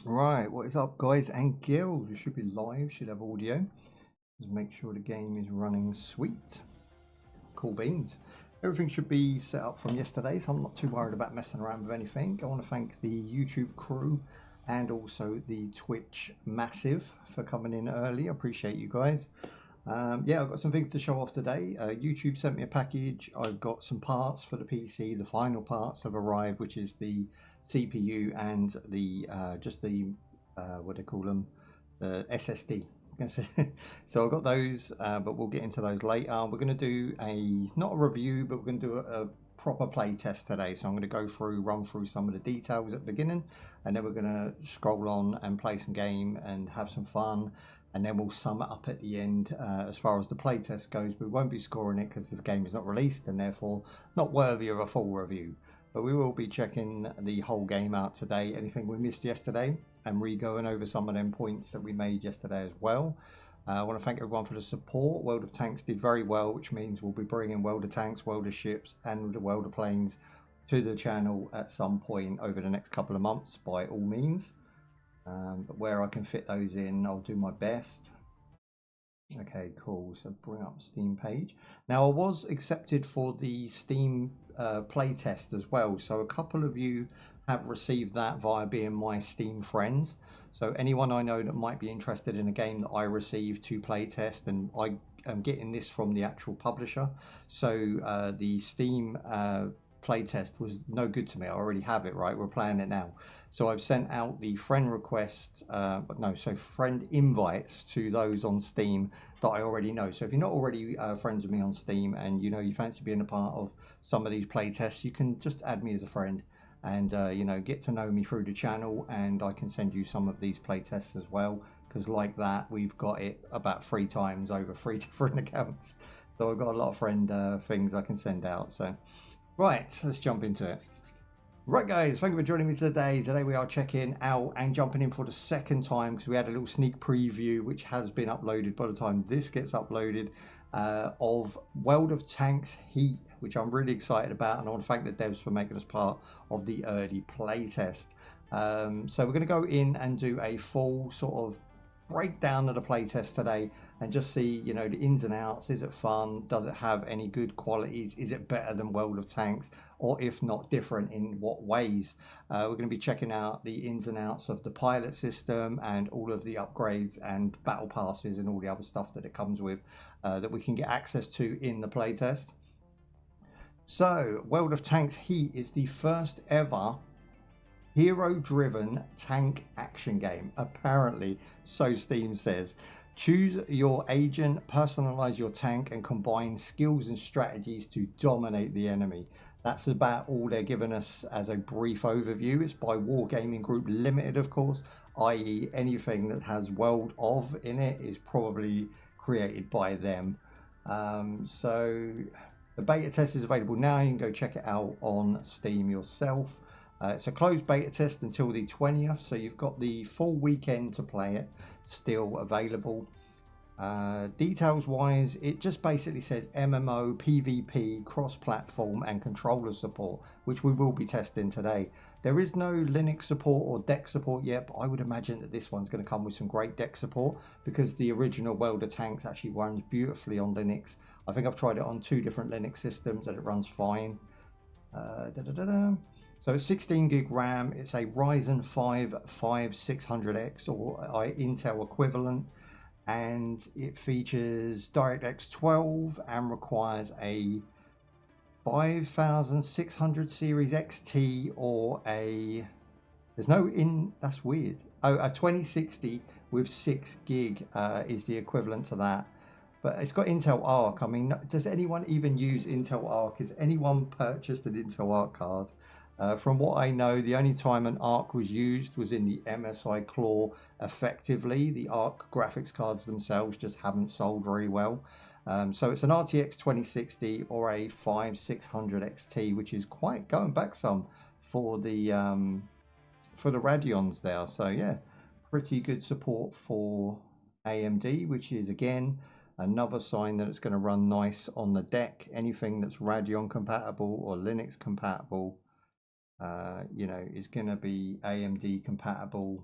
Right, what is up, guys and girls? You should be live, should have audio. Just make sure the game is running sweet. Cool beans. Everything should be set up from yesterday, so I'm not too worried about messing around with anything. I want to thank the YouTube crew and also the Twitch massive for coming in early. I appreciate you guys. Yeah, I've got some things to show off today. YouTube sent me a package. I've got some parts for the PC. The final parts have arrived, which is the CPU and the just the what do they call them, the SSD. So I've got those, but we'll get into those later. We're going to do not a review, but we're going to do a proper play test today. So I'm going to go through, run through some of the details at the beginning, and then we're going to scroll on and play some game and have some fun, and then we'll sum it up at the end as far as the playtest goes. We won't be scoring it because the game is not released and therefore not worthy of a full review. But we will be checking the whole game out today, anything we missed yesterday, and re-going over some of them points that we made yesterday as well. I want to thank everyone for the support. World of Tanks did very well, which means we'll be bringing World of Tanks, World of Ships, and the World of Planes to the channel at some point over the next couple of months, by all means. But where I can fit those in, I'll do my best. Okay, cool. So bring up Steam page. Now I was accepted for the Steam playtest as well. So a couple of you have received that via being my Steam friends. So anyone I know that might be interested in a game that I received to playtest, and I am getting this from the actual publisher. So the Steam playtest was no good to me. I already have it, right? We're playing it now. So I've sent out the friend request, friend invites to those on Steam that I already know. So if you're not already friends with me on Steam and you fancy being a part of some of these playtests, you can just add me as a friend and get to know me through the channel, and I can send you some of these playtests as well, because like that we've got it about 3 times over 3 different accounts. So I've got a lot of friend things I can send out. So right, let's jump into it. Right guys, thank you for joining me today. Today we are checking out and jumping in for the second time, because we had a little sneak preview which has been uploaded by the time this gets uploaded, of World of Tanks Heat, which I'm really excited about, and I want to thank the devs for making us part of the early playtest. So we're going to go in and do a full sort of breakdown of the playtest today and just see the ins and outs. Is it fun? Does it have any good qualities? Is it better than World of Tanks, or if not, different in what ways? We're going to be checking out the ins and outs of the pilot system and all of the upgrades and battle passes and all the other stuff that it comes with, that we can get access to in the playtest. So World of Tanks Heat is the first ever hero-driven tank action game, apparently, so Steam says. Choose your agent, personalize your tank, and combine skills and strategies to dominate the enemy. That's about all they're giving us as a brief overview. It's by Wargaming Group Limited, of course, i.e. anything that has World of in it is probably created by them. So the beta test is available now. You can go check it out on Steam yourself. It's a closed beta test until the 20th, so you've got the full weekend to play it, still available. Details wise, it just basically says MMO, PvP, cross-platform and controller support, which we will be testing today. There is no Linux support or deck support yet, but I would imagine that this one's going to come with some great deck support, because the original World of Tanks actually runs beautifully on Linux. I think I've tried it on 2 different Linux systems and it runs fine. So it's 16 gig RAM. It's a Ryzen 5 5600X or Intel equivalent, and it features DirectX 12 and requires a 5600 series XT or that's weird. Oh, a 2060 with 6 gig is the equivalent to that. But it's got Intel Arc. I mean, does anyone even use Intel Arc? Has anyone purchased an Intel Arc card? From what I know, the only time an ARC was used was in the MSI Claw effectively. The ARC graphics cards themselves just haven't sold very well. So it's an RTX 2060 or a 5600 XT, which is quite going back some for the Radeons there. So yeah, pretty good support for AMD, which is again another sign that it's going to run nice on the deck. Anything that's Radeon compatible or Linux compatible, is going to be AMD compatible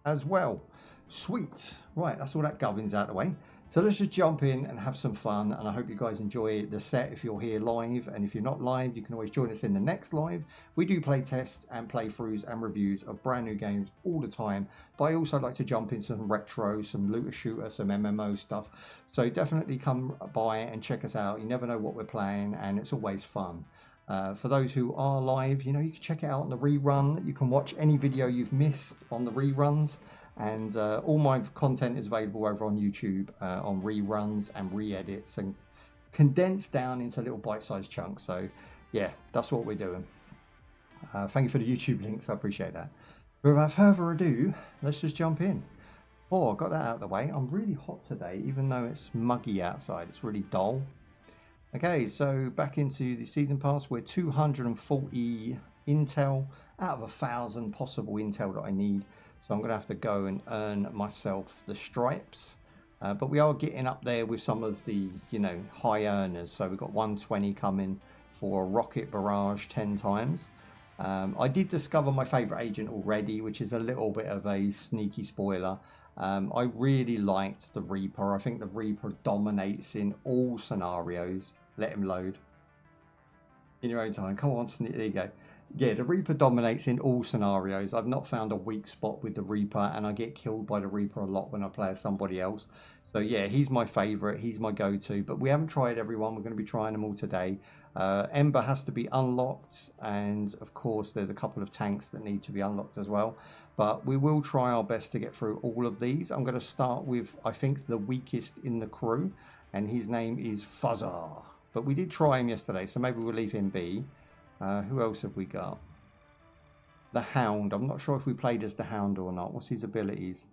as well. Sweet. Right, that's all that gubbins out of the way. So let's just jump in and have some fun, and I hope you guys enjoy the set if you're here live, and if you're not live, you can always join us in the next live. We do play tests and playthroughs and reviews of brand new games all the time, but I also like to jump into some retro, some looter shooter, some MMO stuff. So definitely come by and check us out. You never know what we're playing, and it's always fun. For those who are live, you know, you can check it out on the rerun. You can watch any video you've missed on the reruns. And all my content is available over on YouTube on reruns and re-edits and condensed down into little bite-sized chunks. So yeah, that's what we're doing. Thank you for the YouTube links. I appreciate that. But without further ado, let's just jump in. Oh, I got that out of the way. I'm really hot today, even though it's muggy outside. It's really dull. Okay, so back into the season pass. We're 240 intel out of 1,000 possible intel that I need. So I'm going to have to go and earn myself the stripes. But we are getting up there with some of the, you know, high earners. So we've got 120 coming for a rocket barrage 10 times. I did discover my favorite agent already, which is a little bit of a sneaky spoiler. I really liked the Reaper. I think the Reaper dominates in all scenarios. Let him load. In your own time. Come on, there you go. Yeah, the Reaper dominates in all scenarios. I've not found a weak spot with the Reaper, and I get killed by the Reaper a lot when I play as somebody else. So yeah, he's my favorite. He's my go-to. But we haven't tried everyone. We're going to be trying them all today. Ember has to be unlocked, and of course there's a couple of tanks that need to be unlocked as well. But we will try our best to get through all of these. I'm going to start with, I think, the weakest in the crew, and his name is Fuzzar. But we did try him yesterday, so maybe we'll leave him be. Who else have we got? The Hound. I'm not sure if we played as the Hound or not. What's his abilities?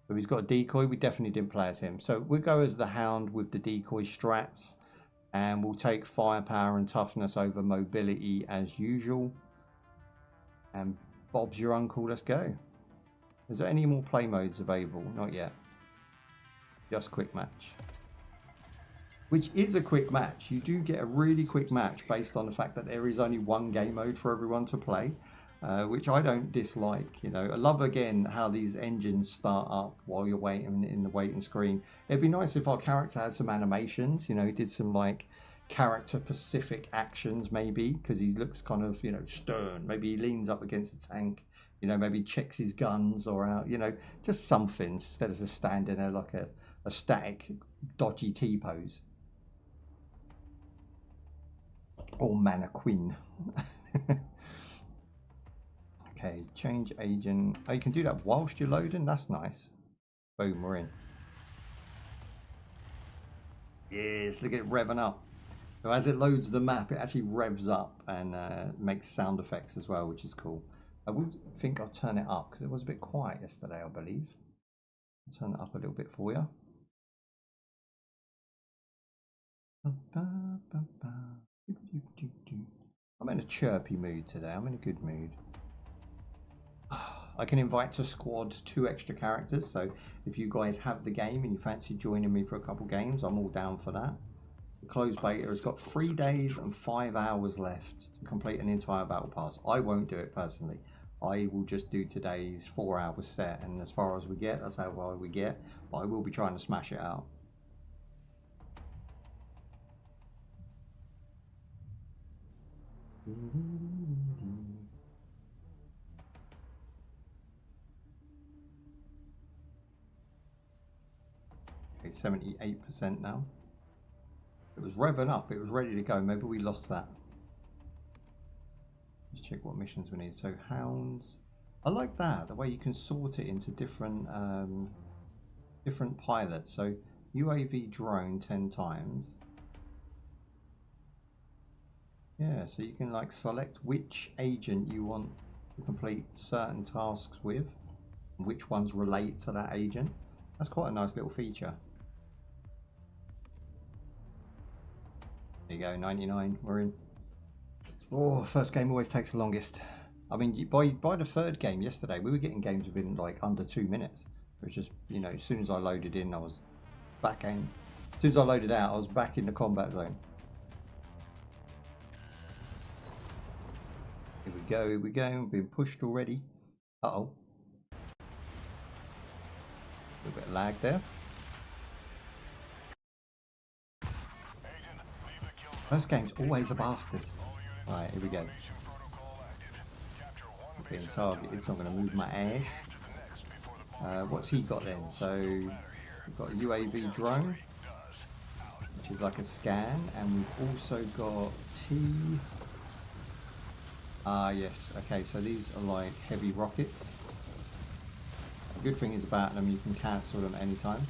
So he's got a decoy. We definitely didn't play as him. So we'll go as the Hound with the decoy strats. And we'll take firepower and toughness over mobility as usual. And Bob's your uncle. Let's go. Is there any more play modes available? Not yet. Just quick match. Which is a quick match. You do get a really quick match based on the fact that there is only one game mode for everyone to play, which I don't dislike. You know, I love again how these engines start up while you're waiting in the waiting screen. It'd be nice if our character had some animations. You know, he did some like character specific actions maybe, because he looks kind of, you know, stern. Maybe he leans up against a tank. You know, maybe checks his guns or out. You know, just something instead of just standing there like a static dodgy T-pose. Or mannequin. Okay, change agent. Oh, you can do that whilst you're loading. That's nice. Boom, we're in. Yes, look at it revving up. So as it loads the map, it actually revs up and makes sound effects as well, which is cool. I would think I'll turn it up because it was a bit quiet yesterday, I believe. I'll turn it up a little bit for you. I'm in a chirpy mood today. I'm in a good mood. I can invite to squad 2 extra characters. So if you guys have the game and you fancy joining me for a couple games, I'm all down for that. The closed beta has got 3 days and 5 hours left to complete an entire battle pass. I won't do it personally. I will just do today's 4-hour set, and as far as we get, that's how far we get. But I will be trying to smash it out. Okay, 78% now. It was revving up, it was ready to go. Maybe we lost that. Let's check what missions we need. So hounds, I like that, the way you can sort it into different different pilots. So UAV drone 10 times. Yeah, so you can like select which agent you want to complete certain tasks with, and which ones relate to that agent. That's quite a nice little feature. There you go, 99, we're in. Oh, first game always takes the longest. I mean, by the 3rd game yesterday, we were getting games within like under 2 minutes. It was just, you know, as soon as I loaded in, I was back in. As soon as I loaded out, I was back in the combat zone. Here we go, we've been pushed already. Uh-oh. lag there. First game's always a bastard. Alright, here we go. Being targeted, so I'm going to move my ash. What's he got then? So we've got a UAV drone, which is like a scan, and we've also got T. Yes. Okay, so these are like heavy rockets. The good thing is about them, you can cancel them anytime.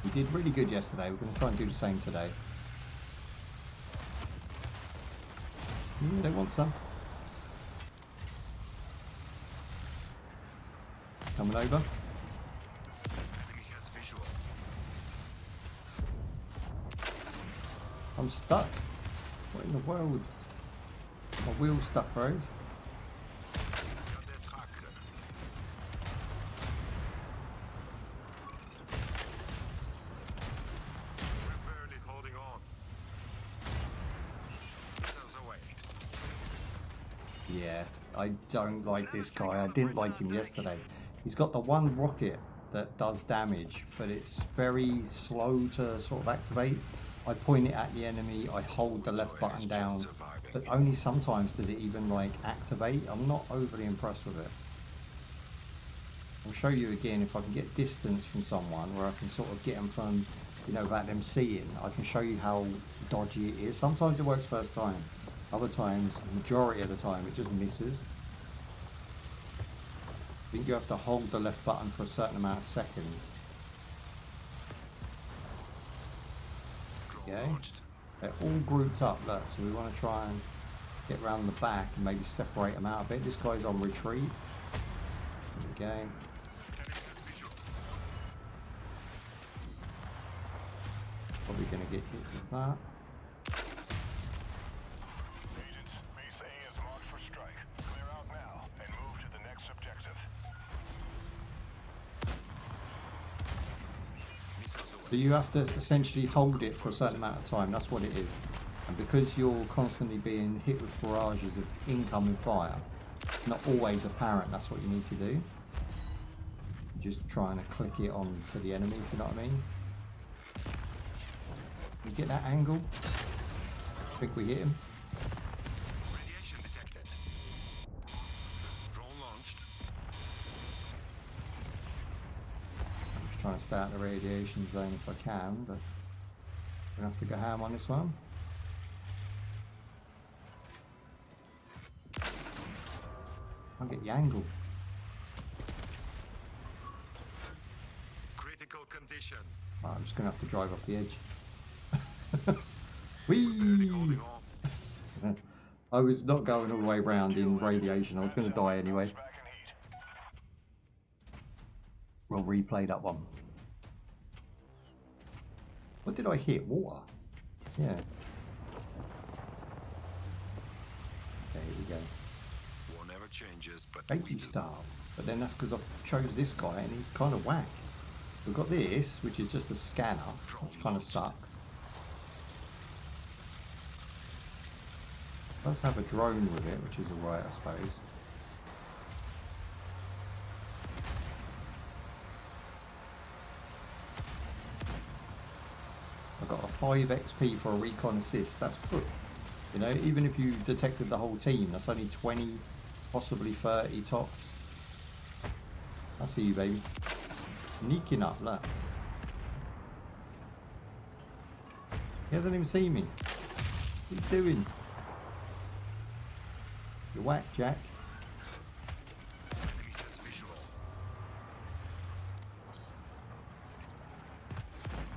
We did really good yesterday. We're going to try and do the same today. Yeah, they want some. Coming over. I'm stuck. What in the world? My wheel's stuck, bros. Yeah, I don't like this guy. I didn't like him yesterday. He's got the one rocket that does damage, but it's very slow to sort of activate. I point it at the enemy, I hold the left button down, but only sometimes does it even like activate. I'm not overly impressed with it. I'll show you again if I can get distance from someone where I can sort of get them from, you know, without them seeing. I can show you how dodgy it is. Sometimes it works first time. Other times, the majority of the time, it just misses. I think you have to hold the left button for a certain amount of seconds. Okay, they're all grouped up, look, so we want to try and get around the back and maybe separate them out a bit. This guy's on retreat. There we go. Probably going to get hit with that. So you have to essentially hold it for a certain amount of time, that's what it is. And because you're constantly being hit with barrages of incoming fire, it's not always apparent that's what you need to do. You're just trying to click it on to the enemy, if you know what I mean. You get that angle? I think we hit him. Radiation detected. Drone launched. Trying to stay out of the radiation zone if I can, but I'm gonna have to go ham on this one. I'll get the angle. Critical condition. Right, I'm just gonna have to drive off the edge. Whee! I was not going all the way round in radiation. I was gonna die anyway. We'll replay that one. What did I hit? Water? Yeah. Okay, here we go. War never changes, but Baby style. But then that's because I chose this guy and he's kind of whack. We've got this, which is just a scanner, which kind of sucks. It does have a drone with it, which is alright, I suppose. Got a 5 XP for a recon assist. That's good. You know, even if you detected the whole team, that's only 20, possibly 30 tops. I see you, baby. Sneaking up, look. He hasn't even seen me. What are you doing? You're whack, Jack.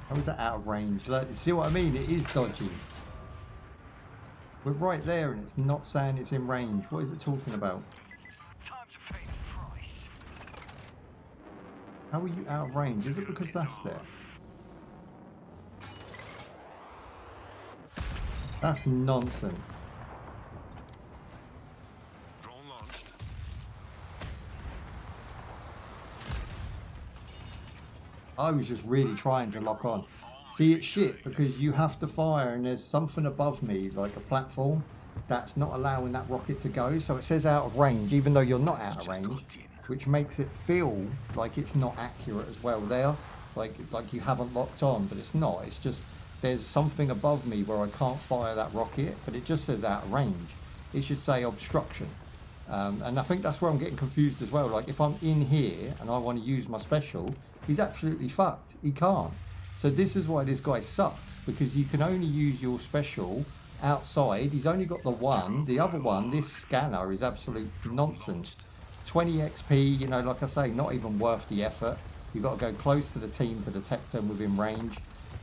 How is that out of range? Like, you see what I mean? It is dodgy. We're right there and it's not saying it's in range. What is it talking about? How are you out of range? Is it because that's there? That's nonsense. drone launched. I was just really trying to lock on. See, it's shit because you have to fire and there's something above me, like a platform, that's not allowing that rocket to go. So it says out of range, even though you're not out of range. which makes it feel like it's not accurate as well there. Like you haven't locked on, but it's not. It's just there's something above me where I can't fire that rocket, but it just says out of range. It should say obstruction. And I think that's where I'm getting confused as well. Like if I'm in here and I want to use my special, he's absolutely fucked. He can't. So this is why this guy sucks, because you can only use your special outside. He's only got the one. The other one, this scanner, is absolute nonsense. 20 XP, you know, like I say, not even worth the effort. You've got to go close to the team to detect them within range.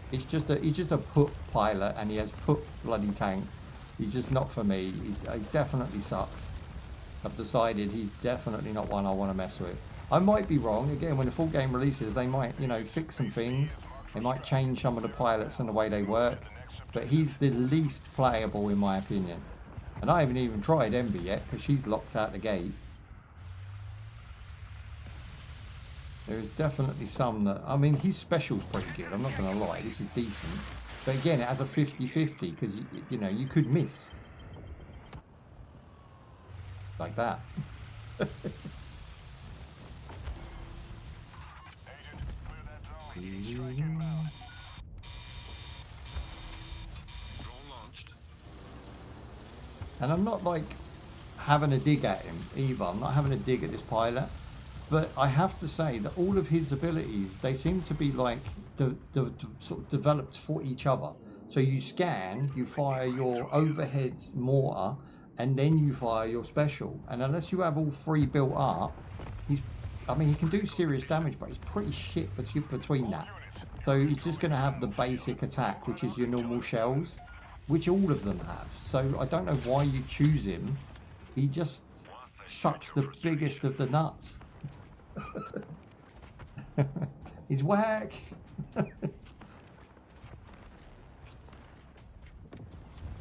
He's just a put pilot, and he has put bloody tanks. He's just not for me. He definitely sucks. I've decided he's definitely not one I want to mess with. I might be wrong. Again, when the full game releases, they might, you know, fix some things. They might change some of the pilots and the way they work. But he's the least playable in my opinion. And I haven't even tried Envy yet, because she's locked out the gate. There is definitely some that, I mean, his special's pretty good, I'm not going to lie, this is decent. But again, it has a 50-50, because, you know, you could miss. Like that. And I'm not like having a dig at him either. I'm not having a dig at this pilot. But I have to say that all of his abilities, they seem to be like sort of developed for each other. So you scan, you fire your overhead mortar, and then you fire your special. And unless you have all three built up, I mean, he can do serious damage, but he's pretty shit between that. So he's just going to have the basic attack, which is your normal shells, which all of them have. So I don't know why you choose him. He just sucks the biggest of the nuts. He's whack.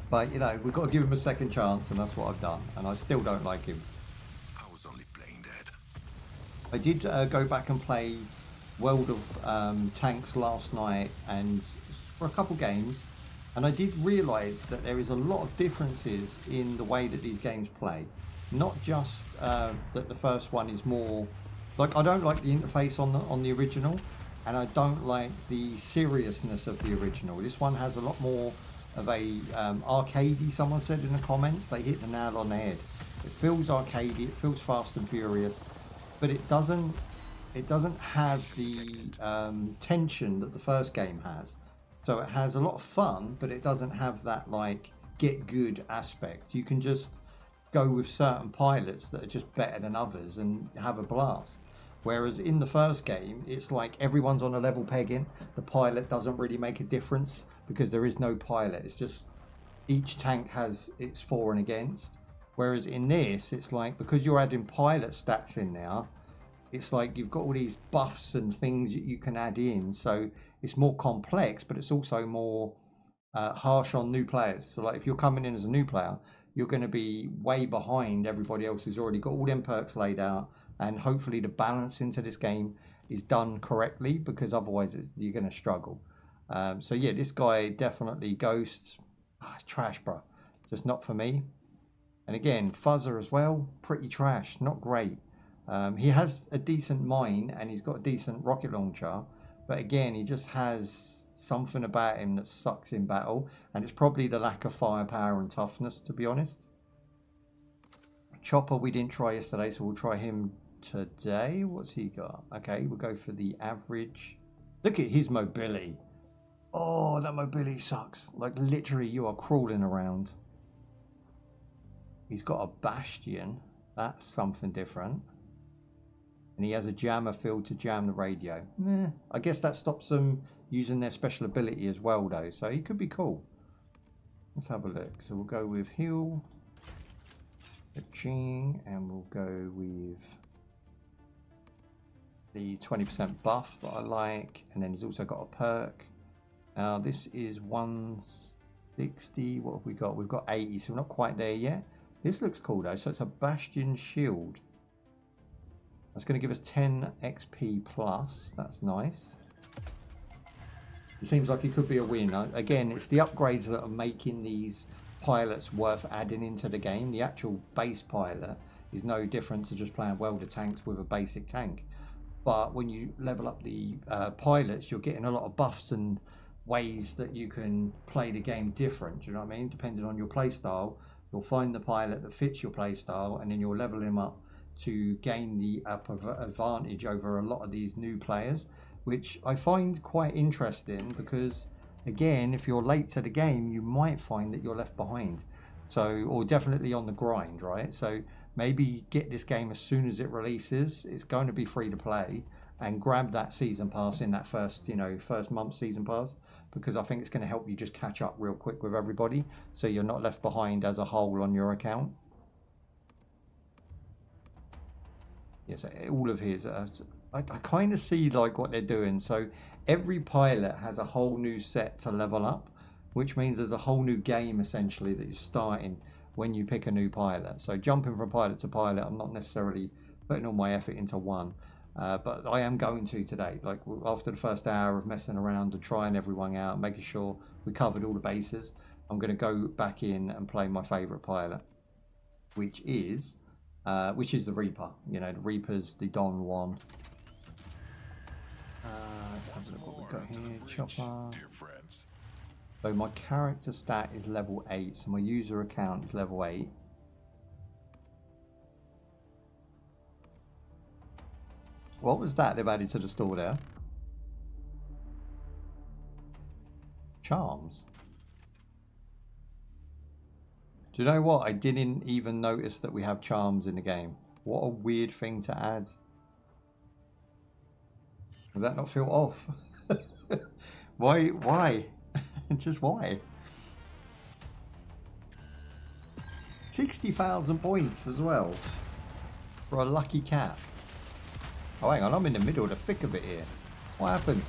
But, you know, we've got to give him a second chance, and that's what I've done. And I still don't like him. I was only playing dead. I did go back and play World of Tanks last night, and for a couple games, and I did realise that there is a lot of differences in the way that these games play. Not just that the first one is more like, I don't like the interface on the original, and I don't like the seriousness of the original. This one has a lot more of a arcadey. Someone said in the comments, they hit the nail on the head. It feels arcadey, it feels fast and furious, but it doesn't have the tension that the first game has. So it has a lot of fun, but it doesn't have that like get good aspect. You can just go with certain pilots that are just better than others and have a blast. Whereas in the first game, it's like everyone's on a level pegging. The pilot doesn't really make a difference because there is no pilot. It's just each tank has its for and against. Whereas in this, it's like, because you're adding pilot stats in there, it's like you've got all these buffs and things that you can add in. So it's more complex, but it's also more harsh on new players. So like if you're coming in as a new player, you're going to be way behind everybody else who's already got all them perks laid out. And hopefully the balance into this game is done correctly, because otherwise you're going to struggle. So yeah, this guy definitely Ghost. Trash, bro. Just not for me. And again, Fuzzer as well. Pretty trash. Not great. He has a decent mine and he's got a decent rocket launcher. But again, he just has something about him that sucks in battle. And it's probably the lack of firepower and toughness, to be honest. Chopper we didn't try yesterday, so we'll try him today. What's he got? Okay, we'll go for the average. Look at his mobility. Oh, that mobility sucks. Like literally you are crawling around. He's got a bastion. That's something different. And he has a jammer field to jam the radio. I guess that stops them using their special ability as well though, so he could be cool. Let's have a look. So we'll go with heal, and we'll go with the 20% buff that I like, and then he's also got a perk. This is 160. What have we got? We've got 80, so we're not quite there yet. This looks cool though. So it's a bastion shield. That's going to give us 10 XP plus. That's nice. It seems like it could be a win. Again, it's the upgrades that are making these pilots worth adding into the game. The actual base pilot is no different to just playing welder tanks with a basic tank. But when you level up the pilots, you're getting a lot of buffs and ways that you can play the game different. Do you know what I mean? Depending on your play style, you'll find the pilot that fits your play style, and then you'll level him up to gain the advantage over a lot of these new players, which I find quite interesting because, again, if you're late to the game, you might find that you're left behind. So, or definitely on the grind, right? So maybe get this game as soon as it releases. It's going to be free to play, and grab that season pass in that first month season pass, because I think it's going to help you just catch up real quick with everybody, so you're not left behind as a whole on your account. Yes, all of his. I kind of see like what they're doing. So every pilot has a whole new set to level up, which means there's a whole new game essentially that you're starting when you pick a new pilot. So jumping from pilot to pilot, I'm not necessarily putting all my effort into one, but I am going to today. Like after the first hour of messing around and trying everyone out, making sure we covered all the bases, I'm going to go back in and play my favorite pilot, which is the Reaper. You know, the Reaper's the Don one. Let's have a look what we've got here. Chopper. So my character stat is level 8, so my user account is level 8. What was that they've added to the store there? Charms. Do you know what? I didn't even notice that we have charms in the game. What a weird thing to add. Does that not feel off? Why? Just why? 60,000 points as well for a lucky cat. Oh, hang on, I'm in the middle of the thick of it here. What happened?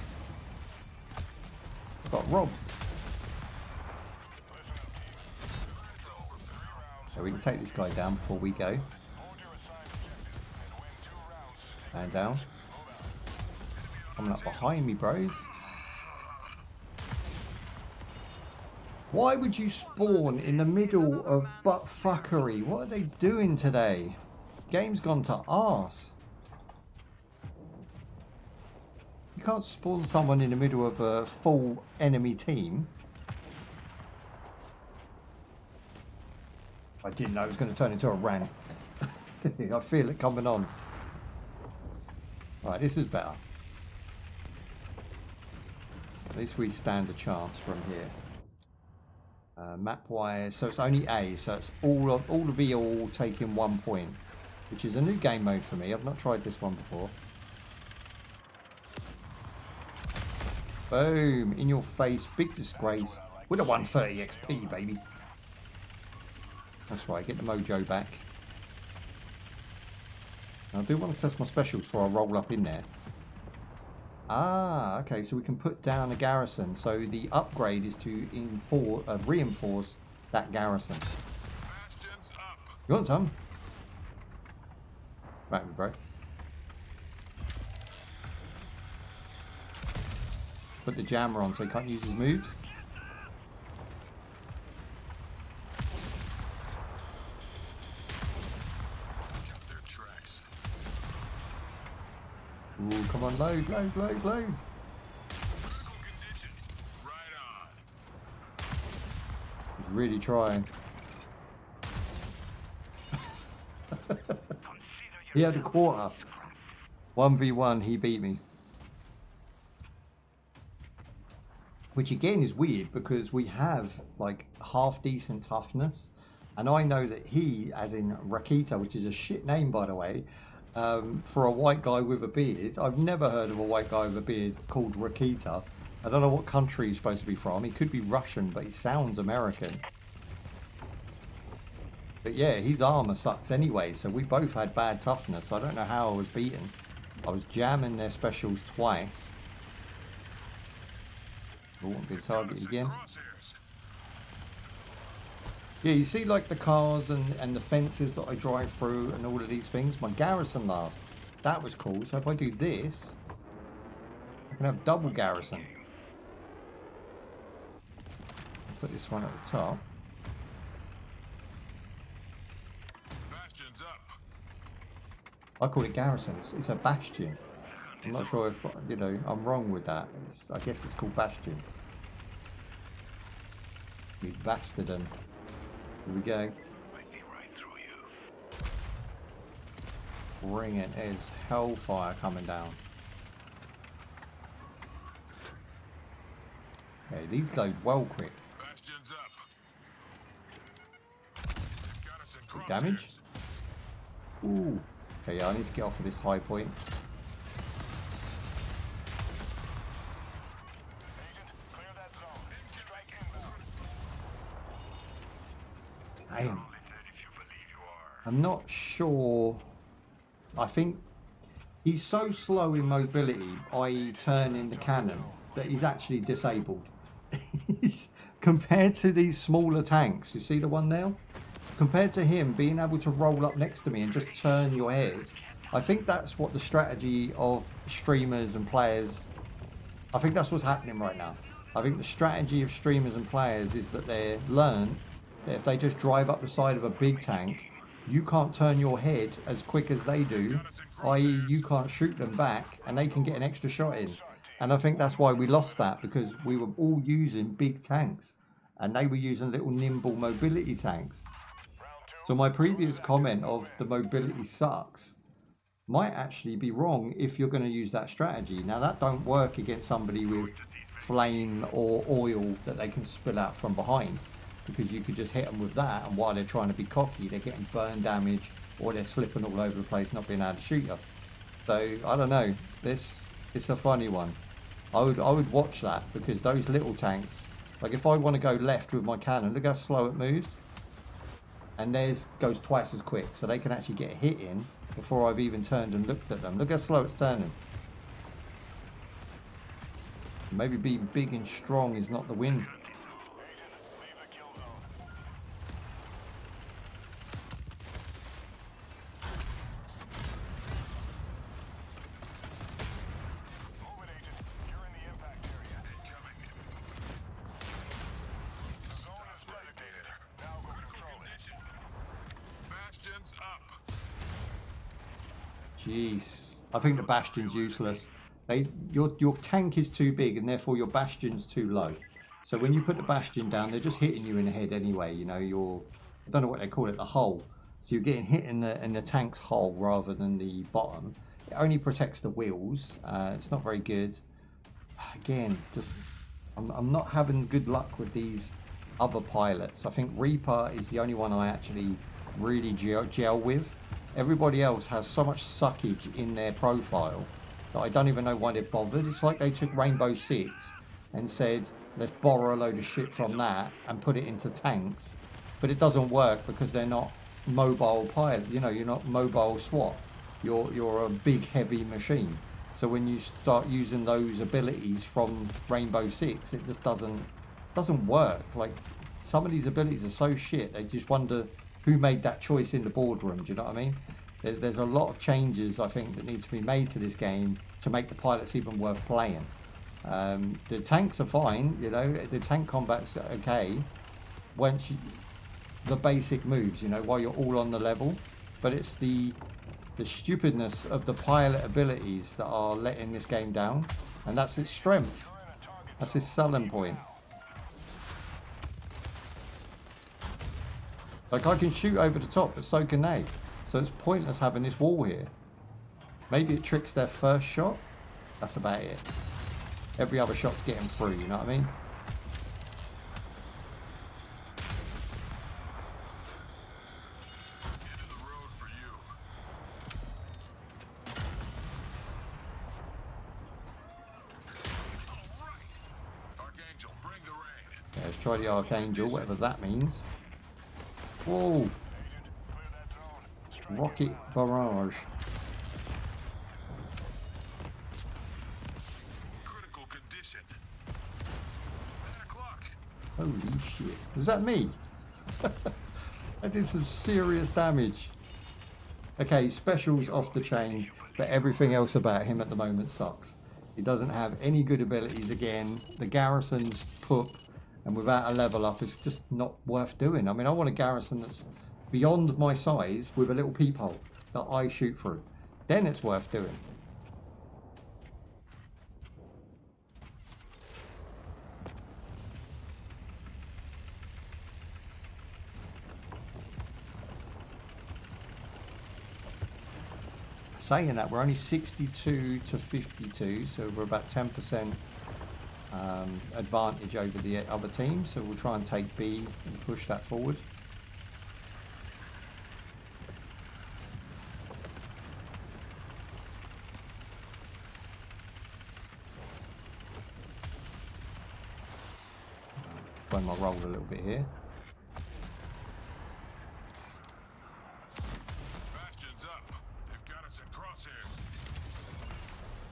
I got robbed. So we can take this guy down before we go. And down. Coming up behind me, bros. Why would you spawn in the middle of butt fuckery? What are they doing today? Game's gone to arse. You can't spawn someone in the middle of a full enemy team. I didn't know it was going to turn into a rank. I feel it coming on. Right, this is better. At least we stand a chance from here. Map wise, so it's only A, so it's all of you all taking 1 point, which is a new game mode for me. I've not tried this one before. Boom, in your face, big disgrace with a 130 XP, baby. That's right, get the mojo back. I do want to test my specials before I roll up in there. Ah, okay, so we can put down a garrison. So the upgrade is to reinforce that garrison. You want some? Right, bro. Put the jammer on so he can't use his moves. Ooh, come on, load. He's really trying. He had a quarter. 1v1, he beat me. Which again is weird because we have like half decent toughness. And I know that he, as in Rakita, which is a shit name by the way, for a white guy with a beard. I've never heard of a white guy with a beard called Rakita. I don't know what country he's supposed to be from. He could be Russian, but he sounds American. But yeah, his armor sucks anyway, so we both had bad toughness. I don't know how I was beaten. I was jamming their specials twice. I won't be targeted again. Yeah, you see like the cars and the fences that I drive through and all of these things. My garrison last. That was cool. So if I do this, I can have double garrison. Put this one at the top. Bastion's up. I call it garrison. It's a bastion. I'm not sure if, you know, I'm wrong with that. I guess it's called bastion. You bastard him. Here we go. Bring it. There's hellfire coming down. Okay, these load well quick. Bastion's up. Got us in Good damage. Ooh. Okay, yeah, I need to get off of this high point. Damn. I'm not sure. I think he's so slow in mobility, i.e. turning the cannon, that he's actually disabled. Compared to these smaller tanks, you see the one now? Compared to him being able to roll up next to me and just turn your head, I think that's what the strategy of streamers and players, I think that's what's happening right now. I think the strategy of streamers and players is that they learn that if they just drive up the side of a big tank, you can't turn your head as quick as they do, i.e. you can't shoot them back and they can get an extra shot in. And I think that's why we lost that, because we were all using big tanks and they were using little nimble mobility tanks. So my previous comment of the mobility sucks might actually be wrong if you're going to use that strategy. Now that don't work against somebody with flame or oil that they can spill out from behind, because you could just hit them with that, and while they're trying to be cocky, they're getting burn damage or they're slipping all over the place, not being able to shoot you. So I don't know. It's a funny one. I would watch that, because those little tanks, like if I want to go left with my cannon, look how slow it moves, and theirs goes twice as quick, so they can actually get a hit in before I've even turned and looked at them. Look how slow it's turning. Maybe being big and strong is not the win. Jeez, I think the bastion's useless. Your tank is too big, and therefore your bastion's too low. So when you put the bastion down, they're just hitting you in the head anyway. You know, I don't know what they call it, the hull. So you're getting hit in the tank's hull rather than the bottom. It only protects the wheels. It's not very good. Again, just I'm not having good luck with these other pilots. I think Reaper is the only one I actually really gel with. Everybody else has so much suckage in their profile that I don't even know why they're bothered. It's like they took Rainbow Six and said, let's borrow a load of shit from that and put it into tanks. But it doesn't work because they're not mobile pilot. You know, you're not mobile SWAT. You're a big heavy machine. So when you start using those abilities from Rainbow Six, it just doesn't work. Like, some of these abilities are so shit, they just wonder who made that choice in the boardroom. Do you know what I mean? There's a lot of changes I think that need to be made to this game to make the pilots even worth playing. The tanks are fine, you know, the tank combat's okay once the basic moves, you know, while you're all on the level. But it's the stupidness of the pilot abilities that are letting this game down, and that's its strength. That's its selling point. Like, I can shoot over the top, but so can they. So it's pointless having this wall here. Maybe it tricks their first shot. That's about it. Every other shot's getting through, you know what I mean? Yeah, let's try the Archangel, whatever that means. Whoa! Rocket barrage. Critical condition. Holy shit. Was that me? I did some serious damage. Okay, specials off the chain, but everything else about him at the moment sucks. He doesn't have any good abilities again. The garrison's poop, and without a level up, it's just not worth doing. I mean, I want a garrison that's beyond my size with a little peephole that I shoot through. then it's worth doing. Saying that, we're only 62 to 52, so we're about 10% advantage over the other team, so we'll try and take B and push that forward. Blow my roll a little bit here. Bastion's up. They've got us in crosshairs.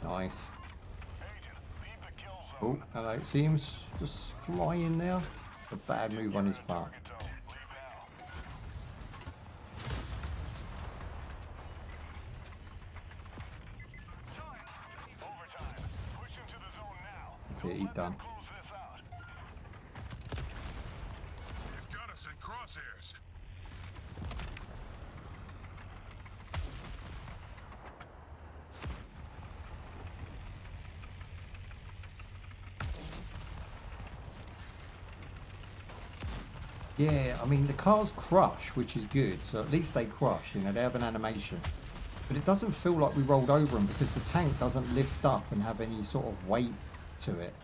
Nice. Agent, leave the kill Oh, zone. hello. See him just flying there? A bad move on his part. Target zone. Leave now. Overtime. Push into the zone now. That's it, he's done. Close this out. They've got us in crosshairs. Yeah, I mean, the cars crush, which is good. So at least they crush, you know, they have an animation. But it doesn't feel like we rolled over them because the tank doesn't lift up and have any sort of weight to it.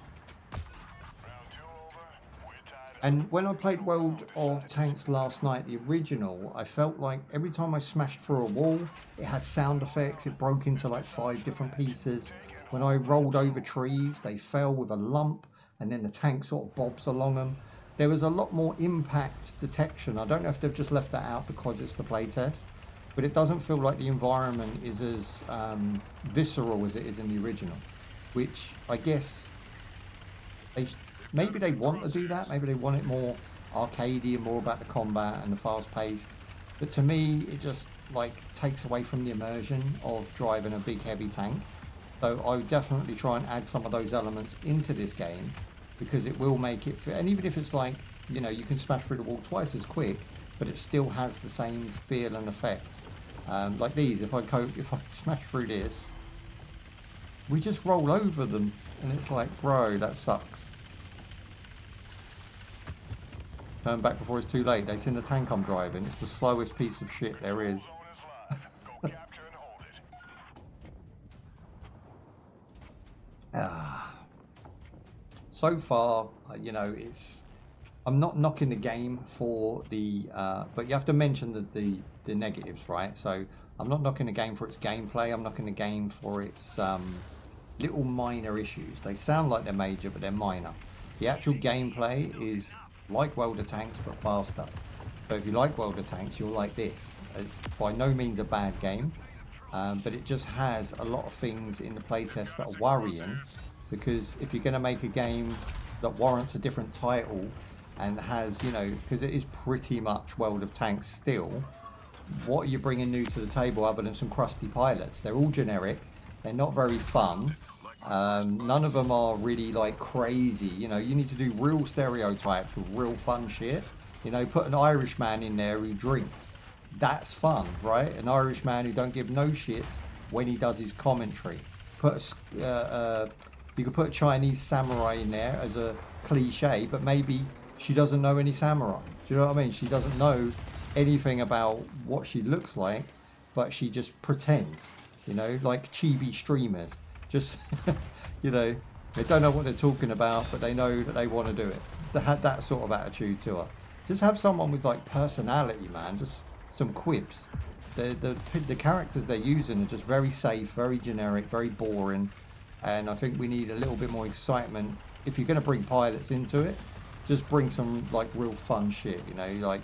Round 2 over. We're tied up. And when I played World of Tanks last night, the original, I felt like every time I smashed through a wall, it had sound effects. It broke into like 5 different pieces. When I rolled over trees, they fell with a lump, and then the tank sort of bobs along them. There was a lot more impact detection. I don't know if they've just left that out because it's the playtest, but it doesn't feel like the environment is as visceral as it is in the original, which I guess maybe they want to do that. Maybe they want it more arcadey and more about the combat and the fast paced. But to me, it just like takes away from the immersion of driving a big heavy tank. So I would definitely try and add some of those elements into this game, because it will make it fit. And even if it's like, you know, you can smash through the wall twice as quick, but it still has the same feel and effect. Like these, if I smash through this, we just roll over them, and it's like, bro, that sucks. Turn back before it's too late. They seen the tank I'm driving. It's the slowest piece of shit there is. Zone is left. Go capture and hold it. So far, you know, I'm not knocking the game for the, but you have to mention the negatives, right? So I'm not knocking the game for its gameplay. I'm knocking the game for its little minor issues. They sound like they're major, but they're minor. The actual gameplay is like World of Tanks, but faster. So if you like World of Tanks, you'll like this. It's by no means a bad game, but it just has a lot of things in the playtest that are worrying. Because if you're going to make a game that warrants a different title and has, you know, because it is pretty much World of Tanks still, what are you bringing new to the table other than some crusty pilots? They're all generic. They're not very fun. None of them are really like crazy. You know, you need to do real stereotypes with real fun shit. You know, put an Irishman in there who drinks. That's fun, right? An Irishman who don't give no shits when he does his commentary. You could put a Chinese samurai in there as a cliche, but maybe she doesn't know any samurai. Do you know what I mean? She doesn't know anything about what she looks like, but she just pretends, you know, like chibi streamers. Just, you know, they don't know what they're talking about, but they know that they want to do it. They had that sort of attitude to her. Just have someone with like personality, man. Just some quips. The characters they're using are just very safe, very generic, very boring. And I think we need a little bit more excitement. If you're going to bring pilots into it, just bring some like real fun shit, you know, like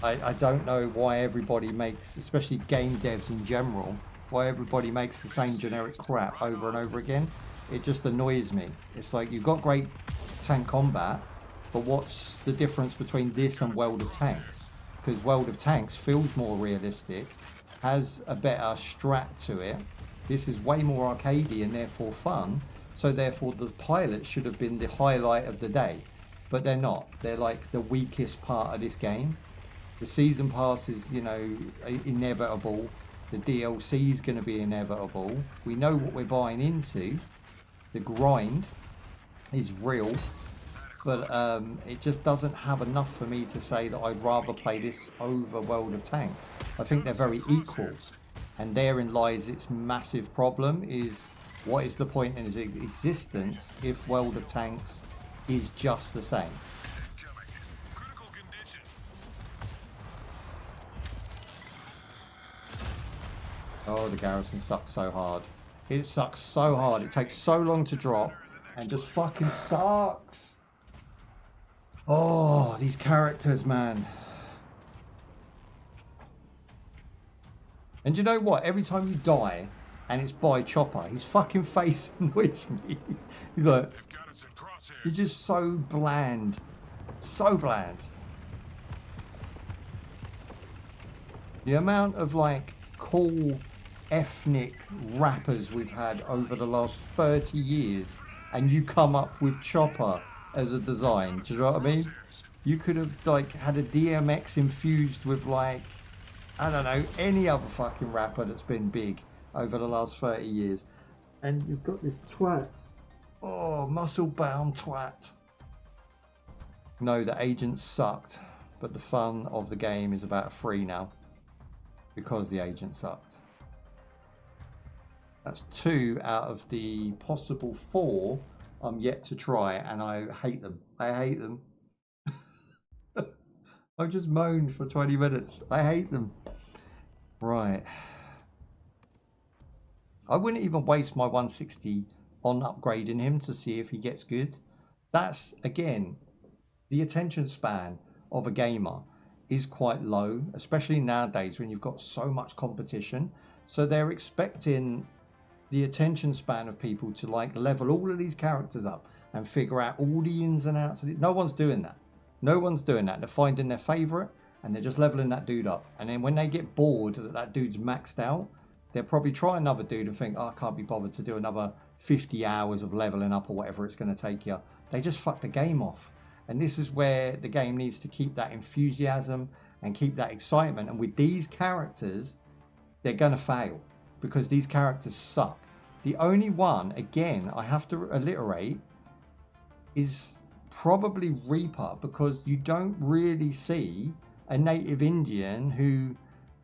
I don't know why everybody makes, especially game devs in general, why everybody makes the same generic crap over and over again. It just annoys me. It's like, you've got great tank combat, but what's the difference between this and World of Tanks? Because World of Tanks feels more realistic, has a better strat to it. This is way more arcadey and therefore fun, so therefore the pilots should have been the highlight of the day, but they're not. They're like the weakest part of this game. The season pass is, you know, inevitable. The DLC is going to be inevitable. We know what we're buying into. The grind is real. But it just doesn't have enough for me to say that I'd rather play this over World of Tank. I think they're very equal. And therein lies its massive problem, is what is the point in its existence if World of Tanks is just the same? Oh, the garrison sucks so hard. It sucks so hard. It takes so long to drop and just fucking sucks. Oh, these characters, man. And you know what? Every time you die and it's by Chopper, his fucking face annoys me. He's like, you're just so bland. So bland. The amount of like cool ethnic rappers we've had over the last 30 years and you come up with Chopper as a design. Do you know what I mean? You could have like had a DMX infused with like, I don't know, any other fucking rapper that's been big over the last 30 years. And you've got this twat. Oh, muscle bound twat. No, the agents sucked, but the fun of the game is about free now because the agent sucked. That's 2 out of the possible 4 I'm yet to try, and I hate them. I hate them. I've just moaned for 20 minutes. I hate them. Right. I wouldn't even waste my 160 on upgrading him to see if he gets good. That's, again, the attention span of a gamer is quite low, especially nowadays when you've got so much competition. So they're expecting the attention span of people to like level all of these characters up and figure out all the ins and outs of it. No one's doing that. No one's doing that. They're finding their favorite and they're just leveling that dude up. And then when they get bored that that dude's maxed out, they'll probably try another dude and think, oh, I can't be bothered to do another 50 hours of leveling up or whatever it's going to take you. They just fuck the game off. And this is where the game needs to keep that enthusiasm and keep that excitement. And with these characters, they're going to fail because these characters suck. The only one, again, I have to alliterate, is probably Reaper, because you don't really see a native Indian who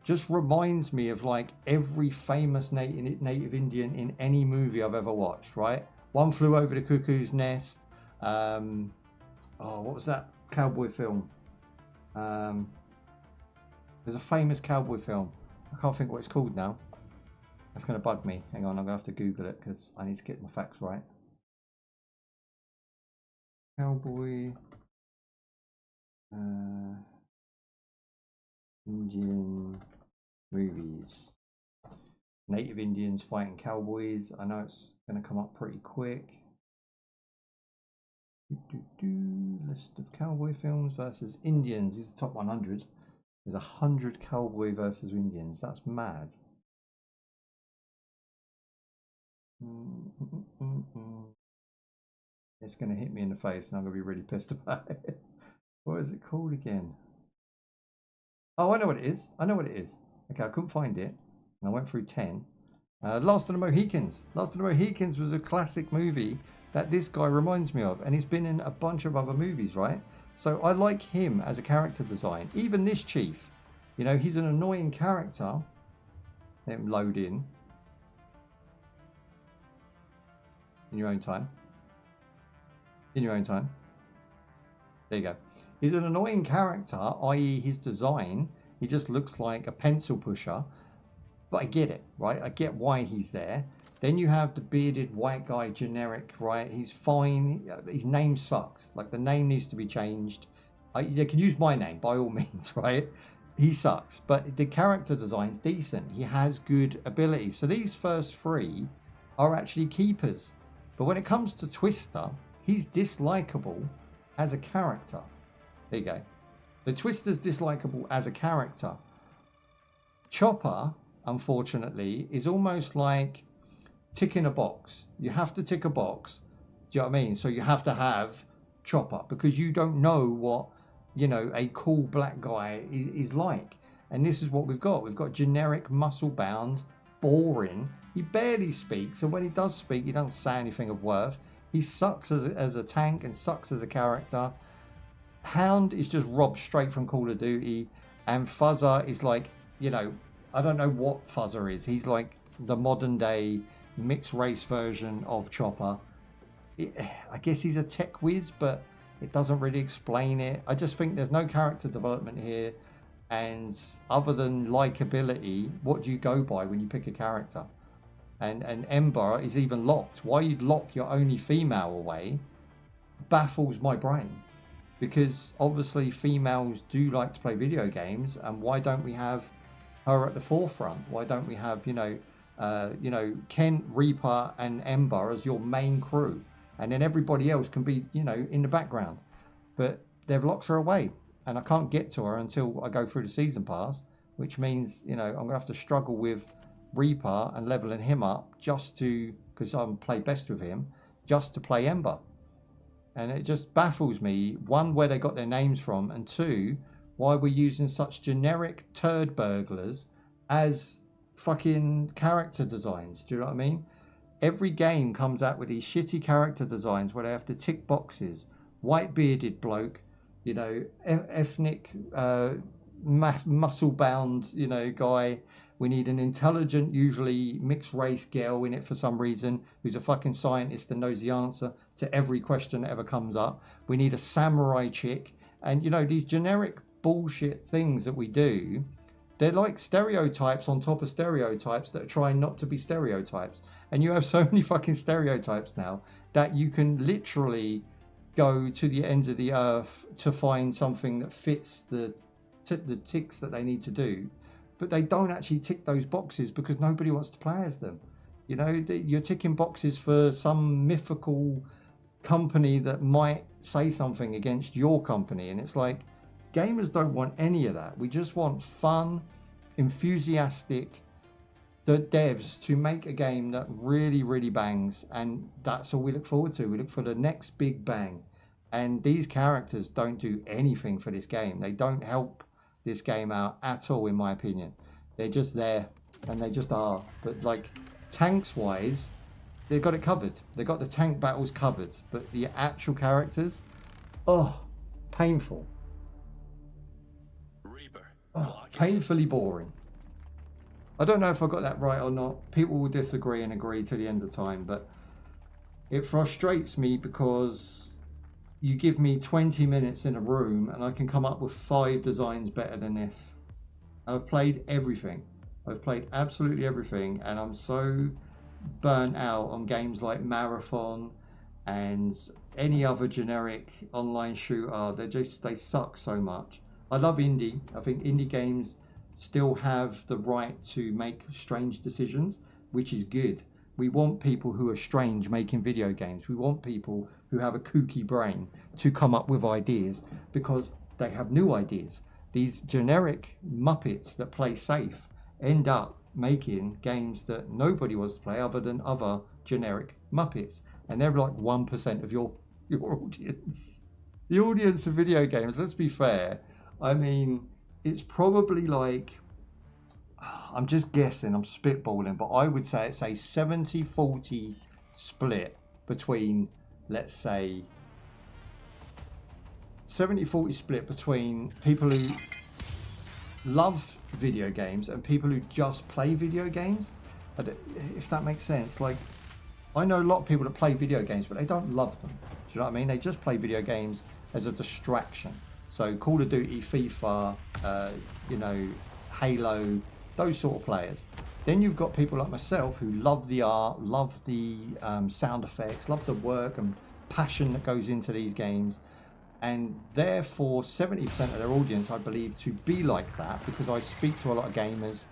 just reminds me of like every famous native Indian in any movie I've ever watched, right? One Flew Over the Cuckoo's Nest. Oh, what was that cowboy film? There's a famous cowboy film. I can't think what it's called now. That's going to bug me. Hang on, I'm going to have to Google it because I need to get my facts right. Cowboy Indian movies. Native Indians fighting cowboys. I know it's going to come up pretty quick. List of cowboy films versus Indians. These are top 100. There's 100 cowboy versus Indians. That's mad. It's going to hit me in the face and I'm going to be really pissed about it. What is it called again? Oh, I know what it is. I know what it is. Okay, I couldn't find it. And I went through 10. Last of the Mohicans. Last of the Mohicans was a classic movie that this guy reminds me of. And he's been in a bunch of other movies, right? So I like him as a character design. Even this chief. You know, he's an annoying character. Let him load in your own time. In your own time. There you go. He's an annoying character, i.e. his design. He just looks like a pencil pusher. But I get it, right? I get why he's there. Then you have the bearded white guy, generic, right? He's fine. His name sucks. Like, the name needs to be changed. You can use my name, by all means, right? He sucks. But the character design's decent. He has good abilities. So these first 3 are actually keepers. But when it comes to Twister, he's dislikable as a character. There you go. The Twister's dislikable as a character. Chopper, unfortunately, is almost like ticking a box. You have to tick a box. Do you know what I mean? So you have to have Chopper because you don't know what, you know, a cool black guy is like. And this is what we've got. We've got generic, muscle-bound, boring. He barely speaks, and when he does speak, he doesn't say anything of worth. He sucks as a tank and sucks as a character. Hound is just robbed straight from Call of Duty, and Fuzzer is like, you know, I don't know what Fuzzer is. He's like the modern day mixed race version of Chopper. I guess he's a tech whiz, but it doesn't really explain it. I just think there's no character development here, and other than likability, what do you go by when you pick a character? And Ember is even locked. Why you'd lock your only female away baffles my brain, because obviously females do like to play video games, and why don't we have her at the forefront? Why don't we have, you know, Kent, Reaper and Ember as your main crew, and then everybody else can be, you know, in the background? But they've locked her away, and I can't get to her until I go through the season pass, which means, you know, I'm gonna have to struggle with Reaper and leveling him up just to, because I'm play best with him, just to play Ember. And it just baffles me, one, where they got their names from, and two, why we're using such generic turd burglars as fucking character designs. Do you know what I mean? Every game comes out with these shitty character designs where they have to tick boxes. White bearded bloke, you know, ethnic, muscle bound, you know, guy. We need an intelligent, usually mixed race girl in it for some reason, who's a fucking scientist and knows the answer to every question that ever comes up. We need a samurai chick. And, you know, these generic bullshit things that we do, they're like stereotypes on top of stereotypes that are trying not to be stereotypes. And you have so many fucking stereotypes now that you can literally go to the ends of the earth to find something that fits the ticks that they need to do. But they don't actually tick those boxes because nobody wants to play as them. You know, you're ticking boxes for some mythical company that might say something against your company. And it's like, gamers don't want any of that. We just want fun, enthusiastic devs to make a game that really, really bangs. And that's all we look forward to. We look for the next big bang. And these characters don't do anything for this game. They don't help this game out at all, in my opinion. They're just there, and they just are. But like, tanks wise, they've got it covered. They got the tank battles covered, but the actual characters, oh, painful. Reaper, Oh, painfully boring. I don't know if I got that right or not. People will disagree and agree to the end of time, but it frustrates me because you give me 20 minutes in a room and I can come up with 5 designs better than this. I've played everything. I've played absolutely everything, and I'm so burnt out on games like Marathon and any other generic online shooter. They suck so much. I love indie. I think indie games still have the right to make strange decisions, which is good. We want people who are strange making video games. We want people who have a kooky brain to come up with ideas because they have new ideas. These generic Muppets that play safe end up making games that nobody wants to play other than other generic Muppets. And they're like 1% of your audience. The audience of video games, let's be fair. I mean, it's probably like, I'm just guessing, I'm spitballing, but I would say it's a 70-40 split between, let's say, 70-40 split between people who love video games and people who just play video games. If that makes sense. Like, I know a lot of people that play video games, but they don't love them. Do you know what I mean? They just play video games as a distraction. So Call of Duty, FIFA, you know, Halo, those sort of players. Then you've got people like myself who love the art, love the sound effects, love the work and passion that goes into these games. And therefore 70% of their audience, I believe, to be like that, because I speak to a lot of gamers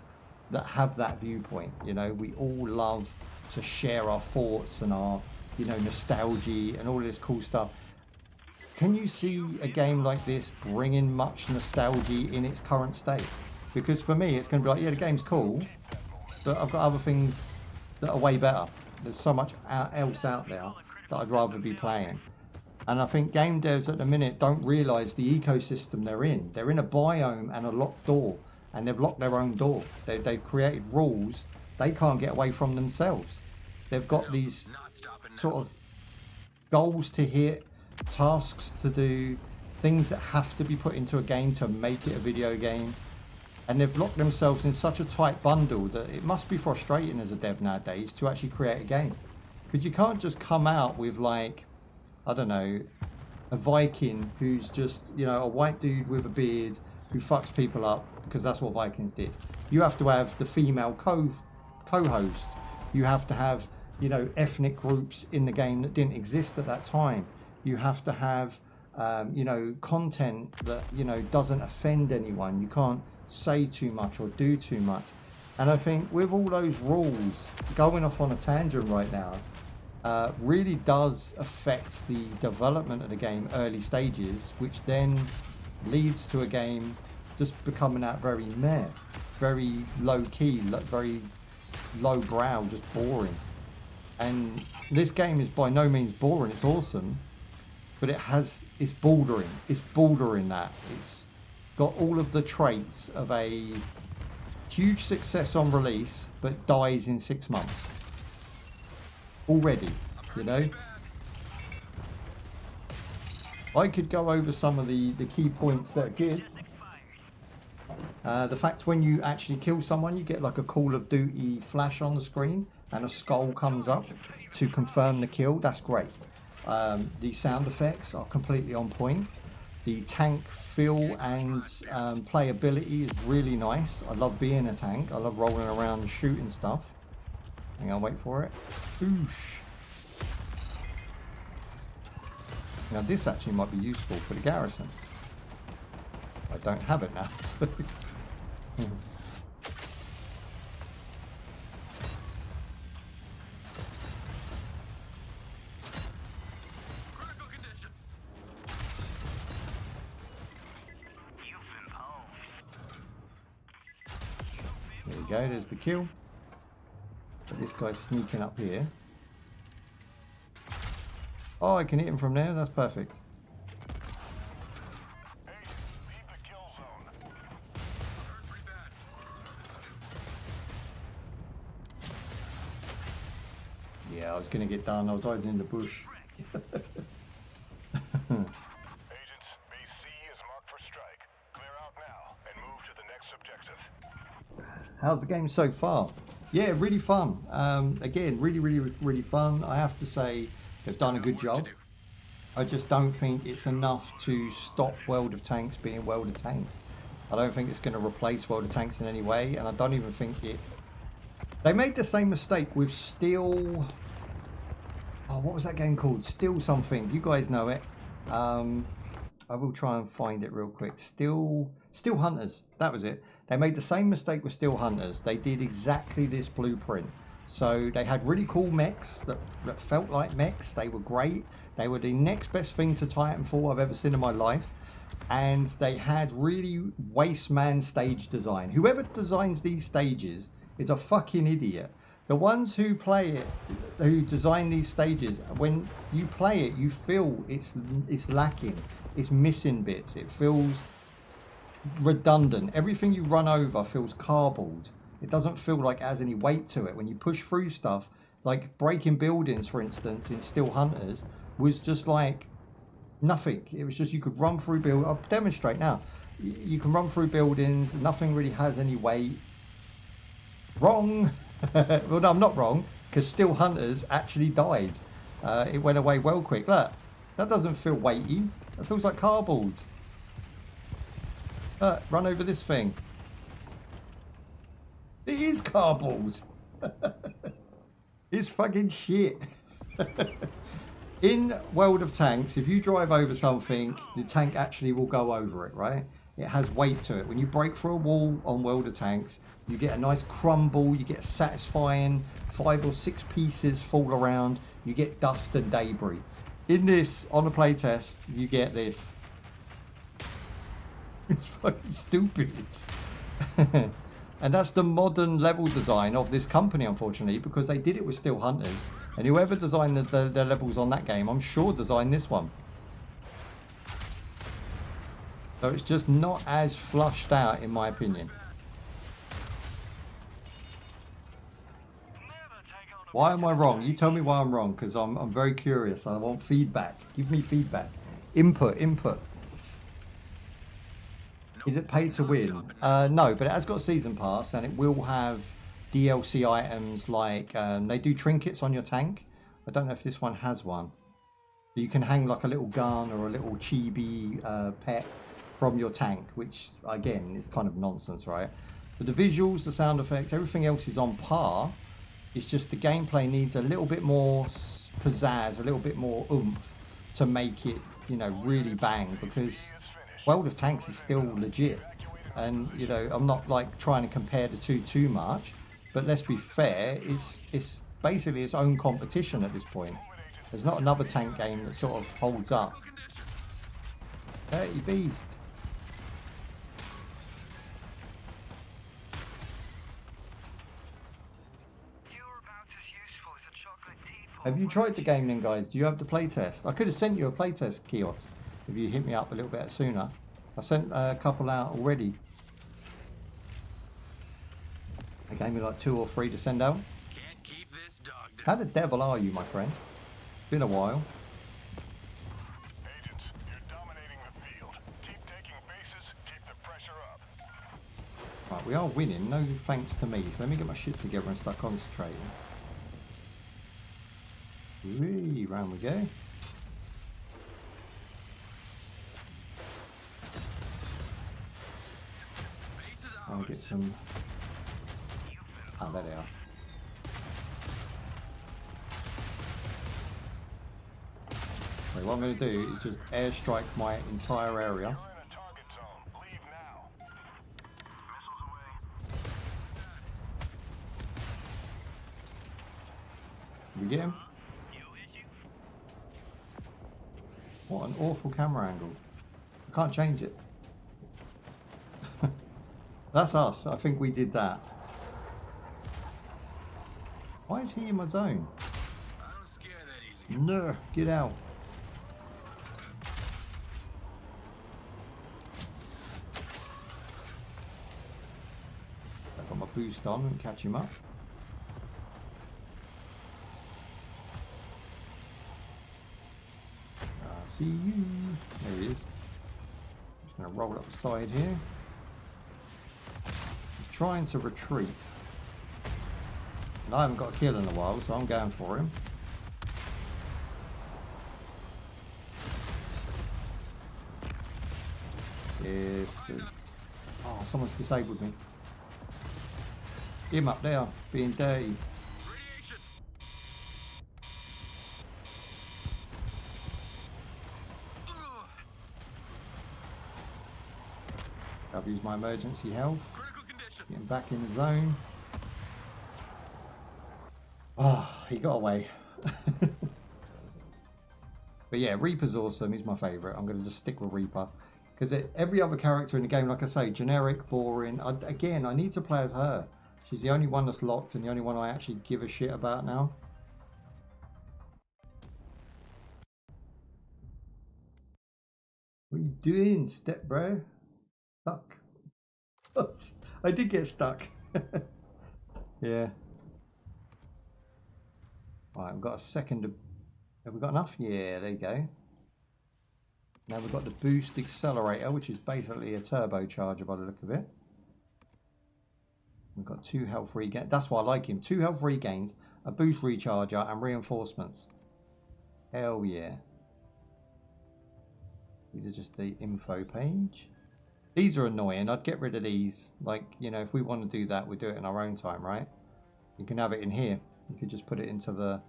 that have that viewpoint. You know, we all love to share our thoughts and our, you know, nostalgia and all this cool stuff. Can you see a game like this bringing much nostalgia in its current state? Because for me, it's going to be like, yeah, the game's cool, but I've got other things that are way better. There's so much else out there that I'd rather be playing. And I think game devs at the minute don't realise the ecosystem they're in. They're in a biome and a locked door. and they've locked their own door. They've created rules they can't get away from themselves. They've got these sort of goals to hit, tasks to do, things that have to be put into a game to make it a video game. And they've locked themselves in such a tight bundle that it must be frustrating as a dev nowadays to actually create a game. Because you can't just come out with, like, I don't know, a Viking who's just, you know, a white dude with a beard who fucks people up, because that's what Vikings did. You have to have the female co-host. You have to have, you know, ethnic groups in the game that didn't exist at that time. You have to have, you know, content that, you know, doesn't offend anyone. You can't say too much or do too much. And I think with all those rules, going off on a tangent right now, really does affect the development of the game early stages, which then leads to a game just becoming out very meh, very low key, very low brow, just boring. And this game is by no means boring, it's awesome, but it's bordering that. It's got all of the traits of a huge success on release, but dies in 6 months. Already, you know? I could go over some of the key points that are good. The fact when you actually kill someone, you get like a Call of Duty flash on the screen and a skull comes up to confirm the kill. That's great. The sound effects are completely on point. The tank feel and playability is really nice. I love being a tank. I love rolling around and shooting stuff. Hang on, wait for it. Oosh. Now this actually might be useful for the garrison. I don't have it now. So. There you go, there's the kill. But this guy's sneaking up here. Oh, I can hit him from there, that's perfect. Hey, leave the kill zone. Yeah, I was going to get done. I was hiding in the bush. Agents, Base C is marked for strike. Clear out now and move to the next objective. How's the game so far? Yeah, really fun. Again, really fun. I have to say, they've done a good job. I just don't think it's enough to stop World of Tanks being World of Tanks. I don't think it's going to replace World of Tanks in any way, and I don't even think it... They made the same mistake with Steel... Oh, what was that game called? Steel something. You guys know it. I will try and find it real quick. Steel Hunters. That was it. They made the same mistake with Steel Hunters. They did exactly this blueprint. So they had really cool mechs that felt like mechs. They were great. They were the next best thing to Titanfall I've ever seen in my life. And they had really waste man stage design. Whoever designs these stages is a fucking idiot. The ones who play it, who design these stages, when you play it, you feel it's lacking. It's missing bits. It feels redundant. Everything you run over feels cardboard. It doesn't feel like it has any weight to it. When you push through stuff, like breaking buildings, for instance, in Steel Hunters, was just like nothing. It was just you could run through buildings. I'll demonstrate now. You can run through buildings. Nothing really has any weight. Wrong. Well, no, I'm not wrong, because Steel Hunters actually died. It went away well quick. Look, that doesn't feel weighty. It feels like cardboard. Run over this thing. It is cardboard. It's fucking shit. In World of Tanks, if you drive over something, the tank actually will go over it, right? It has weight to it. When you break through a wall on World of Tanks, you get a nice crumble, you get a satisfying 5 or 6 pieces fall around, you get dust and debris. In this, on the playtest, you get this. It's fucking stupid. And that's the modern level design of this company, unfortunately, because they did it with Steel Hunters. And whoever designed the levels on that game, I'm sure designed this one. So it's just not as flushed out, in my opinion. Why am I wrong? You tell me why I'm wrong, because I'm very curious. I want feedback. Give me feedback. Input. Is it pay to win? No, but it has got a season pass, and it will have DLC items like they do trinkets on your tank. I don't know if this one has one. You can hang like a little gun or a little chibi pet from your tank, which again is kind of nonsense, right? But the visuals, the sound effects, everything else is on par. It's just the gameplay needs a little bit more pizzazz, a little bit more oomph to make it, you know, really bang, because World of Tanks is still legit. And, you know, I'm not like trying to compare the two too much, but let's be fair, it's basically its own competition at this point. There's not another tank game that sort of holds up. Dirty beast. Have you tried the game then, guys? Do you have the playtest? I could have sent you a playtest kiosk if you hit me up a little bit sooner. I sent a couple out already. They gave me like 2 or 3 to send out. Can't keep this dog down. How the devil are you, my friend? Been a while. Agents, you're dominating the field. Keep taking bases, keep the pressure up. Right, we are winning, no thanks to me. So let me get my shit together and start concentrating. Whee, round we go. I'll get some. Oh, there they are. So what I'm going to do is just airstrike my entire area. You're in a target zone. Leave now. Missiles away. You get him? What an awful camera angle. I can't change it. That's us. I think we did that. Why is he in my zone? I don't scare that easy. No, get out. I got my boost on and catch him up. See you. There he is. Just going to roll up the side here. He's trying to retreat. And I haven't got a kill in a while, so I'm going for him. Yes, good. Oh, someone's disabled me. Him up there, being dirty. Radiation. I've used my emergency health. Critical condition. Getting back in the zone. Oh, he got away. But yeah, Reaper's awesome. He's my favourite. I'm going to just stick with Reaper. Because every other character in the game, like I say, generic, boring. Again, I need to play as her. She's the only one that's locked and the only one I actually give a shit about now. What are you doing, step bro? Stuck. I did get stuck. Yeah. Right, we've got a second. Have we got enough? Yeah, there you go. Now we've got the boost accelerator, which is basically a turbocharger by the look of it. We've got 2 health regains. That's why I like him. 2 health regains, a boost recharger, and reinforcements. Hell yeah. These are just the info page. These are annoying. I'd get rid of these. Like, you know, if we want to do that, we do it in our own time, right? You can have it in here. You could just put it into the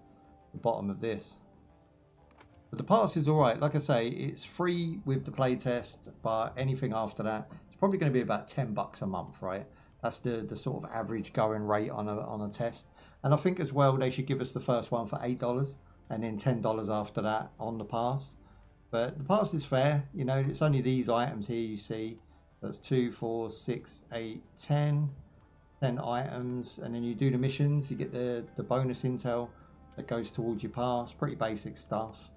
bottom of this. But the pass is alright. Like I say, it's free with the playtest, but anything after that, it's probably going to be about $10 a month, right? That's the sort of average going rate on a test. And I think as well, they should give us the first one for $8 and then $10 after that on the pass. But the pass is fair. You know, it's only these items here you see. That's 2, 4, 6, 8, 10. 10 items, and then you do the missions. You get the bonus intel that goes towards your pass. Pretty basic stuff.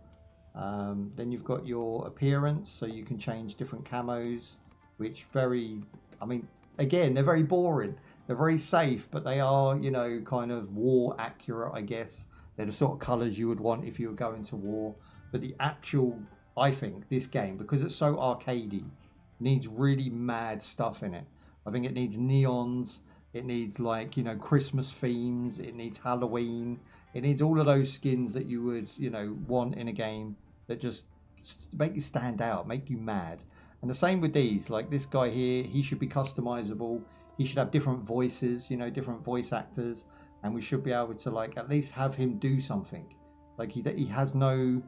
Then you've got your appearance, so you can change different camos, which I mean, again, they're very boring. They're very safe, but they are, you know, kind of war accurate, I guess. They're the sort of colours you would want if you were going to war. But the actual, I think, this game, because it's so arcadey, needs really mad stuff in it. I think it needs neons. It needs, like, you know, Christmas themes. It needs Halloween. It needs all of those skins that you would, you know, want in a game that just make you stand out, make you mad. And the same with these. Like this guy here, he should be customizable. He should have different voices, you know, different voice actors. And we should be able to, like, at least have him do something. Like he has no,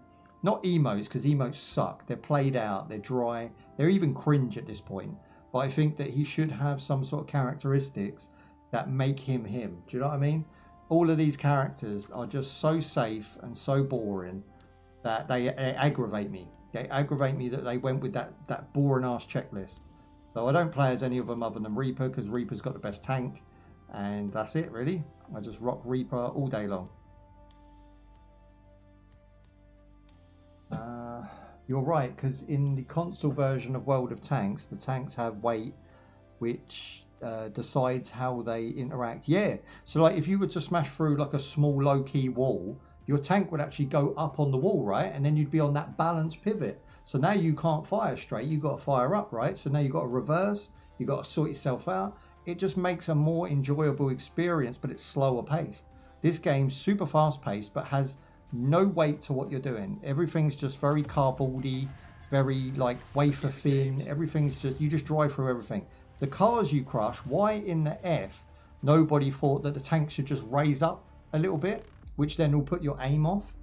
not emotes, because emotes suck. They're played out, they're dry, they're even cringe at this point. But I think that he should have some sort of characteristics that make him him. Do you know what I mean? All of these characters are just so safe and so boring that they aggravate me. They aggravate me that they went with that boring ass checklist. So I don't play as any of them other than Reaper, because Reaper's got the best tank. And that's it, really. I just rock Reaper all day long. You're right, because in the console version of World of Tanks, the tanks have weight, which decides how they interact. Yeah, so like if you were to smash through like a small low-key wall, your tank would actually go up on the wall, right? And then you'd be on that balanced pivot. So now you can't fire straight, you've got to fire up, right? So now you've got to reverse, you've got to sort yourself out. It just makes a more enjoyable experience, but it's slower paced. This game's super fast paced, but has no weight to what you're doing. Everything's just very cardboardy, very like wafer thin. Everything's just, you just drive through everything. The cars you crush, why in the F nobody thought that the tank should just raise up a little bit, which then will put your aim off?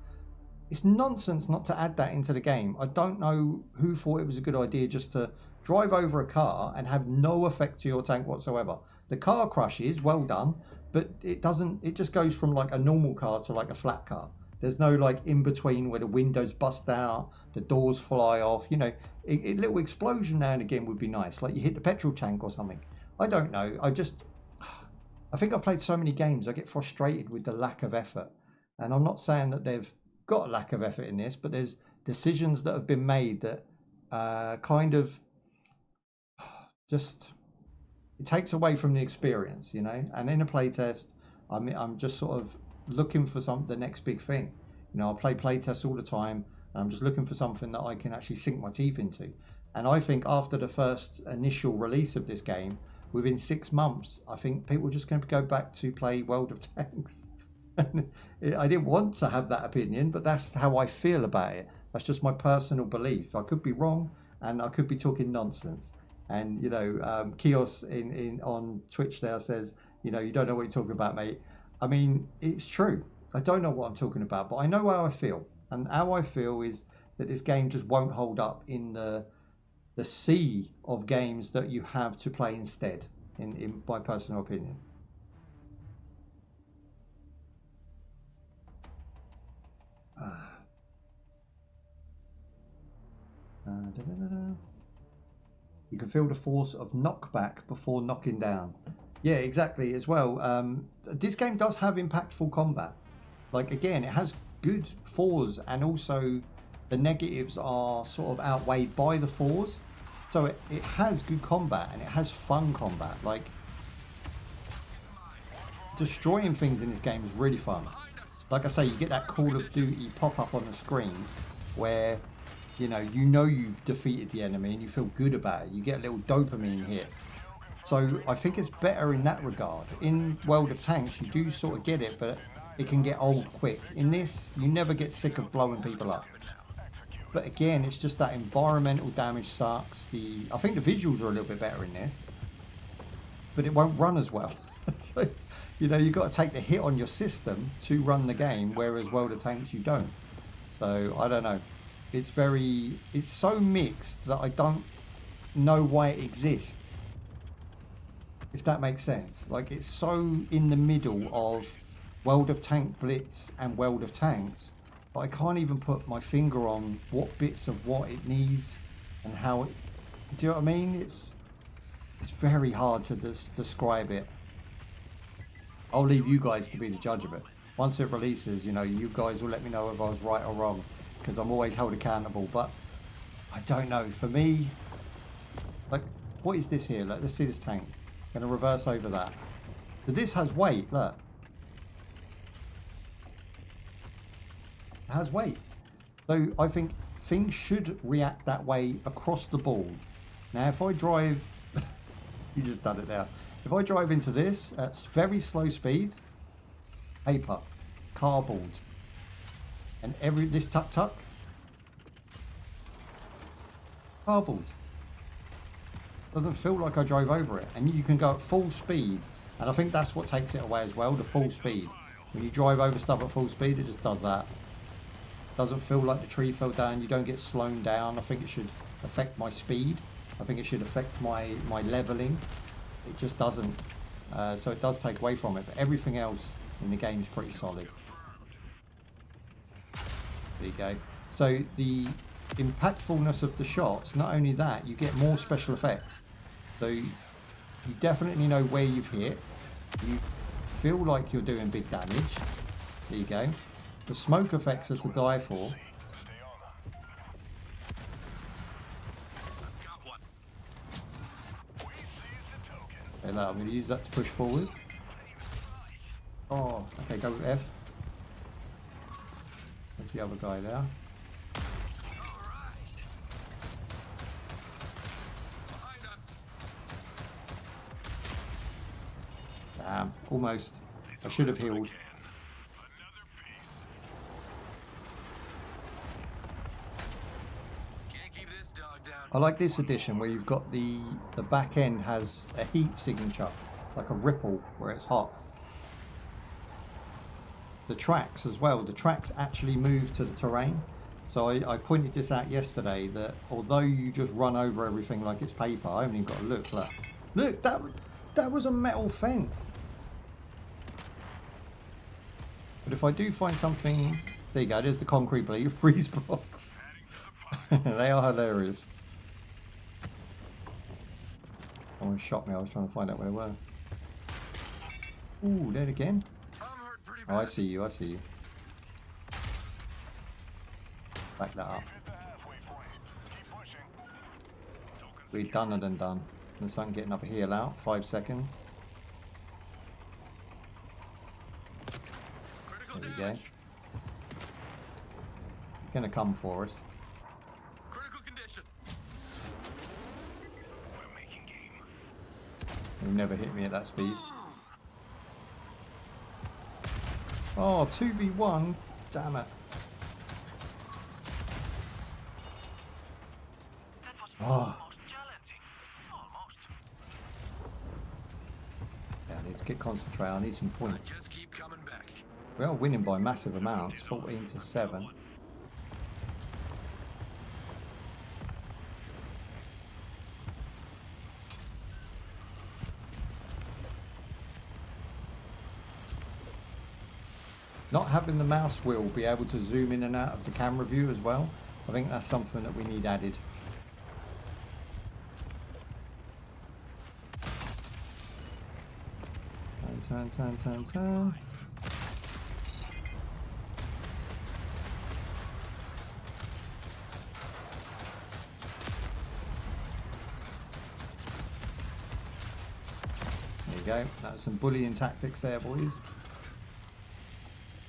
It's nonsense not to add that into the game. I don't know who thought it was a good idea just to drive over a car and have no effect to your tank whatsoever. The car crushes, well done, but it doesn't, it just goes from like a normal car to like a flat car. There's no like in between where the windows bust out, the doors fly off, you know. A little explosion now and again would be nice, like you hit the petrol tank or something. I don't know, I think I've played so many games, I get frustrated with the lack of effort. And I'm not saying that they've got a lack of effort in this, but there's decisions that have been made that kind of just, it takes away from the experience, you know. And in a playtest, I'm just sort of looking for the next big thing. You know, I play playtests all the time, and I'm just looking for something that I can actually sink my teeth into. And I think after the first initial release of this game, within 6 months, I think people are just going to go back to play World of Tanks. I didn't want to have that opinion, but that's how I feel about it. That's just my personal belief. I could be wrong, and I could be talking nonsense. And you know, Kios on Twitch there says, you know, you don't know what you're talking about, mate. I mean, it's true. I don't know what I'm talking about, but I know how I feel. And how I feel is that this game just won't hold up in the sea of games that you have to play instead, in my personal opinion. You can feel the force of knockback before knocking down. Yeah, exactly, as well. This game does have impactful combat. Like, again, it has good fours, and also the negatives are sort of outweighed by the fours. So it has good combat, and it has fun combat. Like, destroying things in this game is really fun. Like I say, you get that Call of Duty pop-up on the screen where, you know you defeated the enemy and you feel good about it. You get a little dopamine hit. So I think it's better in that regard. In World of Tanks, you do sort of get it, but it can get old quick. In this, you never get sick of blowing people up. But again, it's just that environmental damage sucks. I think the visuals are a little bit better in this, but it won't run as well. So, you know, you've got to take the hit on your system to run the game, whereas World of Tanks, you don't. So, I don't know. It's so mixed that I don't know why it exists. If that makes sense. Like, it's so in the middle of World of Tank Blitz and World of Tanks, but I can't even put my finger on what bits of what it needs and how it... Do you know what I mean? It's very hard to describe it. I'll leave you guys to be the judge of it. Once it releases, you know, you guys will let me know if I was right or wrong, because I'm always held accountable. But I don't know. For me, like, what is this here? Like, let's see this tank. Gonna reverse over that. But this has weight, look. It has weight. So I think things should react that way across the board. Now if I drive, you just done it now. If I drive into this at very slow speed, paper, cardboard, and this tuk-tuk, cardboard. Doesn't feel like I drove over it. And you can go at full speed. And I think that's what takes it away as well, the full speed. When you drive over stuff at full speed, it just does that. Doesn't feel like the tree fell down. You don't get slowed down. I think it should affect my speed. I think it should affect my leveling. It just doesn't. So it does take away from it. But everything else in the game is pretty solid. There you go. So the impactfulness of the shots, not only that, you get more special effects. So you definitely know where you've hit. You feel like you're doing big damage. There you go. The smoke effects are to die for. Okay, now I'm going to use that to push forward. Oh, okay, go with F. There's the other guy there. Damn, almost. I should have healed. I like this edition where you've got the back end has a heat signature, like a ripple where it's hot. The tracks as well, the tracks actually move to the terrain. So I pointed this out yesterday that although you just run over everything like it's paper, I haven't even got to look. Look, that was a metal fence. But if I do find something, there you go, there's the concrete freeze blocks. They are hilarious. Someone shot me, I was trying to find out where they were. Ooh, dead again. Oh, I see you, I see you. Back that up. We're done and done. The sun getting up a heel out, 5 seconds. There we go. He's gonna come for us. Critical condition. We're making game. He'll never hit me at that speed. Oh, 2v1. Damn it. Oh. Yeah, I need to get concentrated. I need some points. Just keep coming back. We are winning by massive amounts, 14-7. Not having the mouse wheel be able to zoom in and out of the camera view as well, I think that's something that we need added. Turn. There you go. That's some bullying tactics there, boys.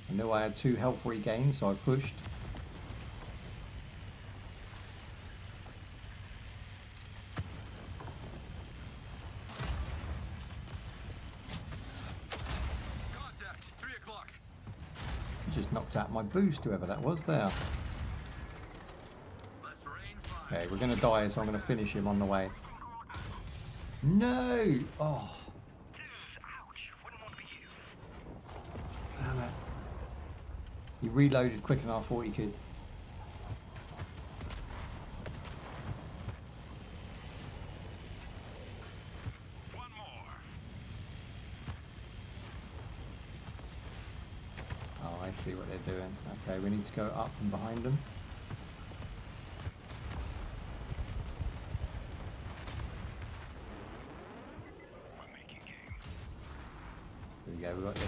I knew I had 2 health regains, so I pushed. Contact, 3 o'clock. He just knocked out my boost, whoever that was there. Let's rain fire. Okay, we're going to die, so I'm going to finish him on the way. No! Oh. Damn it. He reloaded quicker than I thought he could. One more. Oh, I see what they're doing. Okay, we need to go up and behind them. We're making game. There we go, we got this.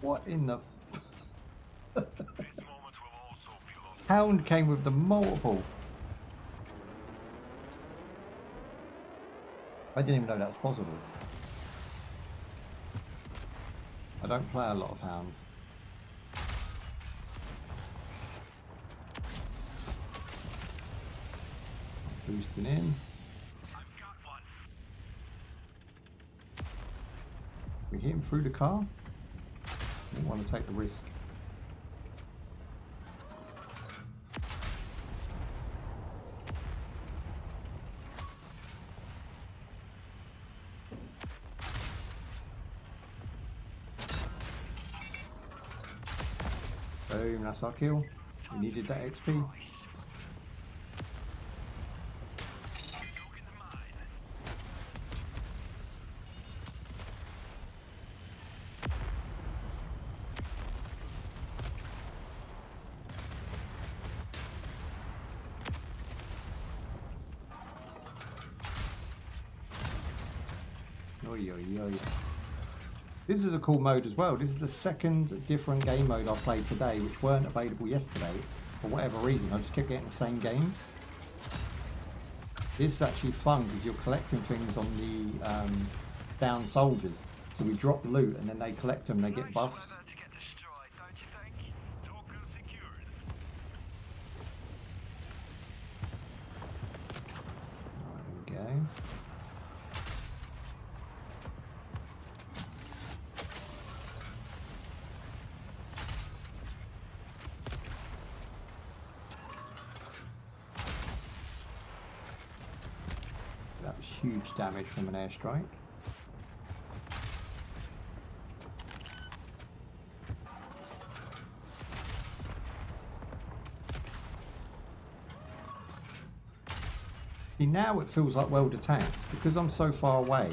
What in the... These moments will also be Hound came with the multiple. I didn't even know that was possible. I don't play a lot of hounds. Boosting in. I've got one. We hit him through the car. Don't want to take the risk. Boom, that's our kill. We needed that XP. Oi, oi, oi. This is a cool mode as well. This is the second different game mode I played today, which weren't available yesterday for whatever reason. I just kept getting the same games. This is actually fun because you're collecting things on the down soldiers. So we drop loot and then they collect them, they get buffs. There we go. That was huge damage from an airstrike. See, now it feels like World of Tanks because I'm so far away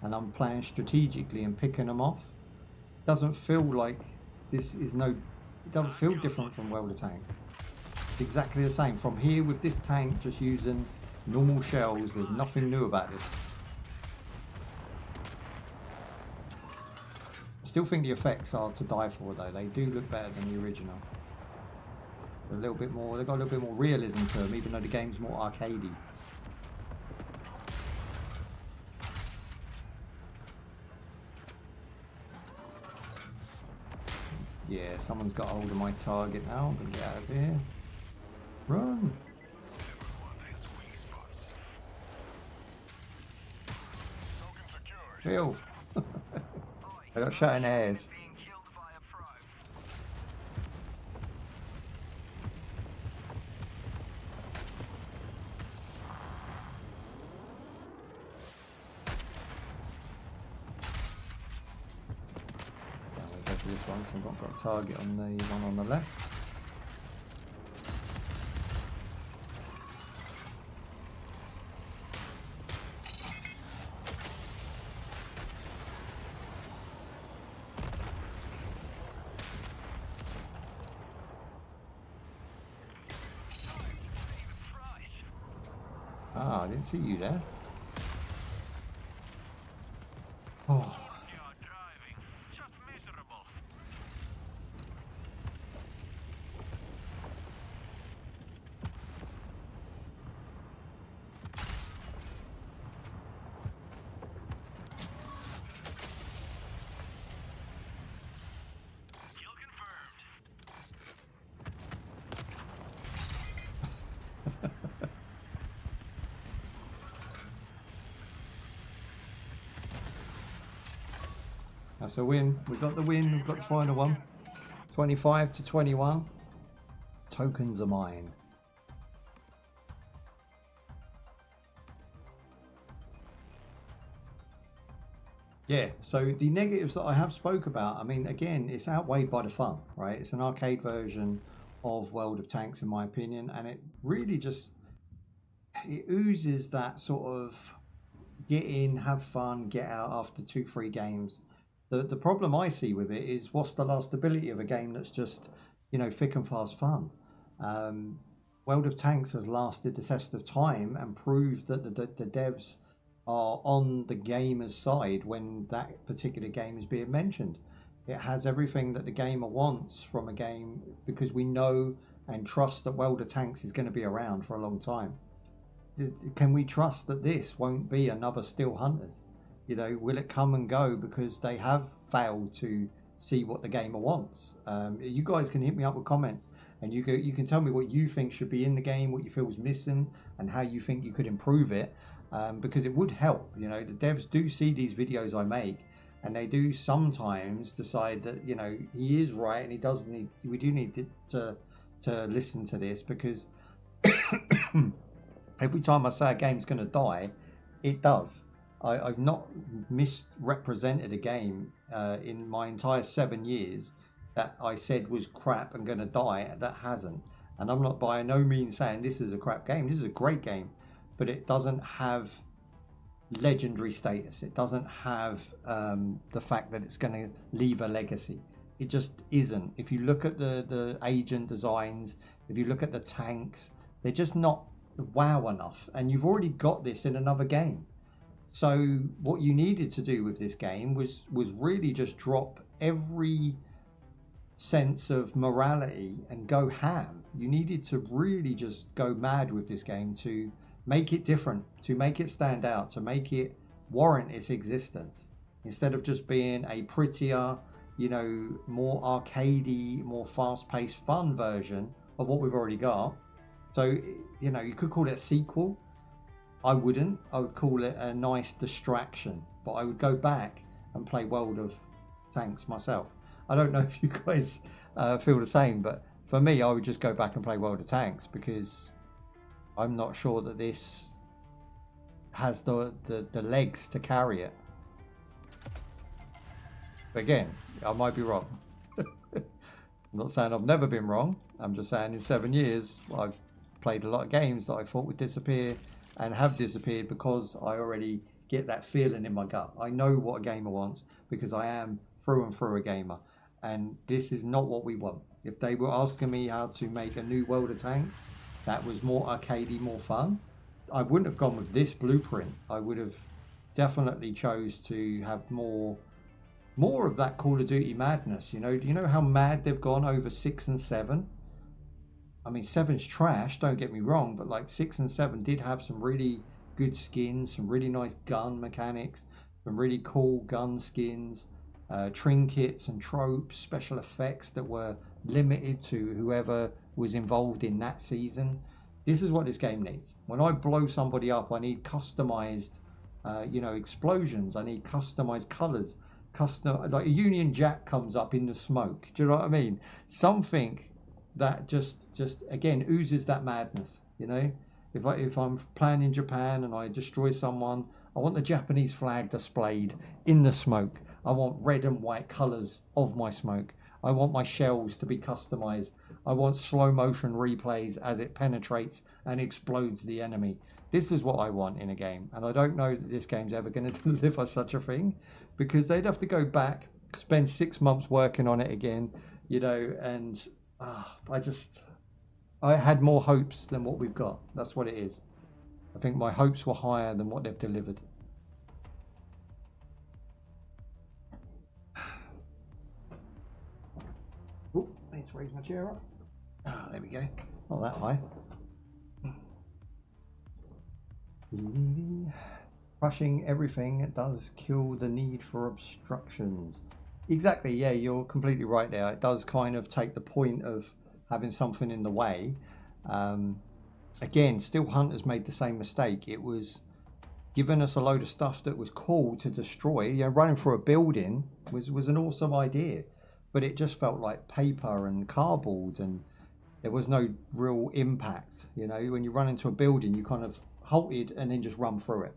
and I'm playing strategically and picking them off. It doesn't feel like this is no. It doesn't feel different from World of Tanks. It's exactly the same. From here with this tank, just using normal shells. There's nothing new about this. I still think the effects are to die for though. They do look better than the original. They're a little bit more. They've got a little bit more realism to them, even though the game's more arcadey. Yeah, someone's got hold of my target now. I'm gonna get out of here. Run! Filth! I got shot in the hairs. We'll go for this one, so I've got a target on the one on the left. Ah, I didn't see you there. Oh. That's a win. We got the win. We've got the final one. 25 to 21. Tokens are mine. Yeah, so the negatives that I have spoke about, I mean, again, it's outweighed by the fun, right? It's an arcade version of World of Tanks, in my opinion, and it really just, it oozes that sort of get in, have fun, get out after 2-3 games. The problem I see with it is what's the last ability of a game that's just, you know, thick and fast fun. World of Tanks has lasted the test of time and proved that the devs are on the gamer's side when that particular game is being mentioned. It has everything that the gamer wants from a game because we know and trust that World of Tanks is going to be around for a long time? Can we trust that this won't be another Still Hunters? You know, will it come and go because they have failed to see what the gamer wants? You guys can hit me up with comments, and you can tell me what you think should be in the game, what you feel is missing, and how you think you could improve it. Because it would help. You know, the devs do see these videos I make, and they do sometimes decide that, you know, he is right and he does need. We do need to listen to this, because every time I say a game's going to die, it does. I've not misrepresented a game in my entire 7 years that I said was crap and going to die. That hasn't. And I'm not by no means saying this is a crap game. This is a great game, but it doesn't have legendary status. It doesn't have the fact that it's going to leave a legacy. It just isn't. If you look at the agent designs, if you look at the tanks, they're just not wow enough. And you've already got this in another game. So what you needed to do with this game was really just drop every sense of morality and go ham. You needed to really just go mad with this game to make it different, to make it stand out, to make it warrant its existence, instead of just being a prettier, you know, more arcadey, more fast-paced fun version of what we've already got. So, you know, you could call it a sequel. I wouldn't. I would call it a nice distraction, but I would go back and play World of Tanks myself. I don't know if you guys feel the same, but for me, I would just go back and play World of Tanks, because I'm not sure that this has the legs to carry it. But again, I might be wrong. I'm not saying I've never been wrong. I'm just saying in 7 years, I've played a lot of games that I thought would disappear and have disappeared, because I already get that feeling in my gut. I know what a gamer wants, because I am through and through a gamer. And this is not what we want. If they were asking me how to make a new World of Tanks that was more arcadey, more fun, I wouldn't have gone with this blueprint. I would have definitely chose to have more of that Call of Duty madness. You know, do you know how mad they've gone over 6 and 7? I mean, 7's trash, don't get me wrong, but like 6 and 7 did have some really good skins, some really nice gun mechanics, some really cool gun skins, trinkets and tropes, special effects that were limited to whoever was involved in that season. This is what this game needs. When I blow somebody up, I need customized, you know, explosions. I need customized colors. Like a Union Jack comes up in the smoke. Do you know what I mean? Something that just again oozes that madness. You know, if I'm playing in Japan and I destroy someone, I want the Japanese flag displayed in the smoke. I want red and white colors of my smoke. I want my shells to be customized. I want slow motion replays as it penetrates and explodes the enemy. This is what I want in a game, and I don't know that this game's ever going to deliver such a thing, because they'd have to go back, spend 6 months working on it again, you know, and I had more hopes than what we've got. That's what it is. I think my hopes were higher than what they've delivered. Oh, I need to raise my chair up. Ah, there we go. Not that high. Crushing everything does kill the need for obstructions. Exactly, yeah, you're completely right there. It does kind of take the point of having something in the way. Again, Still Hunters made the same mistake. It was giving us a load of stuff that was cool to destroy. You know, running through a building was an awesome idea, but it just felt like paper and cardboard, and there was no real impact. You know, when you run into a building, you kind of halted and then just run through it.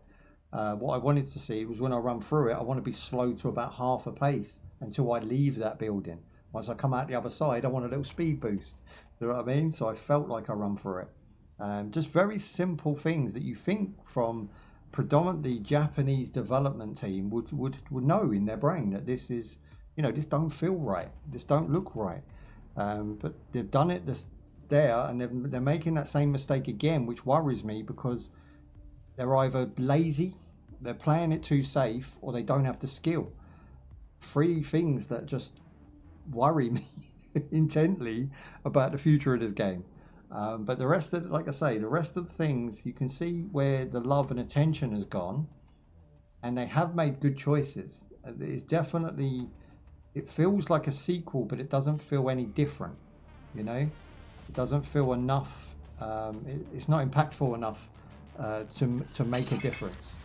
What I wanted to see was when I run through it, I want to be slow to about half a pace until I leave that building. Once I come out the other side, I want a little speed boost. You know what I mean? So I felt like I run through it. Just very simple things that you think from predominantly Japanese development team would know in their brain that this is, you know, this don't feel right, this don't look right. But they've done it there, and they're making that same mistake again, which worries me, because they're either lazy, they're playing it too safe, or they don't have the skill. 3 things that just worry me. intently about the future of this game. But the rest of, like I say, the rest of the things, you can see where the love and attention has gone, and they have made good choices. It's definitely, it feels like a sequel, but it doesn't feel any different. You know, it doesn't feel enough. It's not impactful enough to make a difference.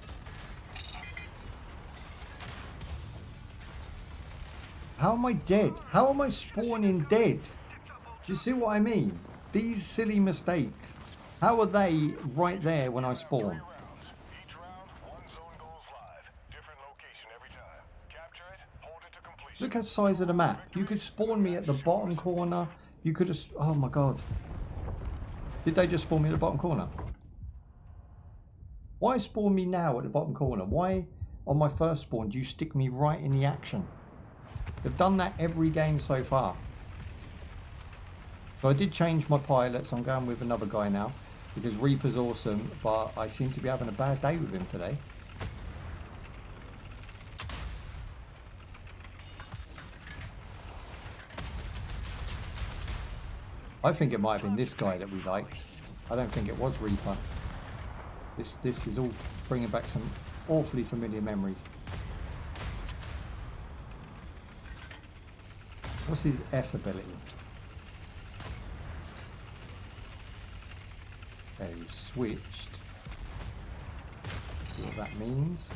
How am I dead? How am I spawning dead? Do you see what I mean? These silly mistakes. How are they right there when I spawn? Each round, one zone goes live. Different location every time. Capture it, hold it to completion. Look at the size of the map. You could spawn me at the bottom corner. You could have... Oh my god. Did they just spawn me at the bottom corner? Why spawn me now at the bottom corner? Why on my first spawn do you stick me right in the action? They've done that every game so far. So I did change my pilot, so I'm going with another guy now. Because Reaper's awesome, but I seem to be having a bad day with him today. I think it might have been this guy that we liked. I don't think it was Reaper. This is all bringing back some awfully familiar memories. What's his F ability? Okay, we've switched. See what that means.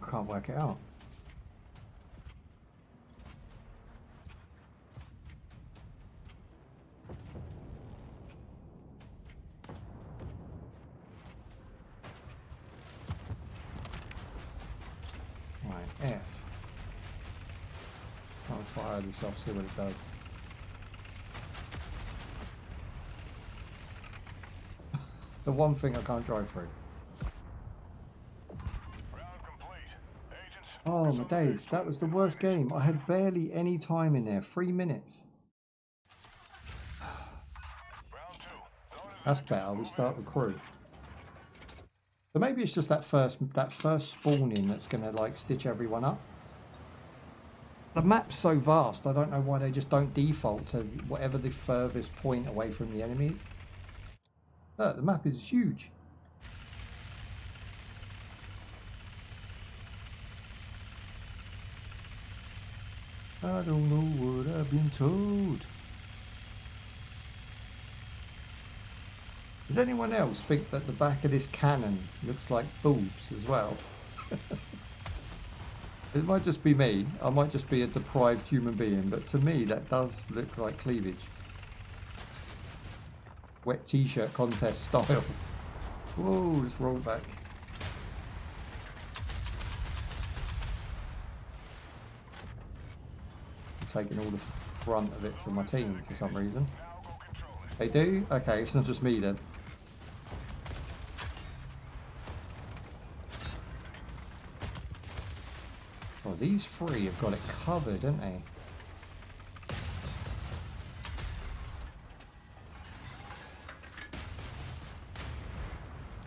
I can't work it out. F. I'll fire this off, see what it does. The one thing I can't drive through. Round complete. Agents. Oh my days, that was the worst game. I had barely any time in there, 3 minutes. Round two. Zone is That's better, we start with crew. So maybe it's just that first spawning that's gonna like stitch everyone up. The map's so vast, I don't know why they just don't default to whatever the furthest point away from the enemy is. Look, the map is huge. I don't know what I've been told. Does anyone else think that the back of this cannon looks like boobs as well? It might just be me. I might just be a deprived human being, but to me that does look like cleavage. Wet t-shirt contest style. Whoa, let's roll back. I'm taking all the front of it for my team for some reason. They do? Okay, it's not just me then. Well, these three have got it covered, haven't they?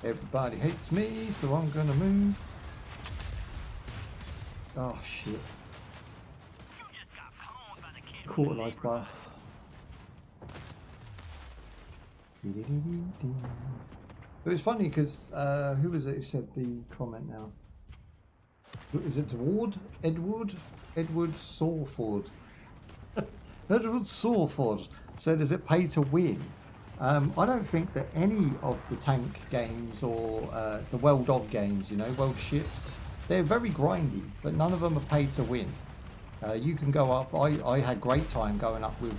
Everybody hates me, so I'm gonna move. Oh shit. Quarter life bar. It was funny because who was it who said the comment now? Is it Ward? Edward Sawford. Edward Sawford said, is it pay to win? I don't think that any of the tank games or the World of games, you know, World Ships, they're very grindy, but none of them are pay to win. You can go up, I had great time going up with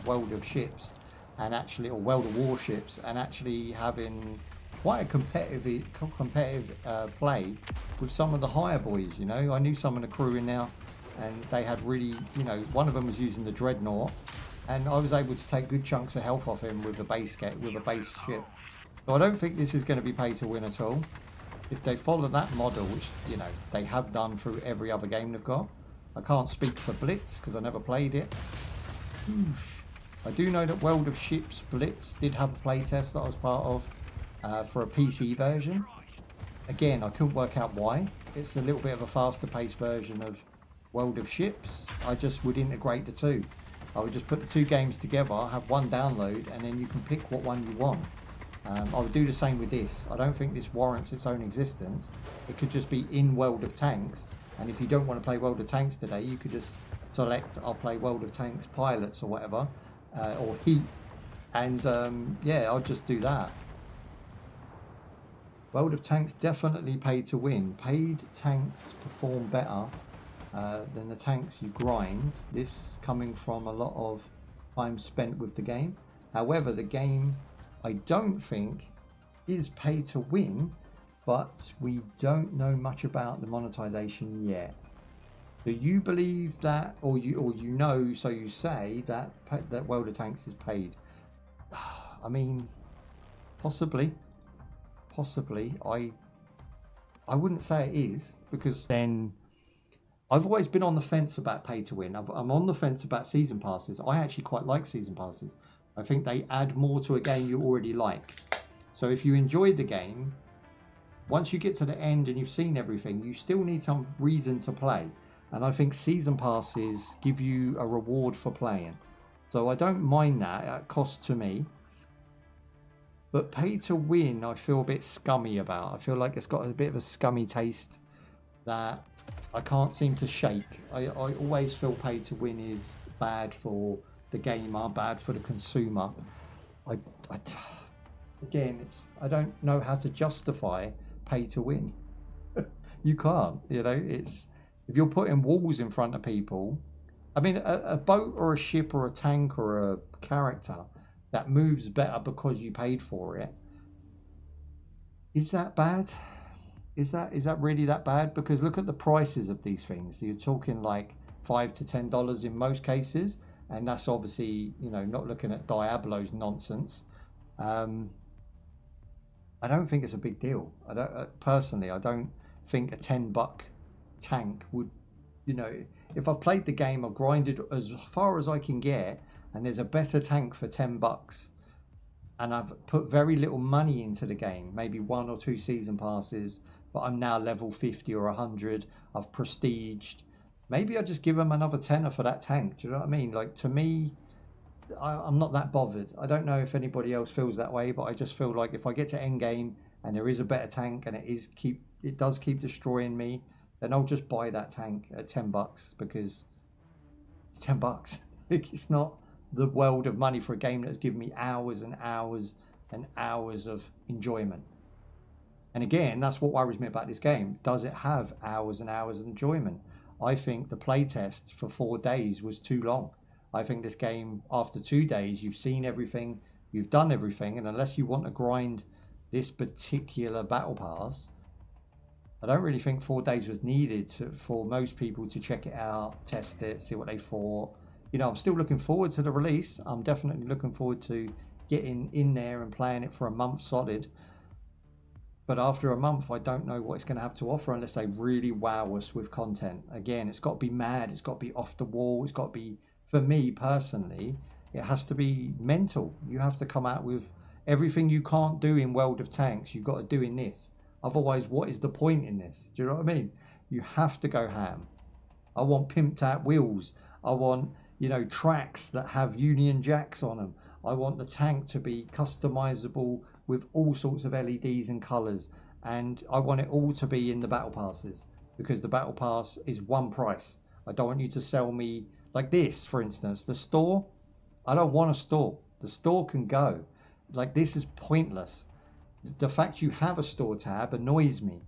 World of Ships and actually, or World of Warships, and actually having quite a competitive play with some of the higher boys, you know. I knew some of the crew in there and they had really, you know, one of them was using the Dreadnought and I was able to take good chunks of health off him with a base ship. So I don't think this is going to be pay to win at all. If they follow that model, which, you know, they have done through every other game they've got. I can't speak for Blitz because I never played it. Oosh. I do know that World of Ships Blitz did have a playtest that I was part of for a PC version. Again, I couldn't work out why. It's a little bit of a faster paced version of World of Ships. I just would integrate the two. I would just put the two games together, have one download, and then you can pick what one you want. I would do the same with this. I don't think this warrants its own existence. It could just be in World of Tanks, and if you don't want to play World of Tanks today, you could just select, I'll play World of Tanks Pilots or whatever, or Heat, and yeah, I'll just do that. World of Tanks definitely pay to win. Paid tanks perform better than the tanks you grind. This coming from a lot of time spent with the game. However, the game, I don't think, is pay to win, but we don't know much about the monetization yet. Do you believe that, or you know, so you say that World of Tanks is paid? I mean, possibly. I wouldn't say it is, because then I've always been on the fence about pay to win. I'm on the fence about season passes. I actually quite like season passes. I think they add more to a game you already like. So if you enjoyed the game, once you get to the end and you've seen everything, you still need some reason to play. And I think season passes give you a reward for playing. So I don't mind that at cost to me. But pay to win, I feel a bit scummy about. I feel like it's got a bit of a scummy taste that I can't seem to shake. I always feel pay to win is bad for the gamer, bad for the consumer. Again, I don't know how to justify pay to win. You can't, you know. It's, if you're putting walls in front of people, I mean, a boat or a ship or a tank or a character that moves better because you paid for it, is that bad? Is that really that bad? Because look at the prices of these things. You're talking like $5 to $10 in most cases, and that's obviously, you know, not looking at Diablo's nonsense. I don't think it's a big deal. I don't personally. I don't think a $10 tank would, you know, if I played the game, I've grinded as far as I can get, and there's a better tank for $10, and I've put very little money into the game, maybe 1 or 2 season passes, but I'm now level 50 or 100, I've prestiged, maybe I'll just give them another tenner for that tank. Do you know what I mean? Like, to me, I'm not that bothered. I don't know if anybody else feels that way, but I just feel like if I get to end game and there is a better tank and it does keep destroying me, then I'll just buy that tank at $10 because it's $10. It's not the world of money for a game that's given me hours and hours and hours of enjoyment. And again, that's what worries me about this game. Does it have hours and hours of enjoyment? I think the playtest for 4 days was too long. I think this game, after 2 days, you've seen everything, you've done everything, and unless you want to grind this particular battle pass, I don't really think 4 days was needed for most people to check it out, test it, see what they thought. You know, I'm still looking forward to the release. I'm definitely looking forward to getting in there and playing it for a month solid. But after a month, I don't know what it's going to have to offer unless they really wow us with content. Again, it's got to be mad. It's got to be off the wall. It's got to be, for me personally, it has to be mental. You have to come out with everything you can't do in World of Tanks. You've got to do in this. Otherwise, what is the point in this? Do you know what I mean? You have to go ham. I want pimped out wheels. I want, you know, tracks that have Union Jacks on them. I want the tank to be customizable with all sorts of LEDs and colors, and I want it all to be in the battle passes, because the battle pass is one price. I don't want you to sell me like this, for instance, the store. I don't want a store. The store can go. Like, this is pointless. The fact you have a store tab annoys me.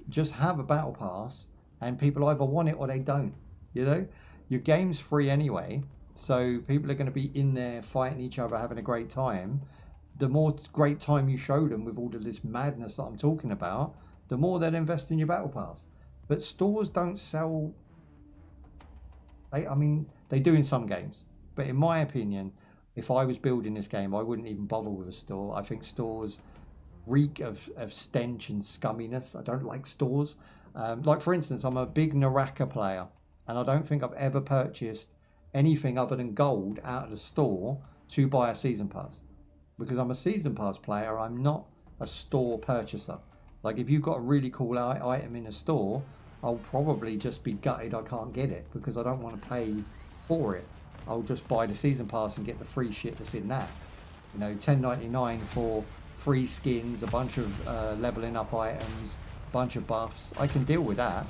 Just have a battle pass, and people either want it or they don't. You know, your game's free anyway, so people are going to be in there fighting each other, having a great time. The more great time you show them with all of this madness that I'm talking about, the more they'll invest in your battle pass. But stores don't sell. I mean, they do in some games, but in my opinion, if I was building this game, I wouldn't even bother with a store. I think stores reek of stench and scumminess. I don't like stores. Like, for instance, I'm a big Naraka player, and I don't think I've ever purchased anything other than gold out of the store to buy a season pass. Because I'm a season pass player, I'm not a store purchaser. Like if you've got a really cool item in a store, I'll probably just be gutted I can't get it because I don't want to pay for it. I'll just buy the season pass and get the free shit that's in that. You know, $10.99 for free skins, a bunch of leveling up items, a bunch of buffs. I can deal with that.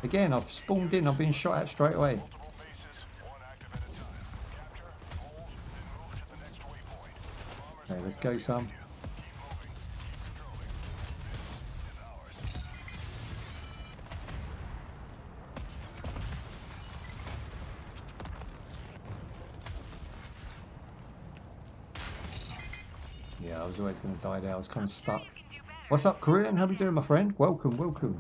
Again, I've spawned in, I've been shot at straight away. Multiple bases, one active at a time. Capture, hold, then move to the next waypoint. Bombers Okay, let's go some. keep moving, keep patrolling. This is ours. Yeah, I was always going to die there. I was kind of stuck. What's up, Korean? How are you doing, my friend? Welcome, welcome.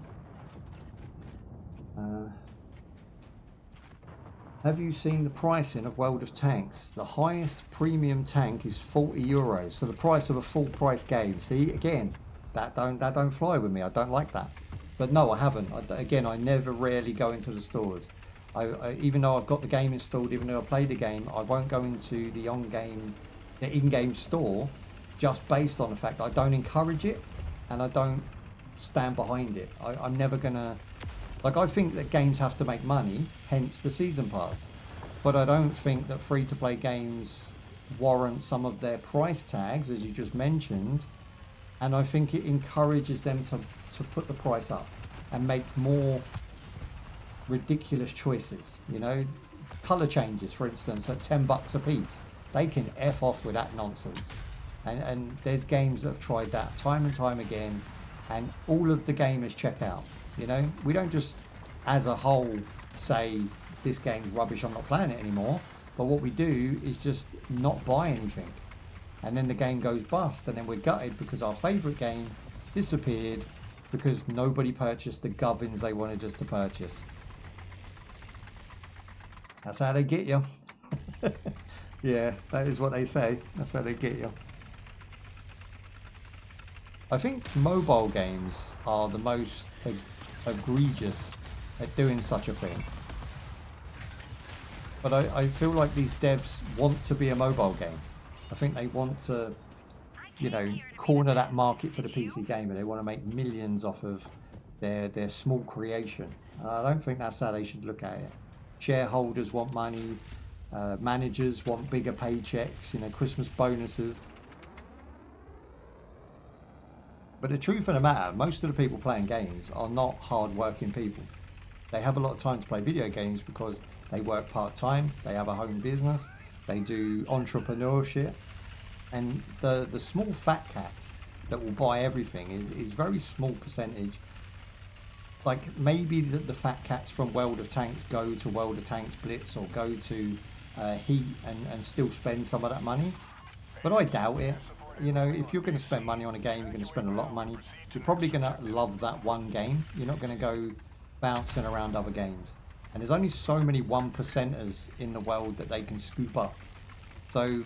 Have you seen the pricing of World of Tanks? The highest premium tank is €40, so the price of a full price game. See, again, that don't fly with me. I don't like that. But no, I haven't. I never rarely go into the stores. Even though I've got the game installed, even though I play the game, I won't go into the in-game store, just based on the fact that I don't encourage it and I don't stand behind it. I'm never gonna, like, I think that games have to make money, hence the season pass, but I don't think that free-to-play games warrant some of their price tags, as you just mentioned, and I think it encourages them to put the price up and make more ridiculous choices. You know, color changes, for instance, at $10 a piece. They can F off with that nonsense. And there's games that have tried that time and time again, and all of the gamers check out. You know, we don't just as a whole say this game's rubbish, I'm not playing it anymore, but what we do is just not buy anything, and then the game goes bust, and then we're gutted because our favorite game disappeared because nobody purchased the gubbins they wanted us to purchase. That's how they get you. Yeah, that is what they say. That's how they get you. I think mobile games are the most egregious at doing such a thing. But I feel like these devs want to be a mobile game. I think they want to, you know, corner that market for the PC gamer. They want to make millions off of their small creation. And I don't think that's how they should look at it. Shareholders want money. Managers want bigger paychecks, you know, Christmas bonuses. But the truth of the matter, most of the people playing games are not hard-working people. They have a lot of time to play video games because they work part-time, they have a home business, they do entrepreneurship, and the small fat cats that will buy everything is very small percentage. Like maybe the fat cats from World of Tanks go to World of Tanks Blitz or go to Heat and still spend some of that money, but I doubt it. You know, if you're going to spend money on a game, you're going to spend a lot of money. You're probably going to love that one game. You're not going to go bouncing around other games. And there's only so many 1%ers in the world that they can scoop up. So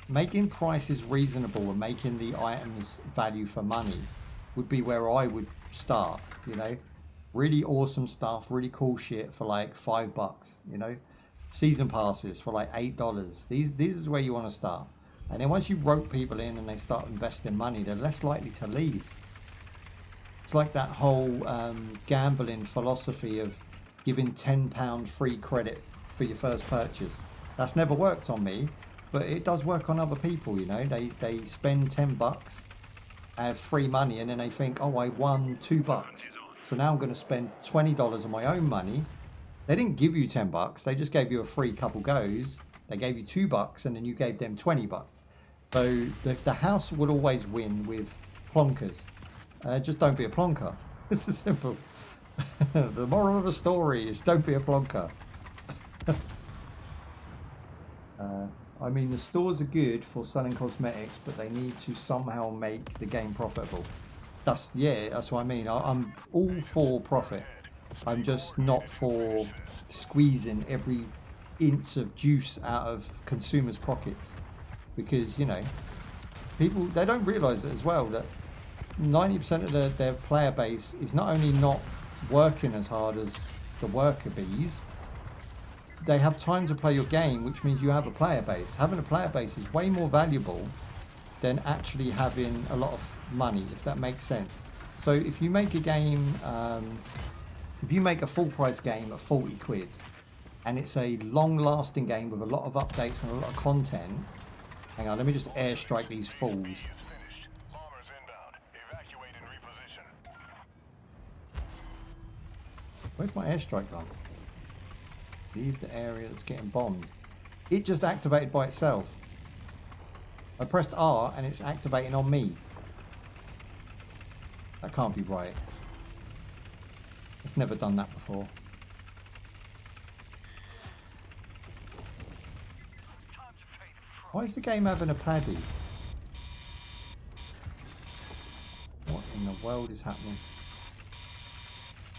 making prices reasonable and making the items value for money would be where I would start. You know, really awesome stuff, really cool shit for like $5. You know, season passes for like $8. These is where you want to start. And then once you rope people in and they start investing money, they're less likely to leave. It's like that whole gambling philosophy of giving £10 free credit for your first purchase. That's never worked on me, but it does work on other people, you know. They spend $10, have free money, and then they think, oh, I won $2. So now I'm going to spend $20 of my own money. They didn't give you $10, they just gave you a free couple goes. They gave you $2 and then you gave them $20. So the house would always win with plonkers. Just don't be a plonker. This is simple. The moral of the story is don't be a plonker. I mean, the stores are good for selling cosmetics, but they need to somehow make the game profitable. That's what I mean. I'm all for profit. I'm just not for squeezing every inch of juice out of consumers' pockets, because, you know, people, they don't realize it as well that 90% of their player base is not only not working as hard as the worker bees, they have time to play your game, which means you have a player base. Having a player base is way more valuable than actually having a lot of money, if that makes sense. So if you make a game, if you make a full price game at 40 quid, and it's a long lasting game with a lot of updates and a lot of content. Hang on, let me just airstrike these fools. Finished. Bombers inbound. Evacuate and reposition. Where's my airstrike gone? Leave the area that's getting bombed. It just activated by itself. I pressed R and it's activating on me. That can't be right. It's never done that before. Why is the game having a paddy? What in the world is happening?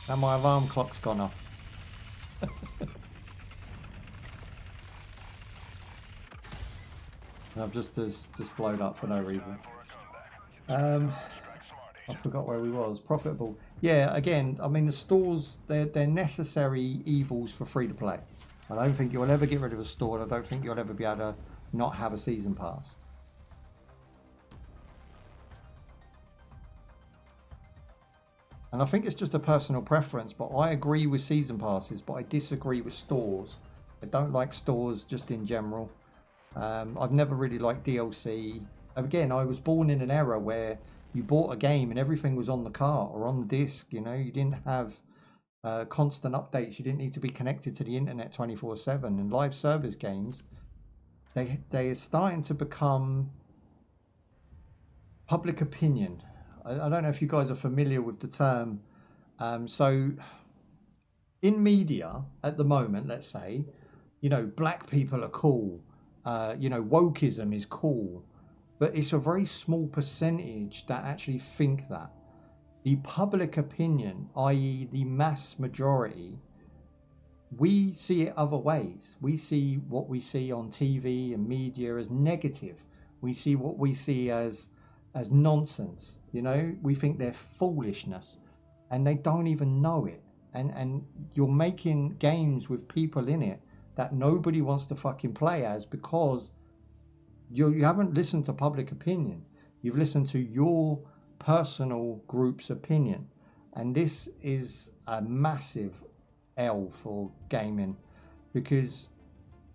And my alarm clock's gone off. I've just blowed up for no reason. I forgot where we was. Profitable. Yeah, again, I mean the stores, they're necessary evils for free to play. I don't think you'll ever get rid of a store, and I don't think you'll ever be able to not have a season pass. And I think it's just a personal preference, but I agree with season passes, but I disagree with stores. I don't like stores just in general. I've never really liked DLC. Again, I was born in an era where you bought a game and everything was on the cart or on the disc. You know, you didn't have constant updates. You didn't need to be connected to the internet 24/7. And live service games, they are starting to become public opinion. I don't know if you guys are familiar with the term. So in media at the moment, let's say, you know, black people are cool. You know, wokeism is cool. But it's a very small percentage that actually think that. The public opinion, i.e. the mass majority, we see it other ways. We see what we see on TV and media as negative. We see what we see as nonsense. You know, we think they're foolishness and they don't even know it. And you're making games with people in it that nobody wants to fucking play as because you haven't listened to public opinion. You've listened to your personal group's opinion. And this is a massive L for gaming because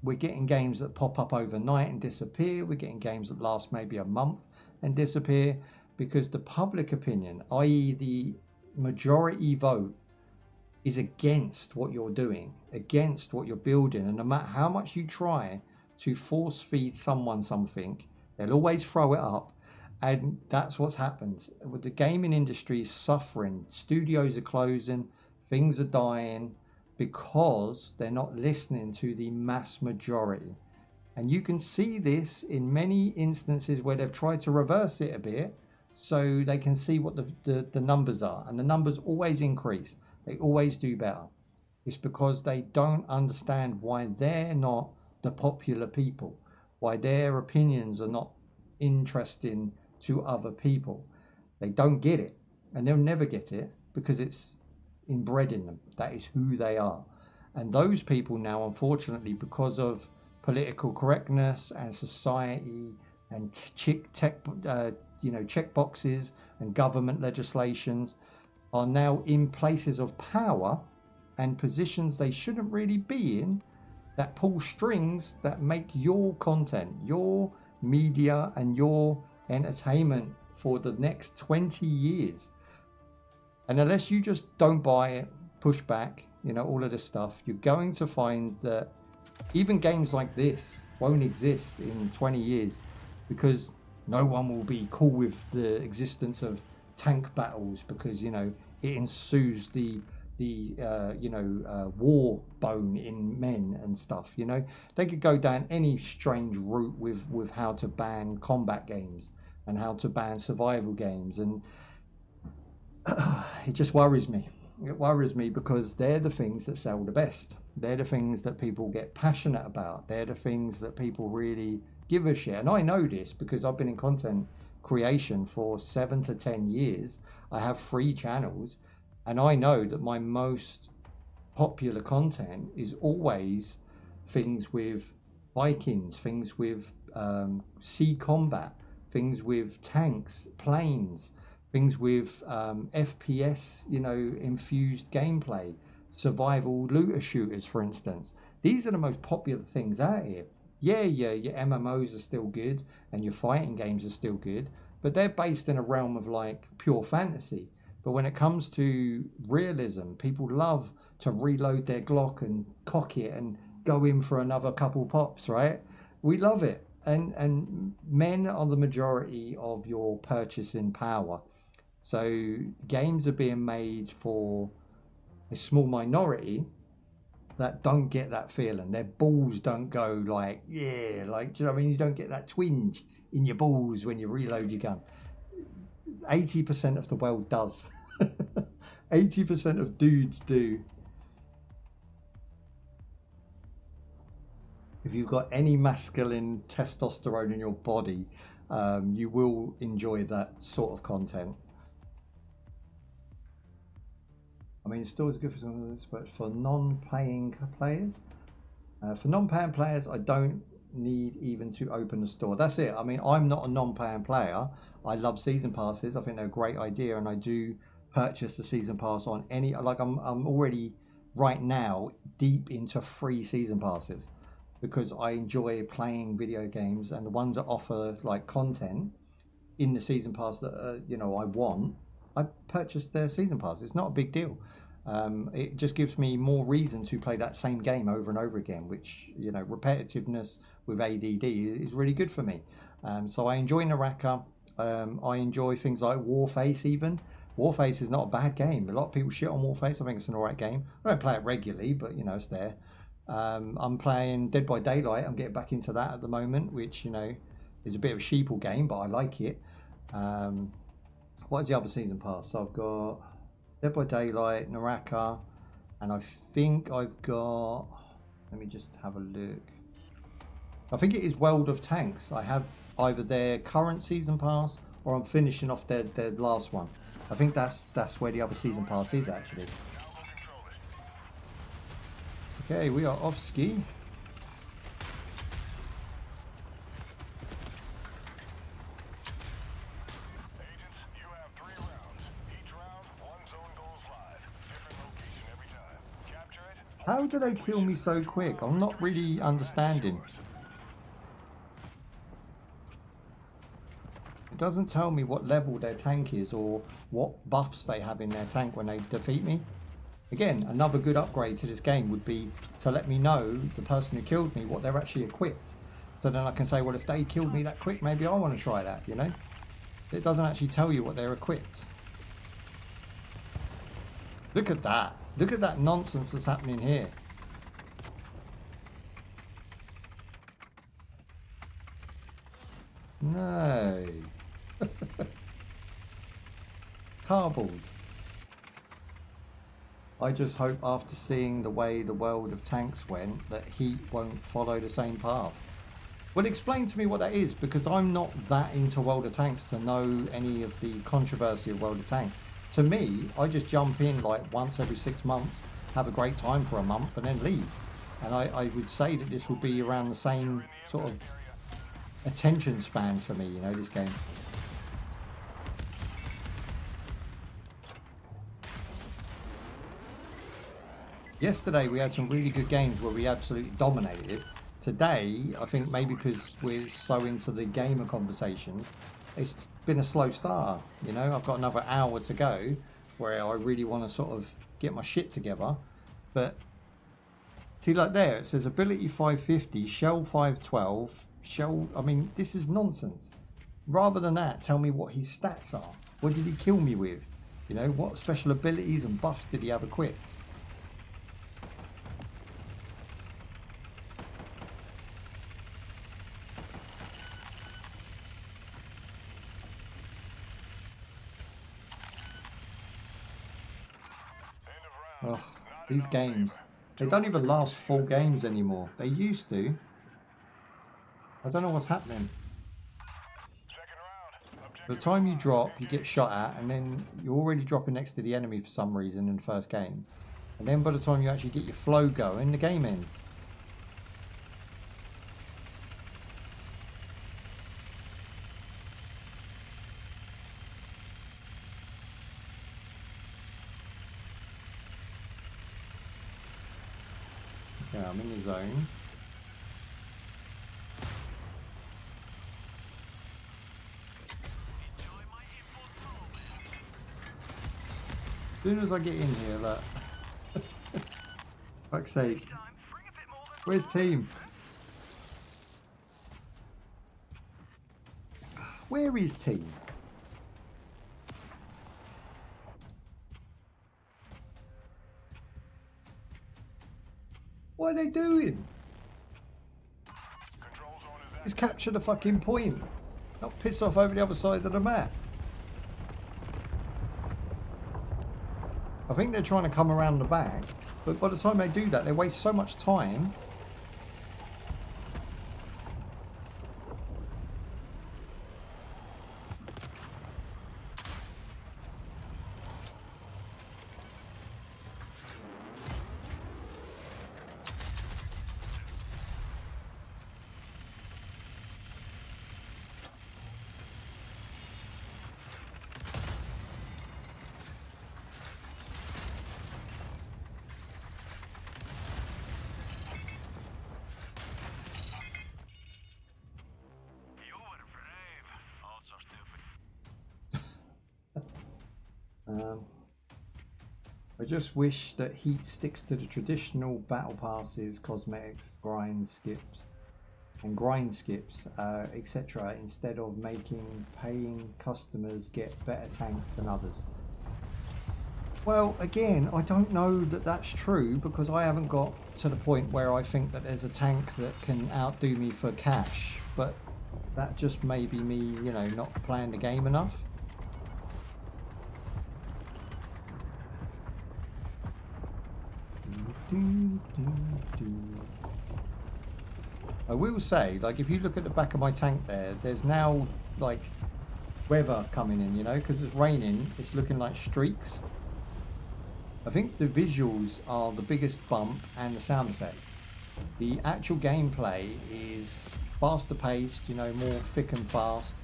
we're getting games that pop up overnight and disappear. We're getting games that last maybe a month and disappear because the public opinion, i.e. the majority vote, is against what you're doing, against what you're building. And no matter how much you try to force feed someone something, they'll always throw it up. And that's what's happened. With the gaming industry is suffering. Studios are closing, things are dying because they're not listening to the mass majority. And you can see this in many instances where they've tried to reverse it a bit so they can see what the numbers are. And the numbers always increase. They always do better. It's because they don't understand why they're not the popular people, why their opinions are not interesting to other people. They don't get it, and they'll never get it because it's inbred in them. That is who they are. And those people now, unfortunately, because of political correctness and society and check boxes and government legislations, are now in places of power and positions they shouldn't really be in, that pull strings that make your content, your media and your entertainment for the next 20 years. And unless you just don't buy it, push back, you know, all of this stuff, you're going to find that even games like this won't exist in 20 years because no one will be cool with the existence of tank battles because, you know, it ensues the war bone in men and stuff. You know, they could go down any strange route with how to ban combat games and how to ban survival games, and it just worries me. It worries me because they're the things that sell the best. They're the things that people get passionate about. They're the things that people really give a shit. And I know this because I've been in content creation for 7 to 10 years. I have 3 channels. And I know that my most popular content is always things with Vikings, things with sea combat, things with tanks, planes, things with FPS, you know, infused gameplay, survival looter shooters, for instance. These are the most popular things out here. Yeah, your MMOs are still good and your fighting games are still good, but they're based in a realm of like pure fantasy. But when it comes to realism, people love to reload their Glock and cock it and go in for another couple pops, right? We love it. And men are the majority of your purchasing power. So games are being made for a small minority that don't get that feeling. Their balls don't go like, yeah, like, do you know what I mean? You don't get that twinge in your balls when you reload your gun. 80% of the world does. 80% of dudes do. If you've got any masculine testosterone in your body, you will enjoy that sort of content. I mean, stores are good for some of this, but for non-paying players, I don't need even to open the store. That's it. I mean, I'm not a non-paying player. I love season passes. I think they're a great idea, and I do purchase the season pass on any. Like I'm already right now deep into free season passes because I enjoy playing video games, and the ones that offer like content in the season pass that you know I want, I purchase their season pass. It's not a big deal. It just gives me more reason to play that same game over and over again, which, you know, repetitiveness with ADD is really good for me. So I enjoy Naraka. I enjoy things like Warface even. Warface is not a bad game. A lot of people shit on Warface. I think it's an alright game. I don't play it regularly, but, you know, it's there. I'm playing Dead by Daylight. I'm getting back into that at the moment, which, you know, is a bit of a sheeple game, but I like it. What is the other season pass? So I've got Dead by Daylight, Naraka, and I think I've got, let me just have a look. I think it is World of Tanks. I have either their current season pass or I'm finishing off their last one. I think that's where the other season pass is actually. Okay, we are off ski. How do they kill me so quick? I'm not really understanding. It doesn't tell me what level their tank is or what buffs they have in their tank when they defeat me. Again, another good upgrade to this game would be to let me know, the person who killed me, what they're actually equipped. So then I can say, well, if they killed me that quick, maybe I want to try that, you know? It doesn't actually tell you what they're equipped. Look at that. Look at that nonsense that's happening here. No. Cardboard. I just hope after seeing the way the World of Tanks went that Heat won't follow the same path. Well, explain to me what that is, because I'm not that into World of Tanks to know any of the controversy of World of Tanks. To me, I just jump in like once every 6 months, have a great time for a month and then leave. And I would say that this would be around the same sort of attention span for me, you know, this game. Yesterday we had some really good games where we absolutely dominated. Today, I think maybe because we're so into the gamer conversations, it's been a slow start. You know, I've got another hour to go where I really want to sort of get my shit together. But see, like there, it says ability 550, shell 512, shell. I mean, this is nonsense. Rather than that, tell me what his stats are. What did he kill me with? You know, what special abilities and buffs did he have equipped? Ugh, these games, they don't even last full games anymore. They used to. I don't know what's happening. By the time you drop, you get shot at, and then you're already dropping next to the enemy for some reason in the first game. And then by the time you actually get your flow going, the game ends. Okay, I'm in the zone. As soon as I get in here, look. Fuck's sake. Where's team? Where is team? What are they doing? Just capture the fucking point. Not piss off over the other side of the map. I think they're trying to come around the back, but by the time they do that, they waste so much time. I just wish that Heat sticks to the traditional battle passes, cosmetics, grind skips, etc. instead of making paying customers get better tanks than others. Well, again, I don't know that that's true because I haven't got to the point where I think that there's a tank that can outdo me for cash, but that just may be me, you know, not playing the game enough. I will say, like, if you look at the back of my tank there's now like weather coming in, you know, because it's raining. It's looking like streaks. I think the visuals are the biggest bump and the sound effects. The actual gameplay is faster paced, you know, more thick and fast,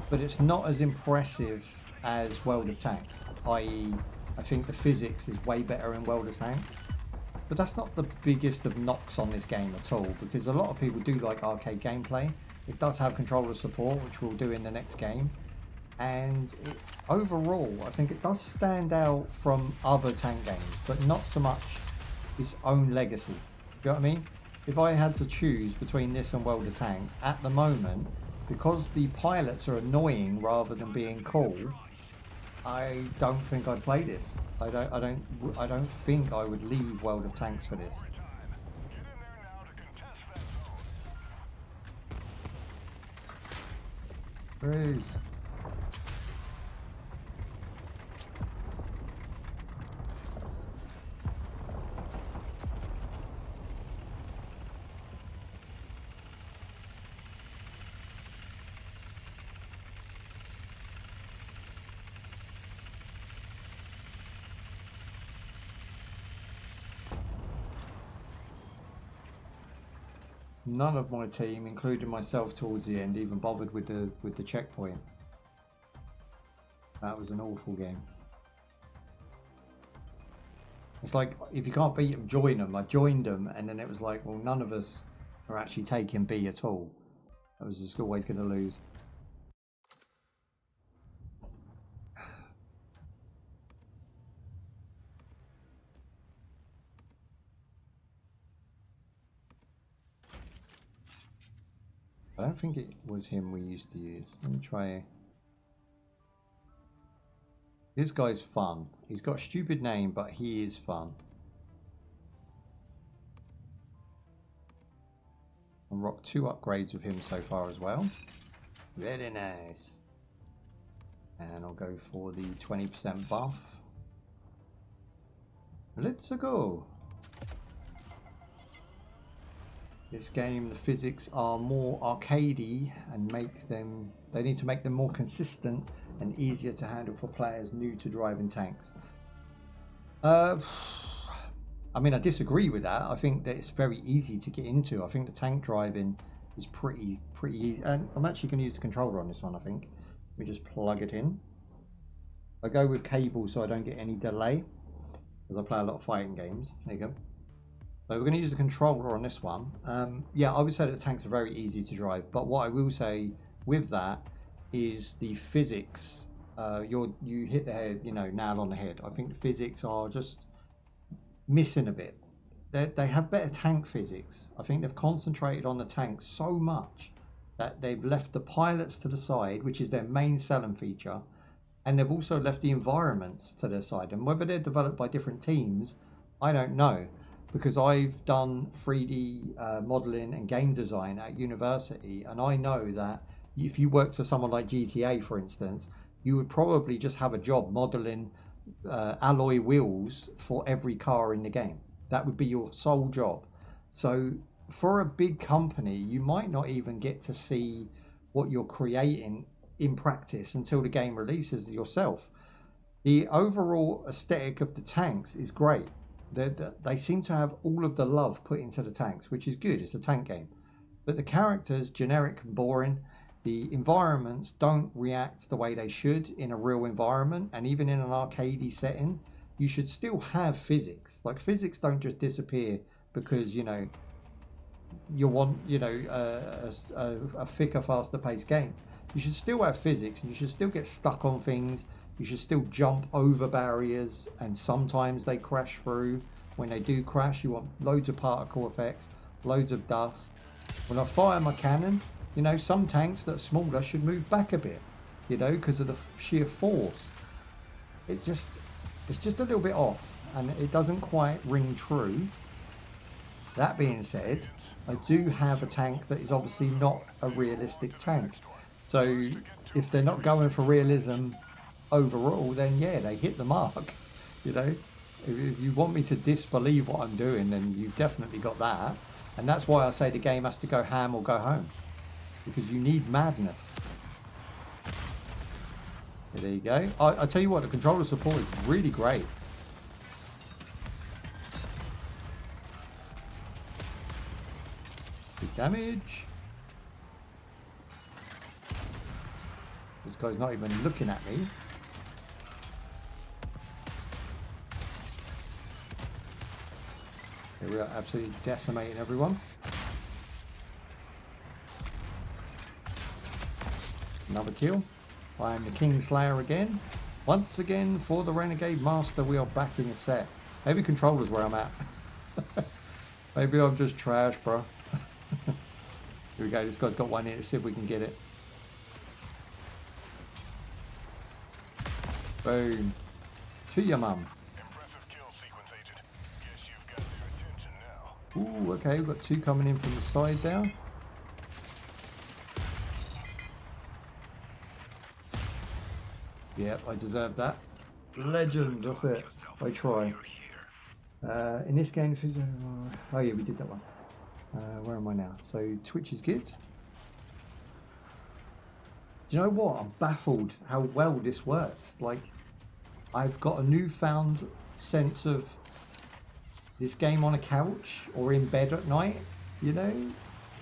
but it's not as impressive as World of Tanks, i.e. I think the physics is way better in World of Tanks. But that's not the biggest of knocks on this game at all, because a lot of people do like arcade gameplay. It does have controller support, which we'll do in the next game. And overall, I think it does stand out from other tank games, but not so much its own legacy. You know what I mean? If I had to choose between this and World of Tanks, at the moment, because the pilots are annoying rather than being cool, I don't think I'd play this. I don't think I would leave World of Tanks for this. Bruce. None of my team, including myself towards the end, even bothered with the checkpoint. That was an awful game. It's like, if you can't beat them, join them. I joined them, and then it was like, well, none of us are actually taking B at all. I was just always going to lose. I don't think it was him we used to use. Let me try. This guy's fun. He's got a stupid name, but he is fun. And rocked 2 upgrades with him so far as well. Very nice. And I'll go for the 20% buff. Let's go. This game, the physics are more arcadey and they need to make them more consistent and easier to handle for players new to driving tanks. I mean, I disagree with that. I think that it's very easy to get into. I think the tank driving is pretty easy. And I'm actually going to use the controller on this one, I think. Let me just plug it in. I go with cable so I don't get any delay, because I play a lot of fighting games. There you go. So we're going to use the controller on this one. Yeah, I would say that the tanks are very easy to drive, but what I will say with that is the physics. You hit the head, nail on the head. I think the physics are just missing a bit. They have better tank physics. I think they've concentrated on the tanks so much that they've left the pilots to the side, which is their main selling feature, and they've also left the environments to their side. And whether they're developed by different teams, I don't know, because I've done 3D modeling and game design at university, and I know that if you worked for someone like GTA, for instance, you would probably just have a job modeling alloy wheels for every car in the game. That would be your sole job. So for a big company, you might not even get to see what you're creating in practice until the game releases yourself. The overall aesthetic of the tanks is great. They seem to have all of the love put into the tanks, which is good. It's a tank game. But the characters, generic and boring. The environments don't react the way they should in a real environment, and even in an arcadey setting, you should still have physics. Like, physics don't just disappear because, you want, a thicker, faster paced game. You should still have physics, and you should still get stuck on things. You should still jump over barriers, and sometimes they crash through. When they do crash, you want loads of particle effects, loads of dust. When I fire my cannon, some tanks that are smaller should move back a bit, because of the sheer force. It's just a little bit off, and it doesn't quite ring true. That being said, I do have a tank that is obviously not a realistic tank. So if they're not going for realism overall, then yeah, they hit the mark. If you want me to disbelieve what I'm doing, then you've definitely got that. And that's why I say the game has to go ham or go home, because you need madness. Yeah, there you go. I tell you what, the controller support is really great. Big damage. This guy's not even looking at me. Here we are, absolutely decimating everyone. Another kill. I am the Kingslayer again. Once again, for the Renegade Master, we are back in the set. Maybe controller's where I'm at. Maybe I'm just trash, bro. Here we go. This guy's got one here. Let's see if we can get it. Boom. To your mum. Impressive kill sequence, Agent. Guess you've got their attention now. Ooh, okay. We've got two coming in from the side there. Yep, I deserve that. Legend, that's it. I try. In this game, oh yeah, we did that one. Where am I now? So Twitch is good. Do you know what? I'm baffled how well this works. Like, I've got a newfound sense of this game on a couch or in bed at night.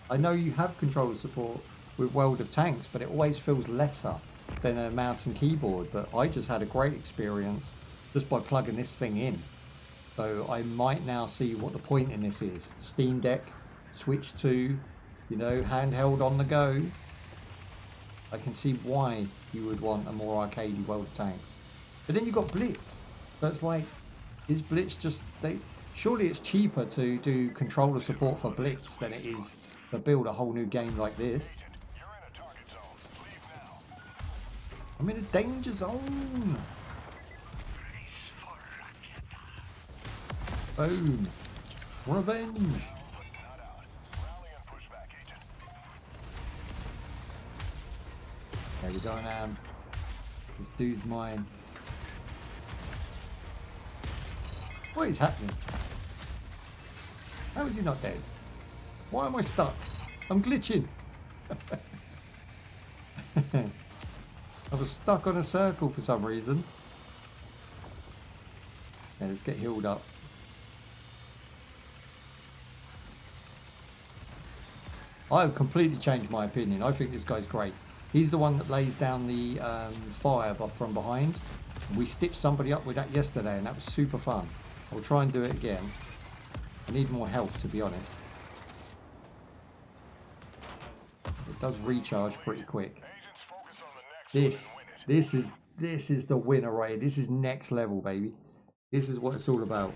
I know you have controller support with World of Tanks, but it always feels lesser than a mouse and keyboard. But I just had a great experience just by plugging this thing in. So I might now see what the point in this is. Steam Deck, Switch 2, handheld on the go. I can see why you would want a more arcadey World of Tanks. But then you've got Blitz. So it's like, is Blitz just... surely it's cheaper to do controller support for Blitz than it is to build a whole new game like this. You're in a target zone. Leave now. I'm in a danger zone. Boom. Revenge. Not out. Rally and push back, Agent. There we go, this dude's mine. What is happening? How is he not dead? Why am I stuck? I'm glitching. I was stuck on a circle for some reason. Yeah, let's get healed up. I've completely changed my opinion. I think this guy's great. He's the one that lays down the fire from behind. We stitched somebody up with that yesterday, and that was super fun. I'll try and do it again. I need more health, to be honest. It does recharge pretty quick. Agents focus on the next one and win it. This is the winner right here. This is next level, baby. This is what it's all about.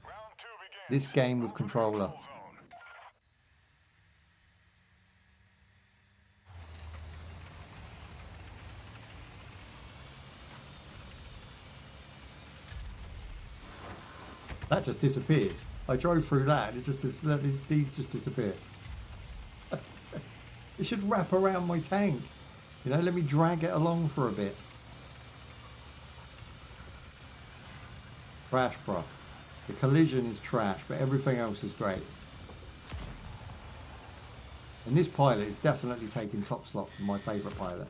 Round 2 begins. This game with controller. Zone. That just disappeared. I drove through that and these just disappeared. It should wrap around my tank. You know, let me drag it along for a bit. Trash, bro. The collision is trash, but everything else is great. And this pilot is definitely taking top slot for my favourite pilot.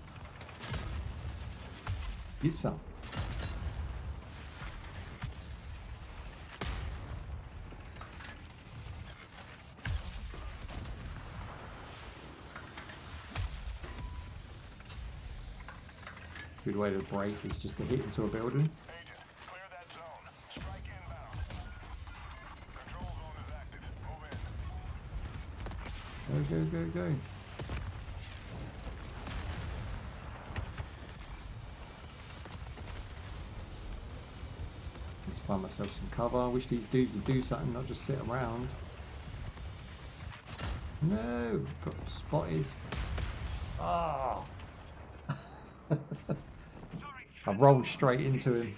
Get some. Good way to break is just to hit into a building. Agent, clear that zone. Strike inbound. Control zone is active. Move in. Go, go, go, go. Need to find myself some cover. I wish these dudes would do something, not just sit around. No, got spotted. Ah. I rolled straight into him.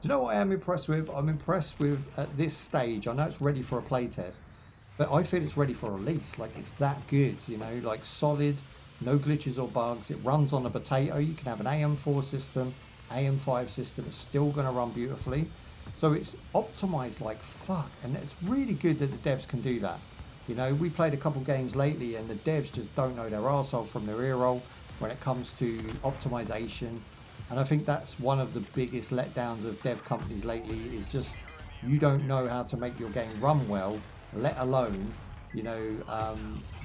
Do you know what I am impressed with? I'm impressed with at this stage. I know it's ready for a playtest, but I feel it's ready for release. Like, it's that good, you know, like solid, no glitches or bugs. It runs on a potato. You can have an AM4 system, AM5 system. It's still going to run beautifully. So it's optimized like fuck, and it's really good that the devs can do that. You know, we played a couple games lately and the devs just don't know their arsehole from their ear roll when it comes to optimization. And I think that's one of the biggest letdowns of dev companies lately, is just you don't know how to make your game run well, let alone, you know,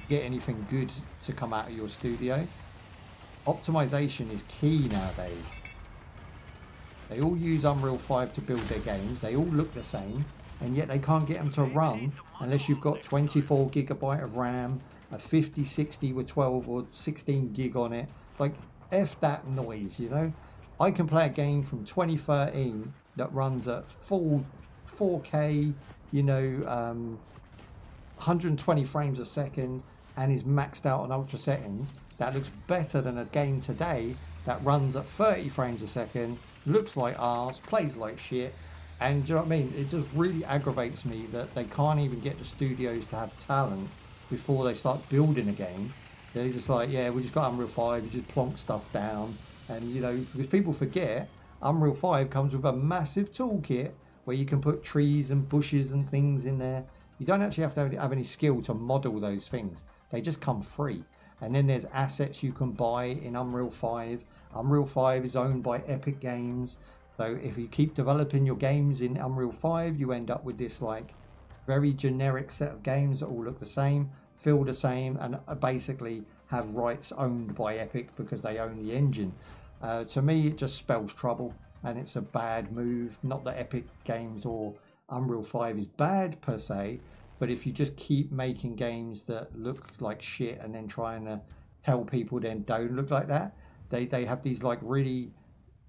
get anything good to come out of your studio. Optimization is key nowadays. They all use Unreal 5 to build their games. They all look the same, and yet they can't get them to run unless you've got 24 gigabyte of RAM, a 5060 with 12 or 16 gig on it. Like, F that noise, you know? I can play a game from 2013 that runs at full 4K, you know, 120 frames a second, and is maxed out on ultra settings. That looks better than a game today that runs at 30 frames a second, looks like arse, plays like shit. And do you know what I mean? It just really aggravates me that they can't even get the studios to have talent before they start building a game. They're just like, yeah, we just got Unreal 5, we just plonk stuff down. And, you know, because people forget, Unreal 5 comes with a massive toolkit where you can put trees and bushes and things in there. You don't actually have to have any skill to model those things. They just come free. And then there's assets you can buy in Unreal 5. Unreal 5 is owned by Epic Games. So if you keep developing your games in Unreal 5, you end up with this like very generic set of games that all look the same, feel the same, and basically have rights owned by Epic because they own the engine. To me, it just spells trouble, and it's a bad move. Not that Epic Games or Unreal 5 is bad per se, but if you just keep making games that look like shit and then trying to tell people then don't look like that, they have these like really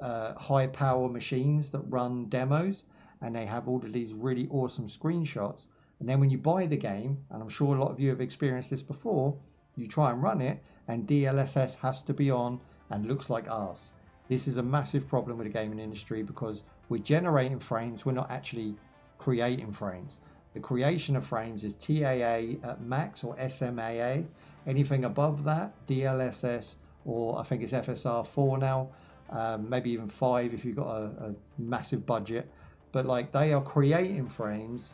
high power machines that run demos, and they have all of these really awesome screenshots. And then when you buy the game, and I'm sure a lot of you have experienced this before, you try and run it and DLSS has to be on and looks like arse. This is a massive problem with the gaming industry because we're generating frames, we're not actually creating frames. The creation of frames is TAA at max or SMAA. Anything above that, DLSS, or I think it's FSR 4 now, maybe even 5 if you've got a massive budget. But like, they are creating frames,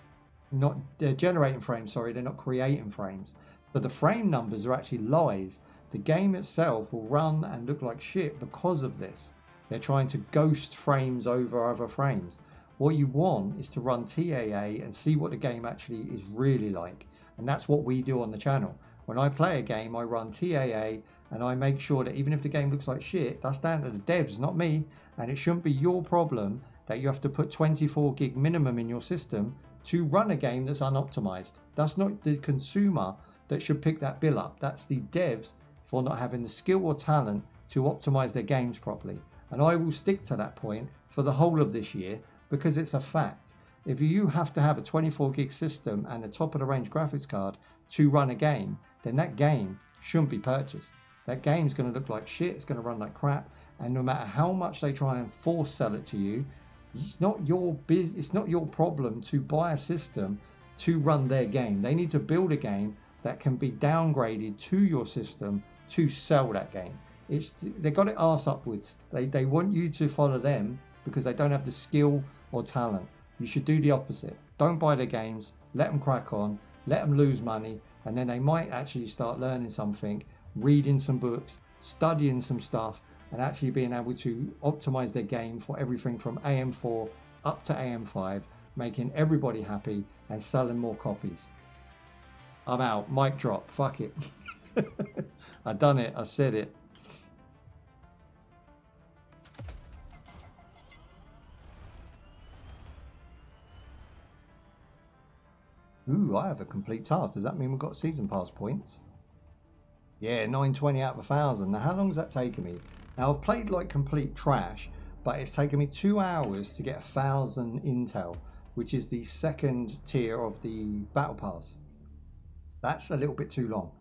they're generating frames, sorry, they're not creating frames. But the frame numbers are actually lies. The game itself will run and look like shit because of this. They're trying to ghost frames over other frames. What you want is to run TAA and see what the game actually is really like. And that's what we do on the channel. When I play a game, I run TAA, and I make sure that even if the game looks like shit, that's down to the devs, not me. And it shouldn't be your problem that you have to put 24 gig minimum in your system to run a game that's unoptimized. That's not the consumer that should pick that bill up. That's the devs for not having the skill or talent to optimize their games properly. And I will stick to that point for the whole of this year because it's a fact. If you have to have a 24 gig system and a top of the range graphics card to run a game, then that game shouldn't be purchased. That game's going to look like shit, it's going to run like crap, and no matter how much they try and force sell it to you, it's not your problem to buy a system to run their game. They need to build a game that can be downgraded to your system to sell that game. They got it arse upwards. They want you to follow them because they don't have the skill or talent. You should do the opposite. Don't buy the games, let them crack on, let them lose money, and then they might actually start learning something, reading some books, studying some stuff, and actually being able to optimize their game for everything from AM4 up to AM5, making everybody happy and selling more copies. I'm out. Mic drop. Fuck it. I done it. I said it. Ooh, I have a complete task. Does that mean we've got season pass points? Yeah, 920 out of 1,000. Now, how long has that taken me? Now, I've played like complete trash, but it's taken me 2 hours to get 1,000 intel, which is the second tier of the battle pass. That's a little bit too long.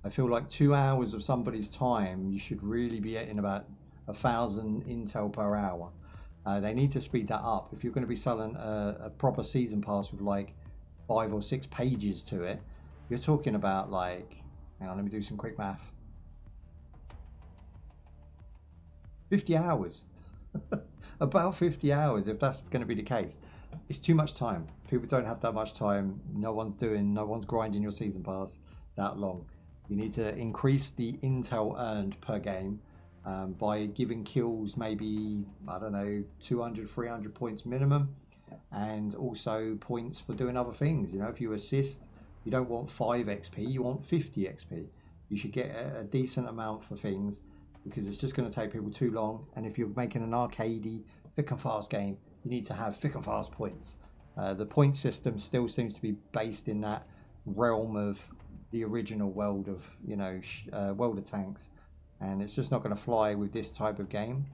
I feel like 2 hours of somebody's time, you should really be getting about 1,000 intel per hour. They need to speed that up. If you're going to be selling a proper season pass with like 5 or 6 pages to it, you're talking about like, hang on, let me do some quick math. 50 hours. About 50 hours, if that's going to be the case. It's too much time. People don't have that much time. No one's grinding your season pass that long. You need to increase the intel earned per game by giving kills maybe, I don't know, 200, 300 points minimum, and also points for doing other things. You know, if you assist, you don't want 5 XP, you want 50 XP. You should get a decent amount for things, because it's just going to take people too long. And if you're making an arcadey, thick and fast game, you need to have thick and fast points. The point system still seems to be based in that realm of the original world of, you know, World of Tanks, and it's just not going to fly with this type of game.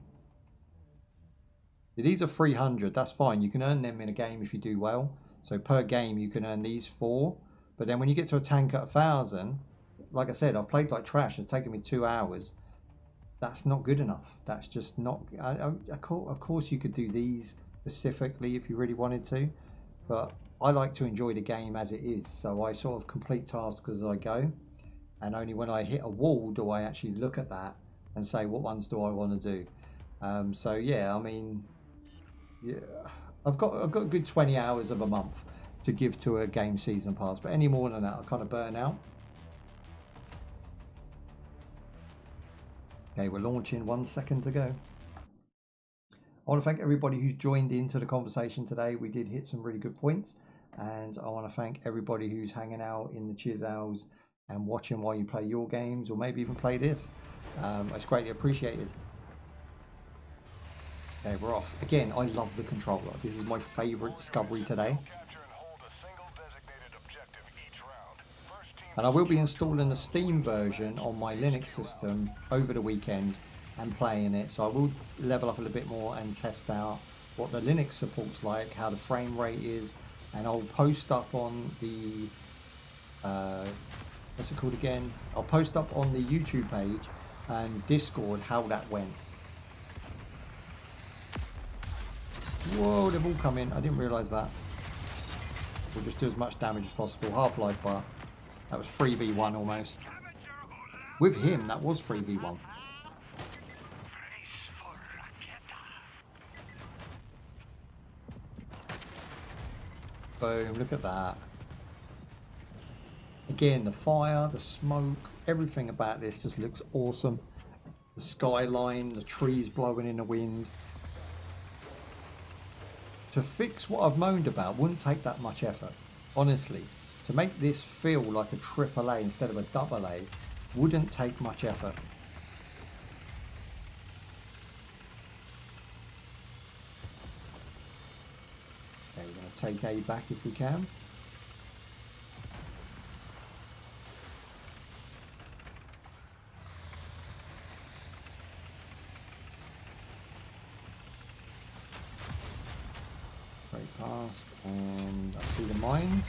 These are 300, that's fine. You can earn them in a game if you do well. So per game you can earn these 4, but then when you get to a tank at 1,000, like I said, I've played like trash. It's taken me 2 hours. That's not good enough. That's just not. Of course, you could do these specifically if you really wanted to, but I like to enjoy the game as it is. So I sort of complete tasks as I go, and only when I hit a wall do I actually look at that and say, what ones do I want to do? So yeah, I mean, yeah, I've got a good 20 hours of a month to give to a game season pass, but any more than that, I kind of burn out. Okay, we're launching, 1 second to go. I want to thank everybody who's joined into the conversation today. We did hit some really good points, and I want to thank everybody who's hanging out in the cheers hours and watching while you play your games, or maybe even play this. It's greatly appreciated. Okay, we're off. Again, I love the controller. This is my favorite discovery today. And I will be installing the Steam version on my Linux system over the weekend and playing it. So I will level up a little bit more and test out what the Linux support's like, how the frame rate is, and I'll post up on the, what's it called again? I'll post up on the YouTube page and Discord how that went. Whoa, they've all come in. I didn't realise that. We'll just do as much damage as possible. Half-life bar. That was 3v1 almost. With him, that was 3v1. Boom, look at that. Again, the fire, the smoke, everything about this just looks awesome. The skyline, the trees blowing in the wind. To fix what I've moaned about wouldn't take that much effort. Honestly, To make this feel like a AAA instead of a AA wouldn't take much effort. Okay, we're going to take A back if we can. Straight past, and I see the mines.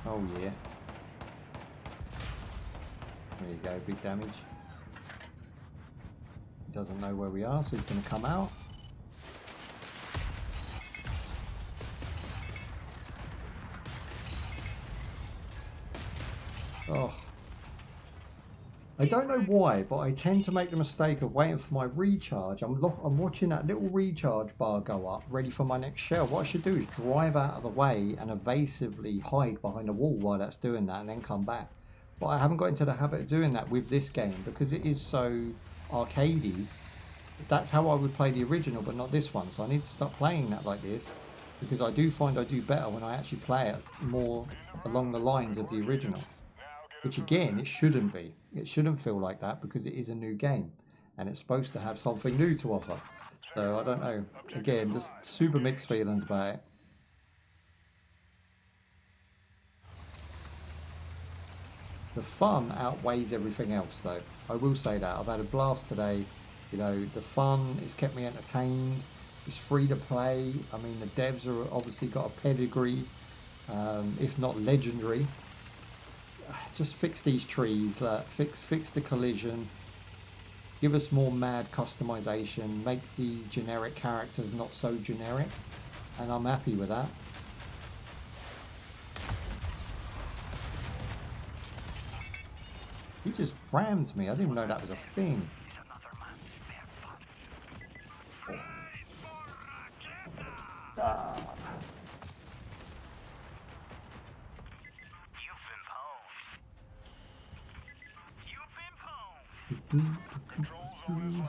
Oh yeah. There you go, big damage. He doesn't know where we are, so he's going to come out. Oh. I don't know why, but I tend to make the mistake of waiting for my recharge. I'm watching that little recharge bar go up, ready for my next shell. What I should do is drive out of the way and evasively hide behind a wall while that's doing that and then come back. But I haven't got into the habit of doing that with this game because it is so arcadey. That's how I would play the original, but not this one. So I need to start playing that like this because I do find I do better when I actually play it more along the lines of the original. Which again, it shouldn't be. It shouldn't feel like that because it is a new game and it's supposed to have something new to offer. So I don't know. Again, just super mixed feelings about it. The fun outweighs everything else though. I will say that. I've had a blast today. You know, the fun, it's kept me entertained. It's free to play. I mean, the devs are obviously got a pedigree, if not legendary. Just fix these trees, fix the collision, give us more mad customization, make the generic characters not so generic, and I'm happy with that. He just rammed me, I didn't even know that was a thing. Ah. Control zone is live.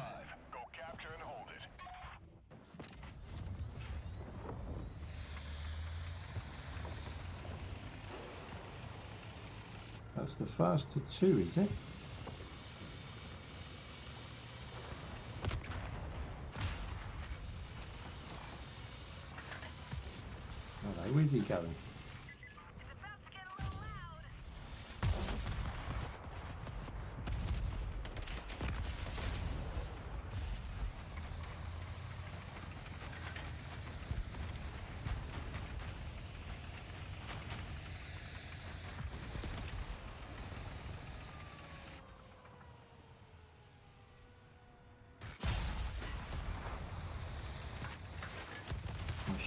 Go capture and hold it. That's the first to 2, is it? Hello, where's he going?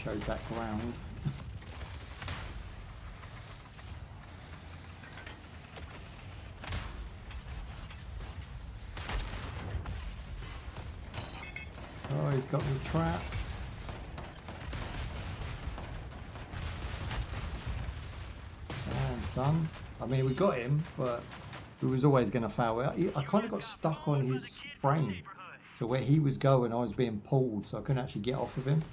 Show back round. Oh, he's got me trapped. Damn, son. I mean, we got him, but we was always going to foul it. I kind of got stuck on his frame. So where he was going, I was being pulled, so I couldn't actually get off of him.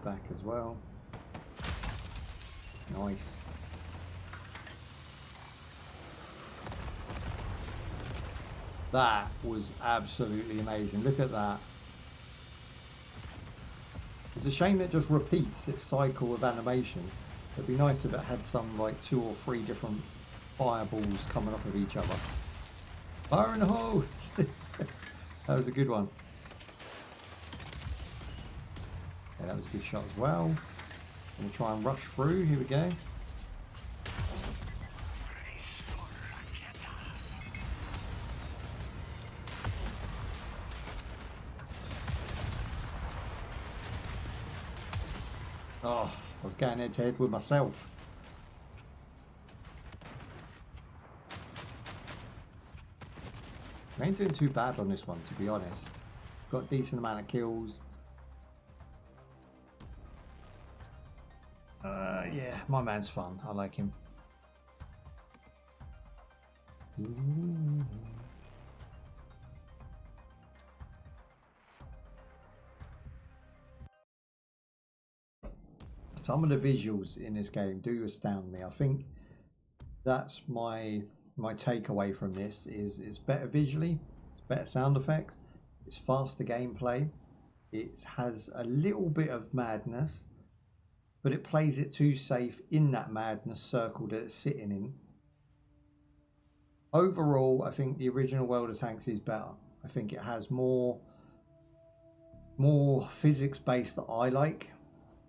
Back as well. Nice. That was absolutely amazing. Look at that. It's a shame it just repeats its cycle of animation. It'd be nice if it had some like 2 or 3 different fireballs coming off of each other. Fire in the hole! That was a good one. Yeah, that was a good shot as well. I'm going to try and rush through. Here we go. Oh, I was going head to head with myself. I ain't doing too bad on this one, to be honest. Got a decent amount of kills. Yeah, my man's fun. I like him. Some of the visuals in this game do astound me. I think that's my takeaway from this is it's better visually, it's better sound effects, it's faster gameplay, it has a little bit of madness, but it plays it too safe in that madness circle that it's sitting in. Overall, I think the original World of Tanks is better. I think it has more physics based that I like,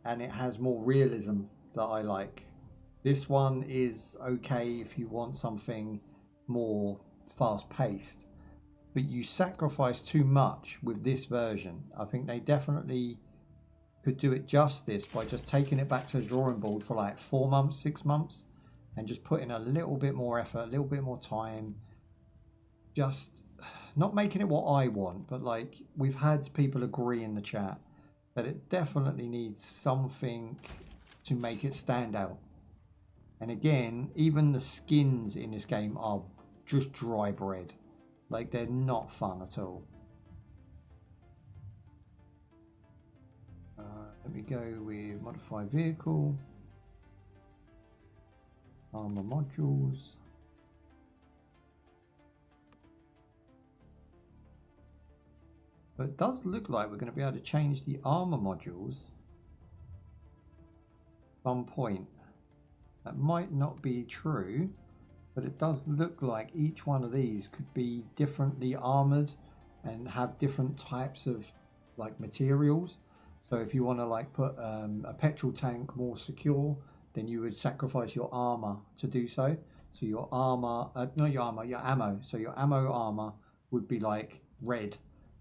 and it has more realism that I like. This one is okay if you want something more fast paced, but you sacrifice too much with this version. I think they definitely could do it justice by just taking it back to the drawing board for like 4 months, 6 months, and just putting a little bit more effort, a little bit more time. Just not making it what I want, but like we've had people agree in the chat that it definitely needs something to make it stand out. And again, even the skins in this game are just dry bread. Like, they're not fun at all. Let me go with modify vehicle, armor modules. But it does look like we're going to be able to change the armor modules at some point. That might not be true, but it does look like each one of these could be differently armored and have different types of like materials. So if you want to like put a petrol tank more secure, then you would sacrifice your armor to do so. So your armor, not your armor, your ammo. So your ammo armor would be like red,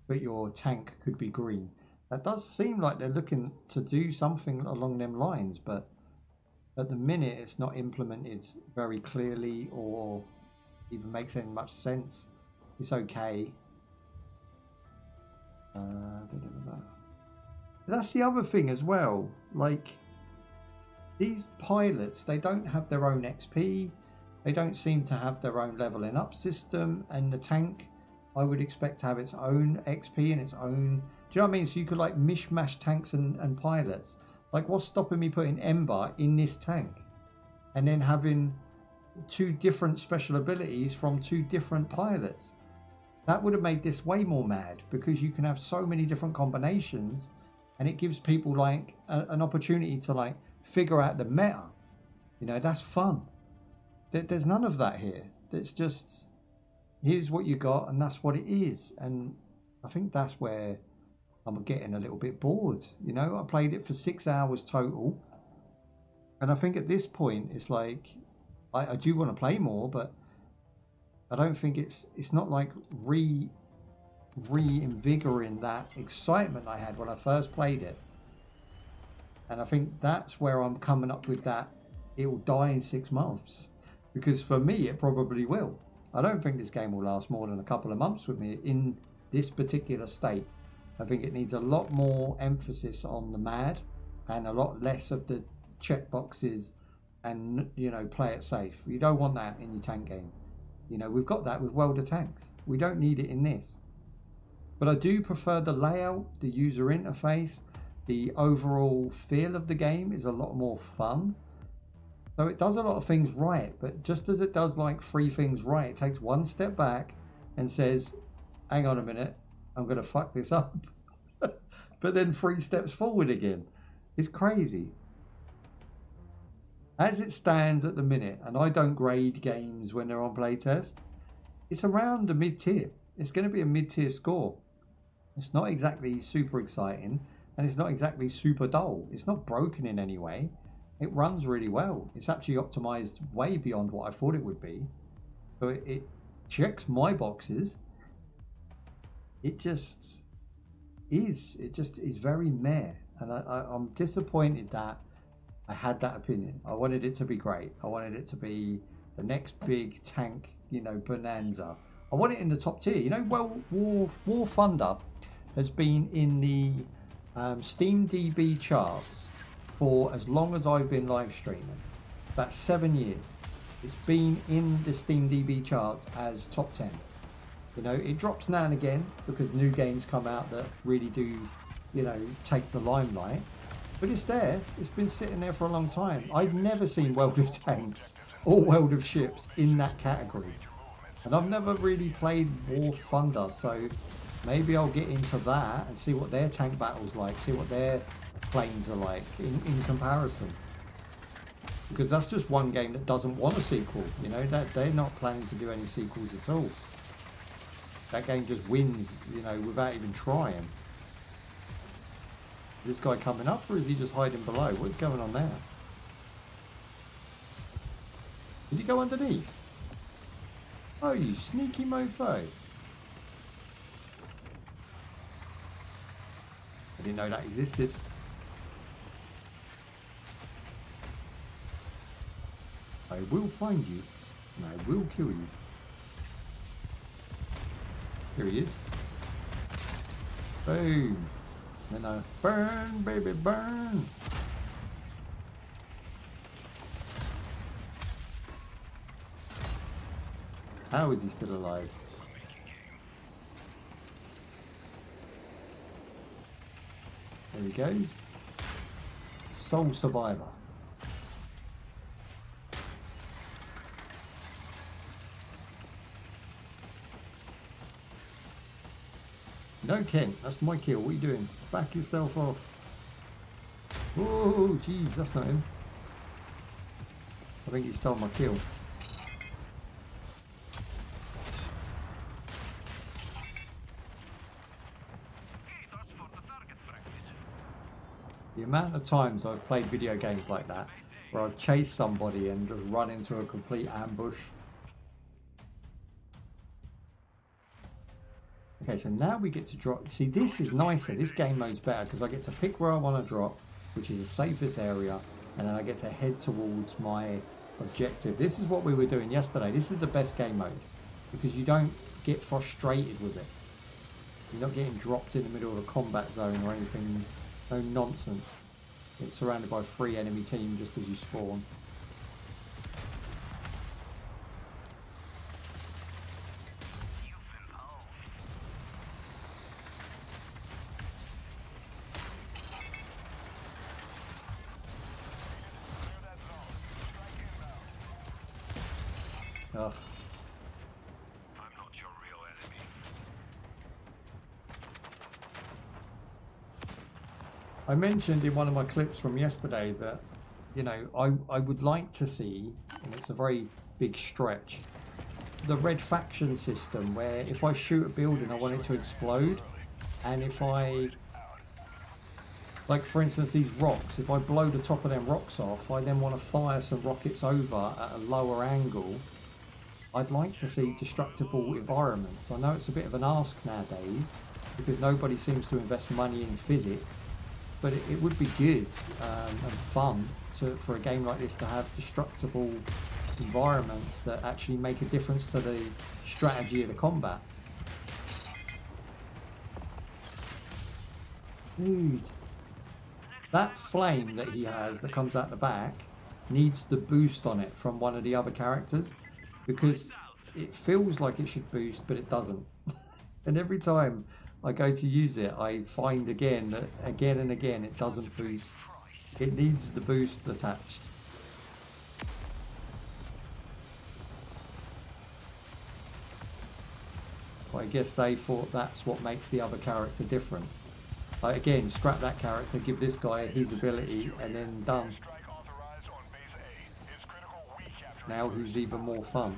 but your tank could be green. That does seem like they're looking to do something along them lines, but at the minute it's not implemented very clearly or even makes any much sense. It's okay. That's the other thing as well. Like, these pilots, they don't have their own XP. They don't seem to have their own leveling up system. And the tank, I would expect to have its own XP and its own... Do you know what I mean? So you could like mishmash tanks and pilots. Like, what's stopping me putting Ember in this tank? And then having 2 different special abilities from 2 different pilots. That would have made this way more mad, because you can have so many different combinations, and it gives people like an opportunity to like figure out the meta. You know, that's fun. There's none of that here. It's just, here's what you got and that's what it is. And I think that's where I'm getting a little bit bored. You know, I played it for 6 hours total, and I think at this point it's like I do want to play more, but I don't think it's not like reinvigorating that excitement I had when I first played it. And I think that's where I'm coming up with that it will die in 6 months, because for me it probably will. I don't think this game will last more than a couple of months with me in this particular state. I think it needs a lot more emphasis on the mad and a lot less of the check boxes and, you know, play it safe. You don't want that in your tank game. You know, we've got that with World of Tanks. We don't need it in this. But I do prefer the layout, the user interface, the overall feel of the game is a lot more fun. So it does a lot of things right, but just as it does like 3 things right, it takes 1 step back and says, hang on a minute, I'm going to fuck this up. But then 3 steps forward again. It's crazy. As it stands at the minute, and I don't grade games when they're on playtests, it's around the mid-tier. It's going to be a mid-tier score. It's not exactly super exciting, and it's not exactly super dull. It's not broken in any way. It runs really well. It's actually optimized way beyond what I thought it would be. So it checks my boxes. It just is very meh. and I'm disappointed that I had that opinion. I wanted it to be great. I wanted it to be the next big tank, you know, bonanza. I want it in the top tier. You know, well, War Thunder has been in the Steam DB charts for as long as I've been live streaming. About 7 years. It's been in the Steam DB charts as top 10. You know, it drops now and again because new games come out that really do, you know, take the limelight. But it's there. It's been sitting there for a long time. I've never seen World of Tanks or World of Ships in that category. And I've never really played War Thunder, so maybe I'll get into that and see what their tank battles like, see what their planes are like in comparison. Because that's just one game that doesn't want a sequel, you know, that they're not planning to do any sequels at all. That game just wins, you know, without even trying. Is this guy coming up or is he just hiding below? What's going on there? Did he go underneath? Oh, you sneaky mofo. I didn't know that existed. I will find you and I will kill you. Here he is. Boom. Then I burn, baby, burn. How is he still alive? There he goes. Sole survivor. No, Kent, that's my kill. What are you doing? Back yourself off. Oh, jeez, that's not him. I think he stole my kill. The amount of times I've played video games like that, where I've chased somebody and just run into a complete ambush. Okay, so now we get to drop. See, this is nicer. This game mode's better because I get to pick where I want to drop, which is the safest area, and then I get to head towards my objective. This is what we were doing yesterday. This is the best game mode because you don't get frustrated with it. You're not getting dropped in the middle of a combat zone or anything. No nonsense. It's surrounded by 3 enemy teams just as you spawn. Ugh. I'm not your real enemy. I mentioned in one of my clips from yesterday that, you know, I would like to see, and it's a very big stretch, the red faction system where if I shoot a building I want it to explode, and if I, like for instance these rocks, if I blow the top of them rocks off, I then want to fire some rockets over at a lower angle. I'd like to see destructible environments. I know it's a bit of an ask nowadays because nobody seems to invest money in physics, but it would be good and fun for a game like this to have destructible environments that actually make a difference to the strategy of the combat. Dude, that flame that he has that comes out the back needs the boost on it from one of the other characters, because it feels like it should boost but it doesn't. And every time I go to use it I find again that again and again it doesn't boost. It needs the boost attached. But I guess they thought that's what makes the other character different. Like again, scrap that character, give this guy his ability and then done. Now who's even more fun?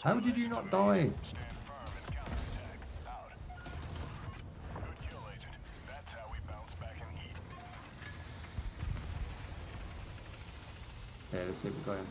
How did you not die? Yeah, let's see if we got him.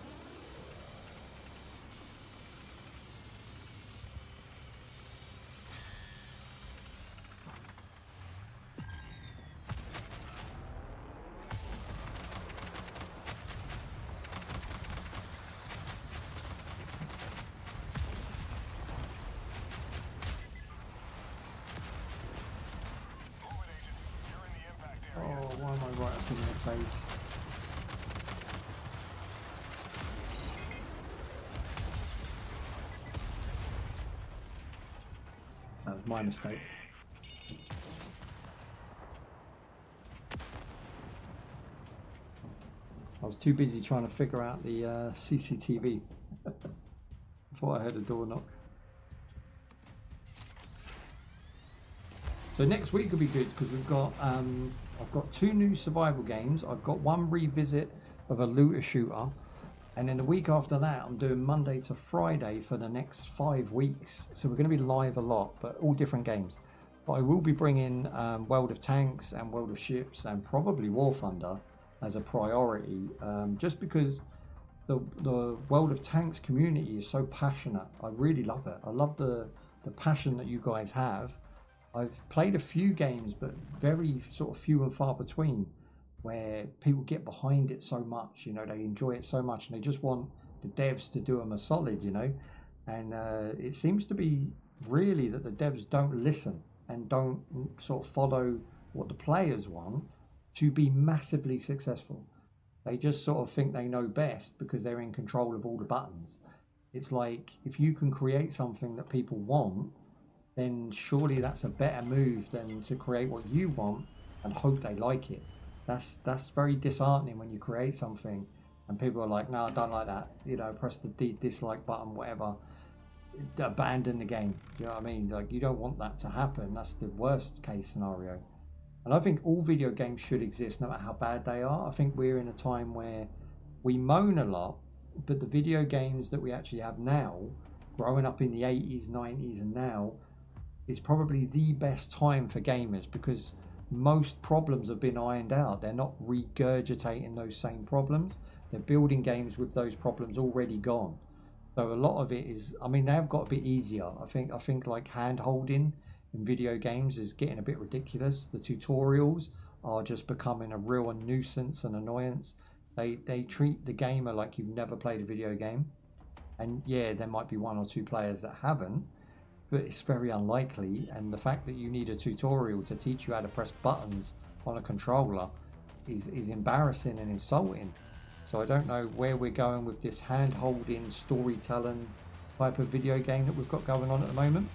Why am I right up in their face? That was my mistake. I was too busy trying to figure out the CCTV. I thought I heard a door knock. So next week will be good because we've got I've got 2 new survival games. I've got 1 revisit of a looter shooter, and then the week after that I'm doing Monday to Friday for the next 5 weeks. So we're going to be live a lot, but all different games. But I will be bringing World of Tanks and World of Ships and probably War Thunder as a priority, just because the World of Tanks community is so passionate. I really love it. I love the passion that you guys have. I've played a few games, but very sort of few and far between, where people get behind it so much, you know, they enjoy it so much and they just want the devs to do them a solid, you know. And it seems to be really that the devs don't listen and don't sort of follow what the players want to be massively successful. They just sort of think they know best because they're in control of all the buttons. It's like, if you can create something that people want, then surely that's a better move than to create what you want and hope they like it. That's very disheartening when you create something and people are like, no, I don't like that, you know, press the dislike button, whatever, abandon the game. You know what I mean? Like, you don't want that to happen. That's the worst case scenario. And I think all video games should exist no matter how bad they are. I think we're in a time where we moan a lot, but the video games that we actually have now, growing up in the 80s, 90s and now, is probably the best time for gamers because most problems have been ironed out. They're not regurgitating those same problems. They're building games with those problems already gone. So a lot of it is, I mean, they have got a bit easier. I think like hand holding in video games is getting a bit ridiculous. The tutorials are just becoming a real nuisance and annoyance. They treat the gamer like you've never played a video game. And yeah, there might be 1 or 2 players that haven't, but it's very unlikely. And the fact that you need a tutorial to teach you how to press buttons on a controller is embarrassing and insulting. So I don't know where we're going with this hand-holding, storytelling type of video game that we've got going on at the moment.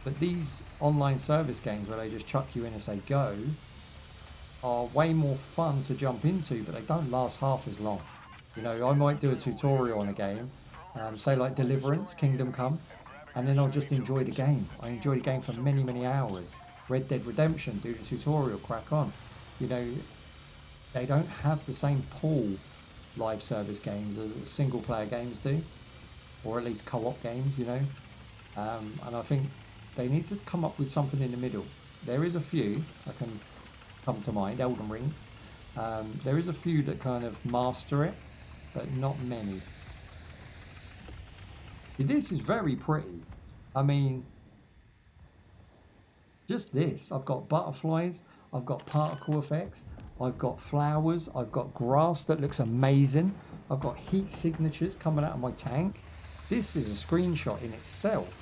But these online service games where they just chuck you in and say go are way more fun to jump into, but they don't last half as long. You know, I might do a tutorial on a game, say like Deliverance, Kingdom Come, and then I'll just enjoy the game. I enjoy the game for many, many hours. Red Dead Redemption, do the tutorial, crack on. You know, they don't have the same pull, live service games, as single player games do, or at least co-op games, you know. And I think they need to come up with something in the middle. There is a few that can come to mind, Elden Rings. There is a few that kind of master it, but not many. This is very pretty. I mean, just this. I've got butterflies, I've got particle effects, I've got flowers, I've got grass that looks amazing, I've got heat signatures coming out of my tank. This is a screenshot in itself.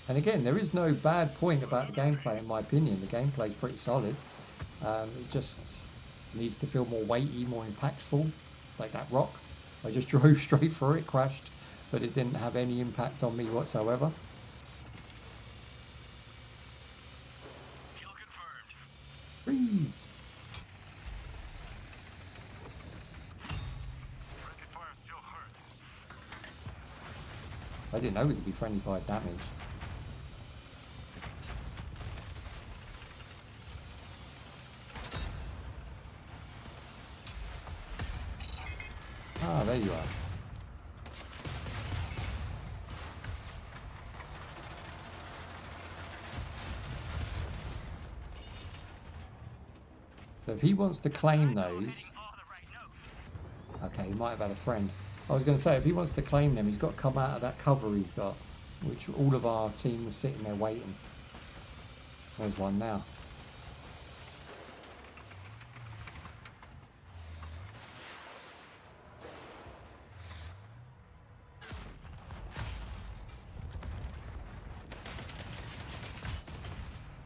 And again, there is no bad point about the gameplay in my opinion. The gameplay is pretty solid. It just needs to feel more weighty, more impactful, like that rock. I just drove straight through it, crashed, but it didn't have any impact on me whatsoever. Kill confirmed. Freeze! Friendly fire still hurt. I didn't know we could do friendly fire damage. Ah, there you are. So if he wants to claim those... Okay, he might have had a friend. I was going to say, if he wants to claim them, he's got to come out of that cover he's got, which all of our team was sitting there waiting. There's one now.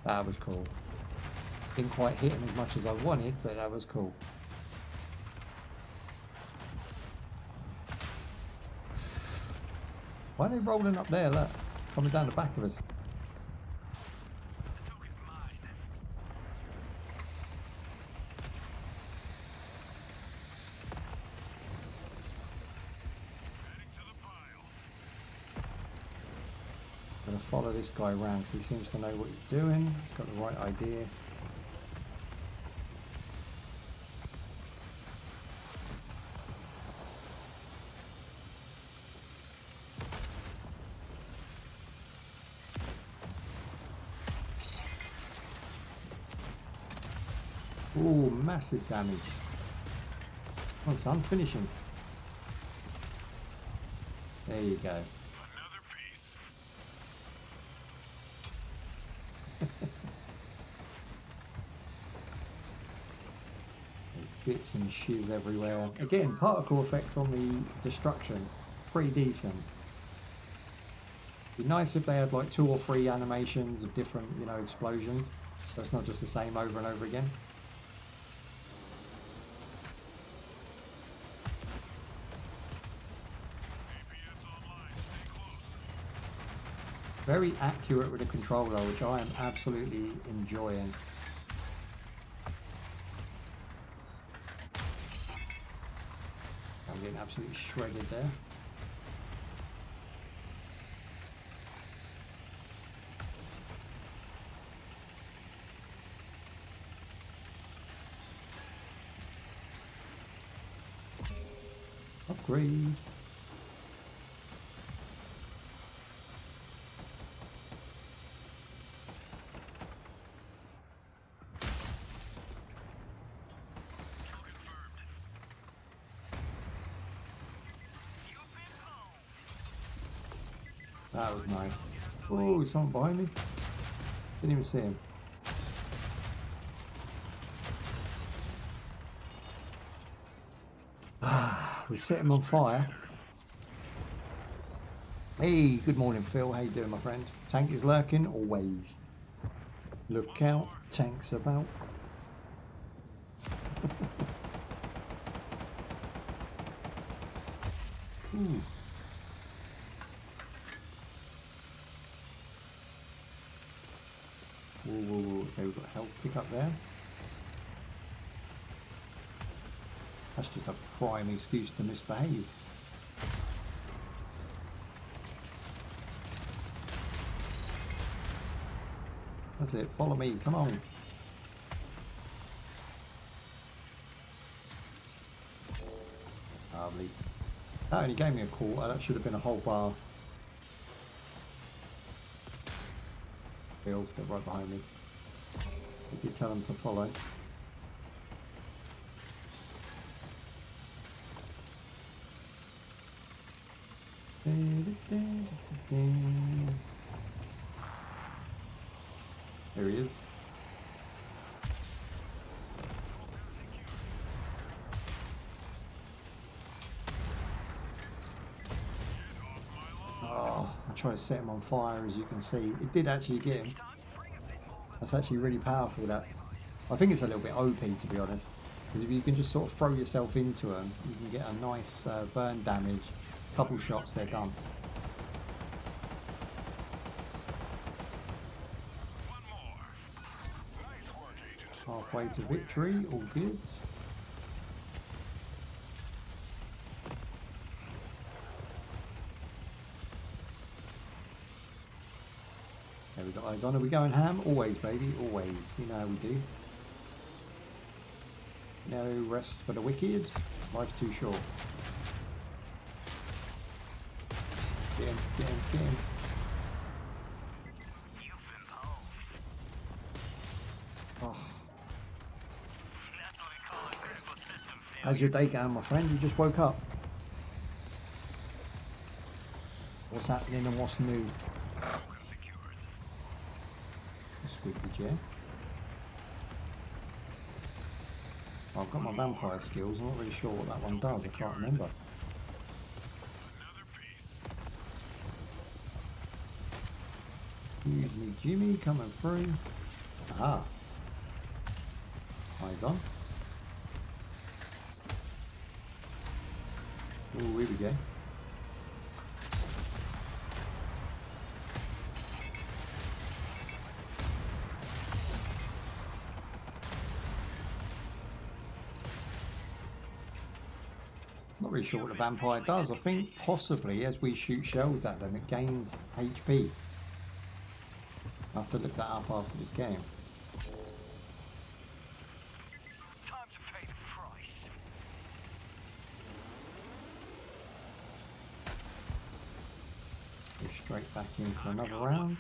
That was cool. Didn't quite hit him as much as I wanted, but that was cool. Why are they rolling up there? Look, coming down the back of us. I'm going to follow this guy around because he seems to know what he's doing. He's got the right idea. Ooh, massive damage. Come on, son, finish him. There you go. Another piece. Bits and shiz everywhere. Again, particle effects on the destruction. Pretty decent. Be nice if they had like 2 or 3 animations of different, you know, explosions. So it's not just the same over and over again. Very accurate with the controller, which I am absolutely enjoying. I'm getting absolutely shredded there. Upgrade. That was nice. Oh, someone behind me. Didn't even see him. We set him on fire. Hey, good morning, Phil. How you doing, my friend? Tank is lurking, always. Look out, tank's about. Ooh. Whoa, whoa, whoa. Okay, we've got health pick up there. That's just a prime excuse to misbehave. That's it, follow me, come on. Lovely. That only gave me a quarter, that should have been a whole bar. Bills, get right behind me. If you tell them to follow. There he is. Oh, I tried to set him on fire, as you can see. It did actually get him. That's actually really powerful, that. I think it's a little bit OP, to be honest. Because if you can just sort of throw yourself into them, you can get a nice burn damage. Couple shots, they're done. Halfway to victory, all good. There we got eyes on. Are we going ham? Always, baby, always. You know how we do. No rest for the wicked. Life's too short. Get him, get him, get him. Oh. How's your day going, my friend? You just woke up. What's happening and what's new? Squeaky chair. I've got my vampire skills. I'm not really sure what that one does. I can't remember. Usually Jimmy coming through. Aha. Eyes on. Oh, here we go. Not really sure what the vampire does. I think possibly as we shoot shells at them, it gains HP. I'll have to look that up after this game. Time to pay the price. Go straight back in for another round.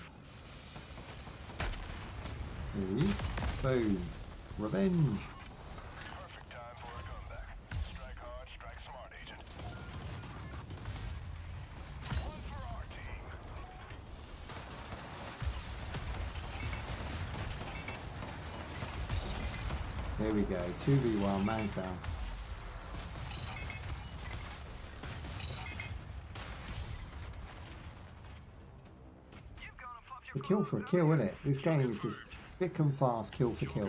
Here he is. Boom. Revenge. Perfect time for a comeback. Strike hard, strike smart, agent. One for our team. There we go. 2v1, man's down. You've gone and fucked A your kill for a kill, isn't it? This game is just thick and fast, kill for kill.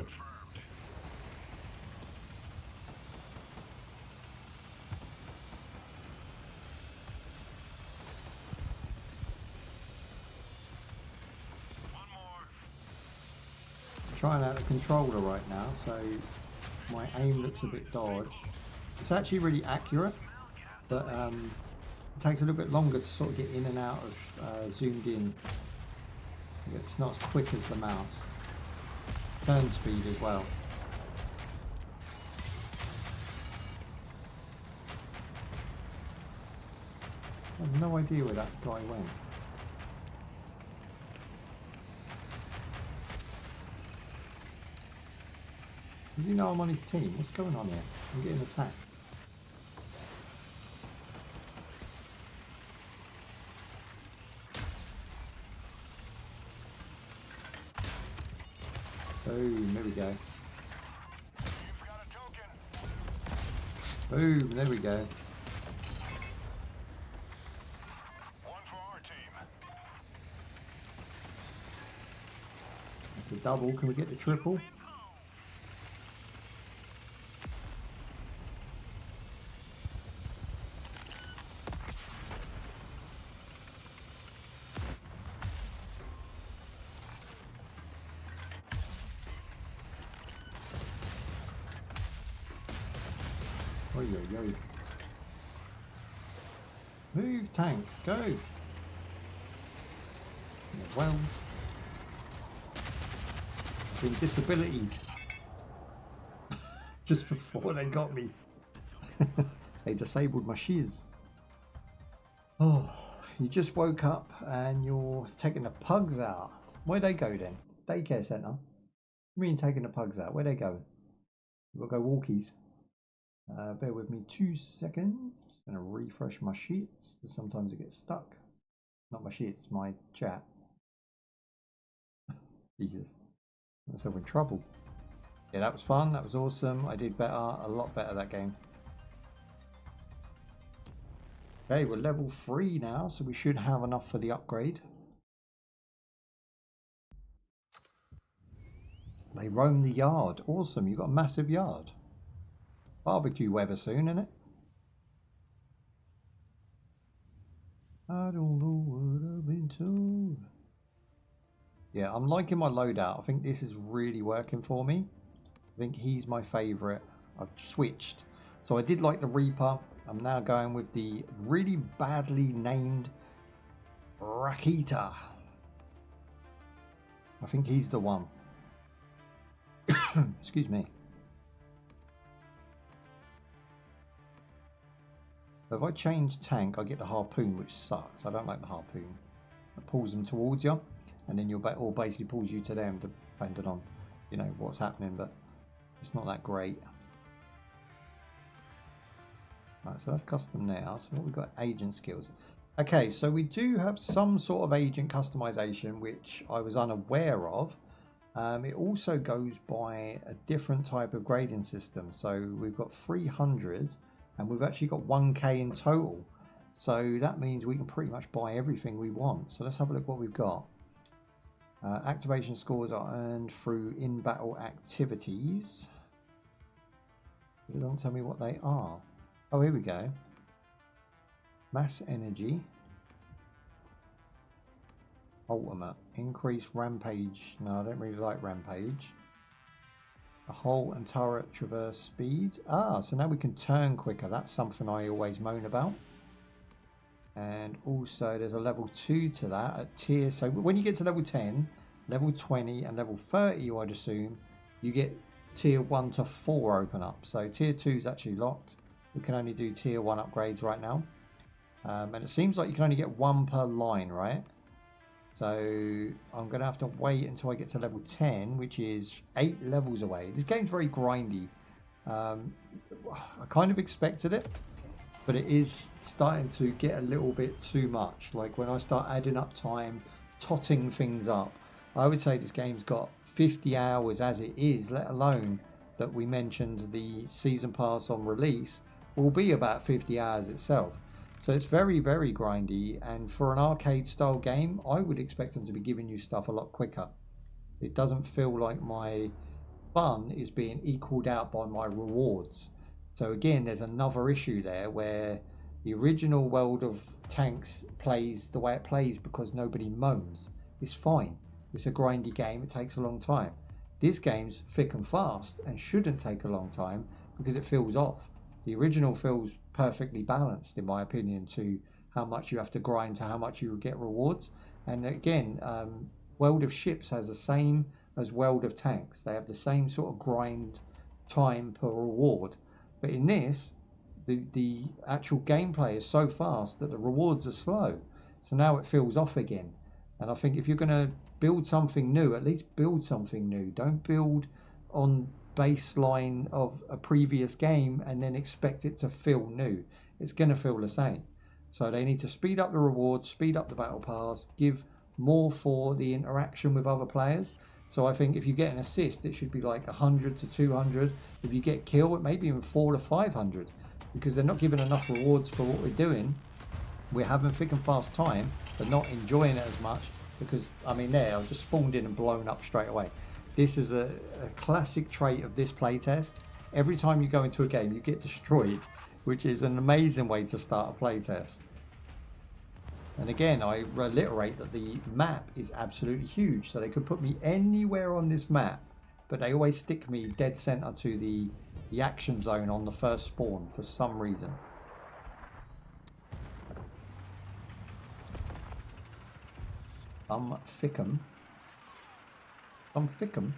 one more. I'm trying out the controller right now, so my aim looks a bit dodged. It's actually really accurate, but it takes a little bit longer to sort of get in and out of zoomed in. It's not as quick as the mouse. Turn speed as well. I have no idea where that guy went. Does he know I'm on his team? What's going on here? I'm getting attacked. Boom, there we go. You've got a token. Boom, there we go. One for our team. That's the double. Can we get the triple? Oi, oi, oi. Move, tank, go! Well, I've been disability just before they got me. They disabled my shiz. Oh, you just woke up and you're taking the pugs out. Where'd they go then? Daycare centre? What do you mean taking the pugs out? Where'd they go? We'll go walkies. Bear with me 2 seconds. I'm going to refresh my sheets because sometimes it gets stuck. Not my sheets, my chat. Jesus. I was having trouble. Yeah, that was fun. That was awesome. I did better, a lot better that game. Okay, we're level 3 now, so we should have enough for the upgrade. They roam the yard. Awesome. You've got a massive yard. Barbecue weather soon, isn't it? I don't know what I've been told. Yeah, I'm liking my loadout. I think this is really working for me. I think he's my favourite. I've switched. So I did like the Reaper. I'm now going with the really badly named Rakita. I think he's the one. Excuse me. So if I change tank, I get the harpoon, which sucks. I don't like the harpoon. It pulls them towards you, and then or basically pulls you to them, depending on, you know, what's happening. But it's not that great. Right, so that's custom now. So what we've got, agent skills. Okay, so we do have some sort of agent customization, which I was unaware of. It also goes by a different type of grading system. So we've got 300. And we've actually got 1k in total. So that means we can pretty much buy everything we want. So let's have a look what we've got. Activation scores are earned through in-battle activities. It doesn't tell me what they are. Oh, here we go. Mass energy. Ultimate. Increase rampage. No, I don't really like rampage. A hull and turret traverse speed. Ah, so now we can turn quicker. That's something I always moan about. And also there's a level 2 to that at tier. So when you get to level 10, level 20 and level 30, I'd assume, you get tier 1 to 4 open up. So tier 2 is actually locked. We can only do tier 1 upgrades right now. And it seems like you can only get 1 per line, right? So I'm going to have to wait until I get to level 10, which is 8 levels away. This game's very grindy. I kind of expected it, but it is starting to get a little bit too much. Like when I start adding up time, totting things up, I would say this game's got 50 hours as it is, let alone that we mentioned the season pass on release will be about 50 hours itself. So it's very, very grindy, and for an arcade style game, I would expect them to be giving you stuff a lot quicker. It doesn't feel like my fun is being equaled out by my rewards. So again, there's another issue there where the original World of Tanks plays the way it plays because nobody moans. It's fine. It's a grindy game. It takes a long time. This game's thick and fast and shouldn't take a long time because it feels off. The original feels perfectly balanced, in my opinion, to how much you have to grind to how much you get rewards. And again, World of Ships has the same as World of Tanks. They have the same sort of grind time per reward. But in this, the actual gameplay is so fast that the rewards are slow. So now it feels off again. And I think if you're going to build something new, at least build something new. Don't build on baseline of a previous game and then expect it to feel new. It's going to feel the same. So they need to speed up the rewards, speed up the battle pass, give more for the interaction with other players. So I think if you get an assist, it should be like 100 to 200. If you get kill, it may be even 400 to 500, because they're not giving enough rewards for what we're doing. We're having thick and fast time, but not enjoying it as much because, I mean, there, I've just spawned in and blown up straight away. This is a classic trait of this playtest. Every time you go into a game, you get destroyed, which is an amazing way to start a playtest. And again, I reiterate that the map is absolutely huge, so they could put me anywhere on this map, but they always stick me dead center to the action zone on the first spawn for some reason. Thickum.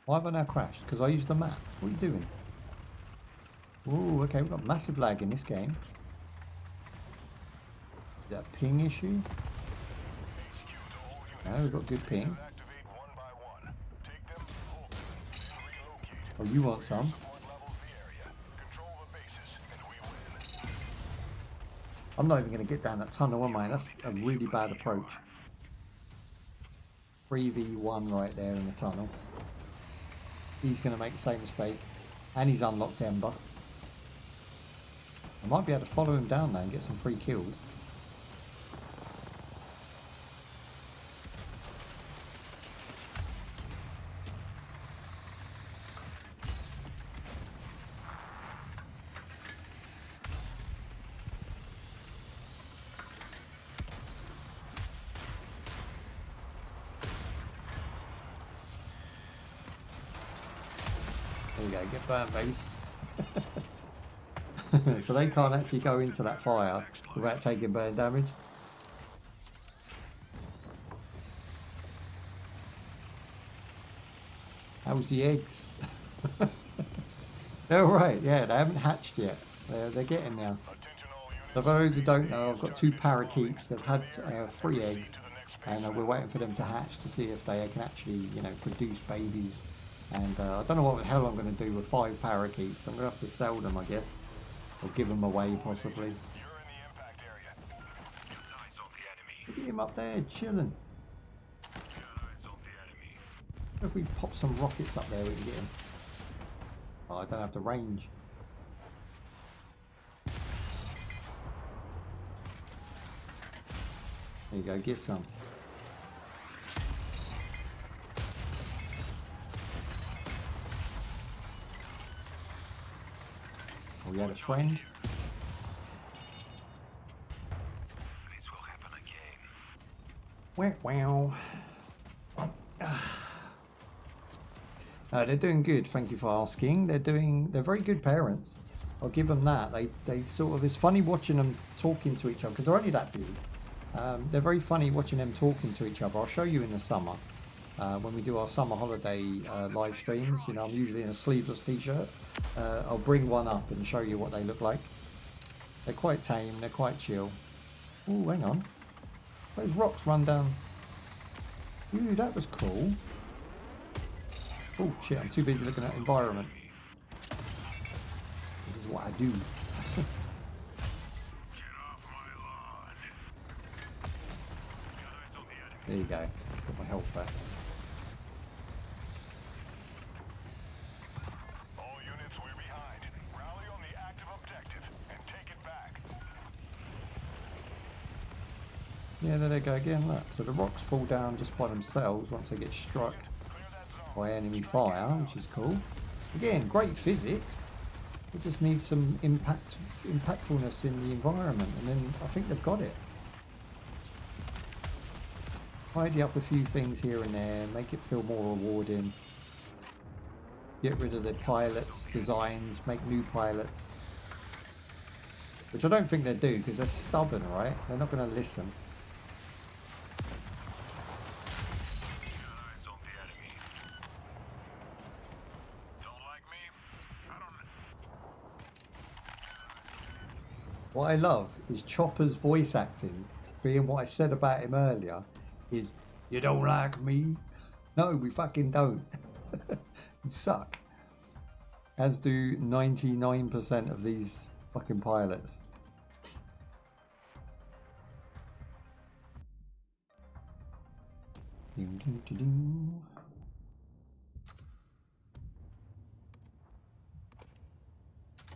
Why have I now crashed? Because I used the map. What are you doing? Ooh, okay, we've got massive lag in this game. Is that a ping issue? No, we've got good ping. Oh, you want some? I'm not even going to get down that tunnel, am I? That's a really bad approach. 3v1 right there in the tunnel. He's going to make the same mistake. And he's unlocked Ember. I might be able to follow him down there and get some free kills. There you go, get burnt, baby. So they can't actually go into that fire without taking burn damage. How's the eggs? They're alright, yeah, they haven't hatched yet. They're getting there. So for those who don't know, I've got 2 parakeets. They've had 3 eggs, and we're waiting for them to hatch to see if they can actually, you know, produce babies. And I don't know what the hell I'm going to do with 5 parakeets. I'm going to have to sell them, I guess. Or give them away, possibly. Look at him up there, chilling. If we pop some rockets up there, we can get him. Oh, I don't have the range. There you go, get some. we had a friend. This will happen again. Wow. They're doing good, thank you for asking. They're very good parents. I'll give them that. They sort of, it's funny watching them talking to each other because they're only that big. They're very funny watching them talking to each other. I'll show you in the summer when we do our summer holiday live streams. You know, I'm usually in a sleeveless t-shirt. I'll bring one up and show you what they look like. They're quite tame. They're quite chill. Oh, hang on. Those rocks run down. Ooh, that was cool. Oh shit, I'm too busy looking at environment. This is what I do. There you go. Got my health back. All units, we're behind. Rally on the active objective and take it back. Yeah, there they go again. Look, so the rocks fall down just by themselves once they get struck by enemy fire, which is cool. Again, great physics. We just need some impactfulness in the environment, and then I think they've got it. Tidy up a few things here and there, make it feel more rewarding. Get rid of the pilots' designs, make new pilots. Which I don't think they do, because they're stubborn, right? They're not going to listen. What I love is Chopper's voice acting, being what I said about him earlier, is, you don't like me? No, we fucking don't. You suck. As do 99% of these fucking pilots.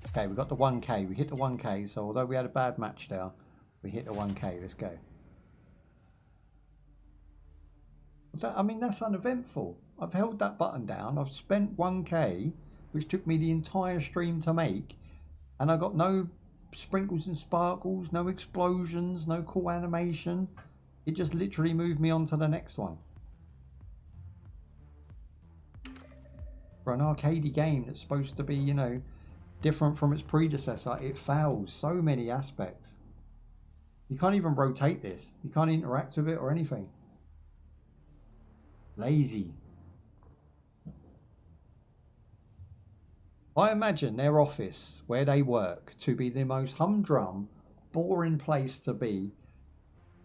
Okay, we got the 1k. We hit the 1k, so although we had a bad match there, we hit the 1k. Let's go. I mean, that's uneventful. I've held that button down. I've spent 1k, which took me the entire stream to make, and I got no sprinkles and sparkles, no explosions, no cool animation. It just literally moved me on to the next one. For an arcadey game that's supposed to be, you know, different from its predecessor, it fails so many aspects. You can't even rotate this. You can't interact with it or anything. Lazy. I imagine their office, where they work, to be the most humdrum, boring place to be,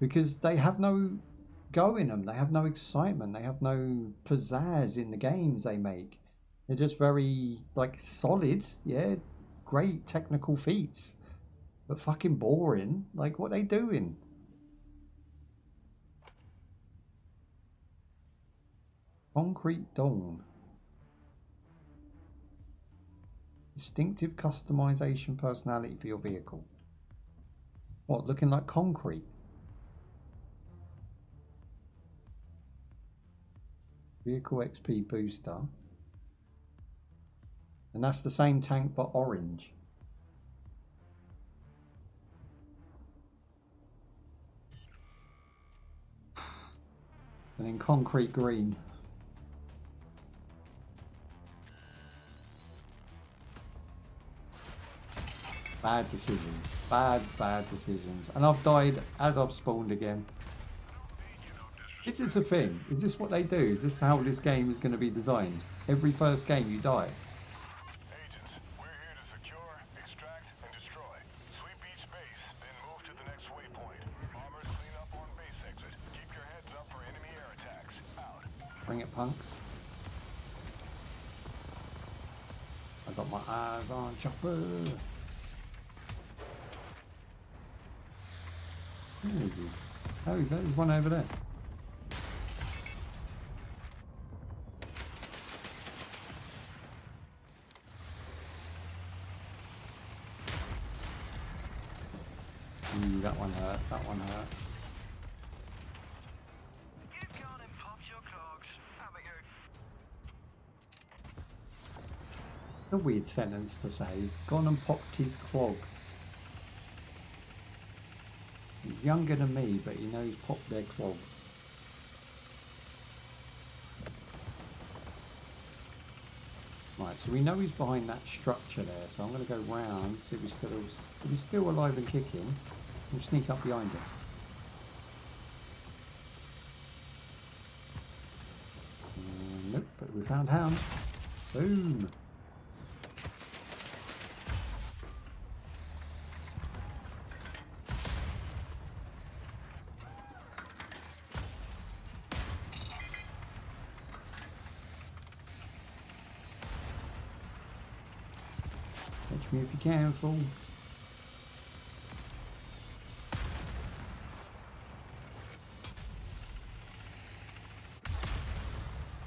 because they have no go in them. They have no excitement. They have no pizzazz in the games they make. They're just very, like, solid, yeah, great technical feats, but fucking boring. Like, what are they doing? Concrete Dawn. Distinctive customization personality for your vehicle. What, looking like concrete? Vehicle XP booster. And that's the same tank but orange. And in concrete green. Bad decisions. Bad decisions. And I've died as I've spawned again. Is this a thing? Is this what they do? Is this how this game is going to be designed? Every first game you die. Agents, we're here to secure, extract, and destroy. Sweep each base, then move to the next waypoint. Bombers clean up on base exit. Keep your heads up for enemy air attacks. Out. Bring it, punks. I got my eyes on Chopper. Where is he? Oh, he's there's one over there. Ooh, that one hurt. That one hurt. You've gone and popped your clogs. Have a go. A weird sentence to say. He's gone and popped his clogs. He's younger than me, but he knows popped their clogs. Right, so we know he's behind that structure there, so I'm going to go round, see if he's still alive and kicking. We'll sneak up behind him. Nope, but we found Hound. Boom! Catch me if you can, fool.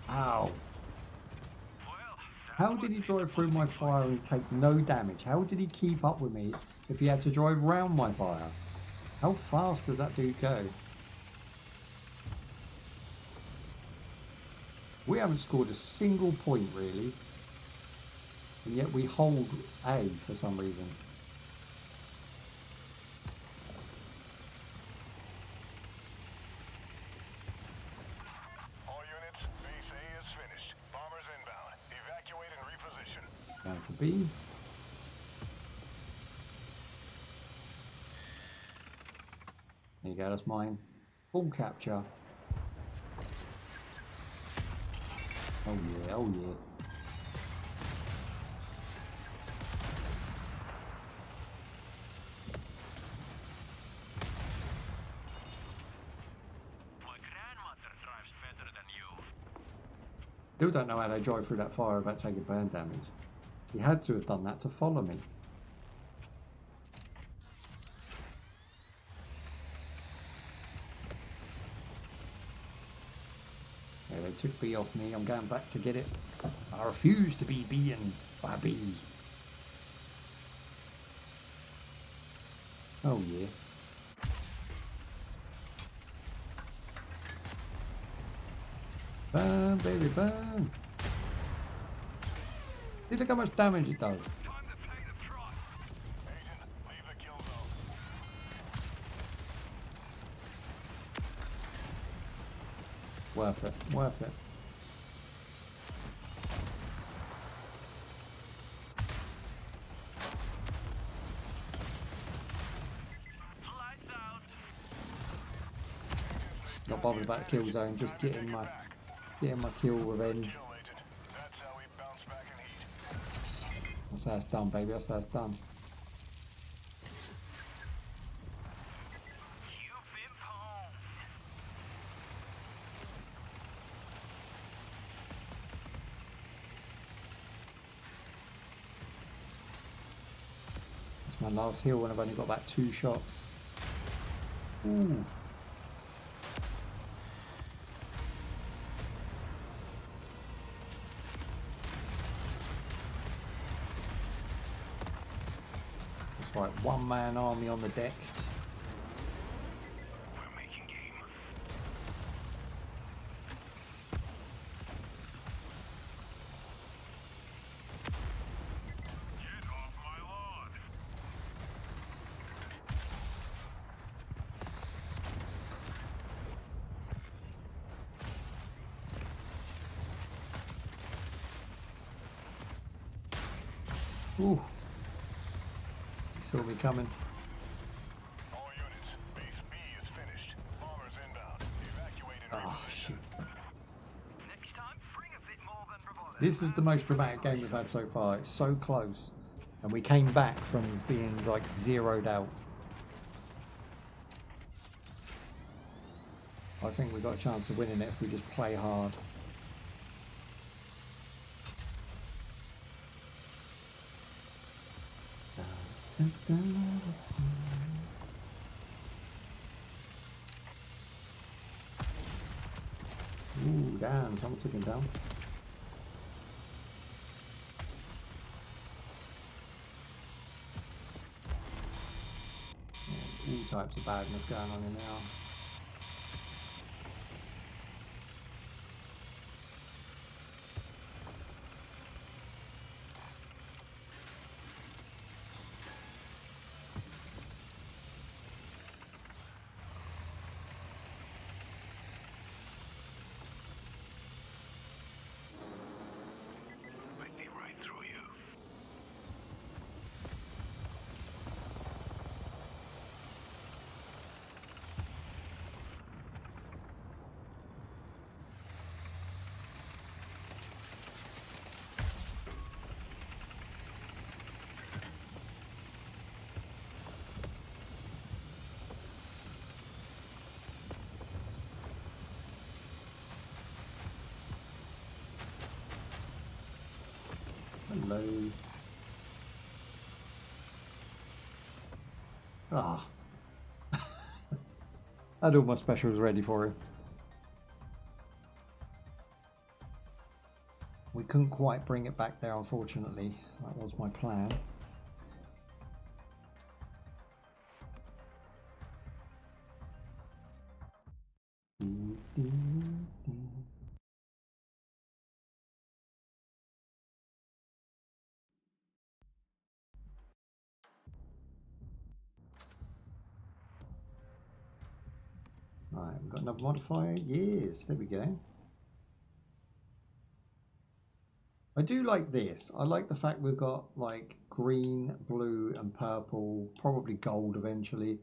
Ow. How did he drive through my fire and take no damage? How did he keep up with me if he had to drive round my fire? How fast does that dude go? We haven't scored a single point really. And yet we hold A for some reason. All units, base A is finished. Bombers inbound. Evacuate and reposition. Down for B. There you go, that's mine. Ball capture. Oh yeah, oh yeah. Still don't know how they drive through that fire without taking burn damage. He had to have done that to follow me. Yeah, they took B off me. I'm going back to get it. I refuse to be beaten by B. Oh yeah. Burn, baby, burn. See, look how much damage it does. Time to pay the price. Agent, leave the kill zone. Worth it, worth it. Not bothered about the kill zone, just getting my kill revenge. Kill agent. That's how we bounce back in heat. That's how it's done, baby. That's how it's done. You've been home. It's my last heal when I've only got about 2 shots. Ooh. That's right, 1-man army on the deck. We're making game. Get off my lawn. Ooh. He saw me coming. All units, base B is finished. Bombers inbound. Evacuate and Oh, reposition. shit. Next time, bring a bit more than bravado. This is the most dramatic game we've had so far. It's so close. And we came back from being like zeroed out. I think we've got a chance of winning it if we just play hard. Ooh, damn, someone took him down. Yeah, all types of badness going on in there. Reload. Ah. I had all my specials ready for him. We couldn't quite bring it back there, unfortunately. That was my plan. Right, we've got another modifier. Yes, there we go. I do like this. I like the fact we've got like green, blue and purple, probably gold eventually.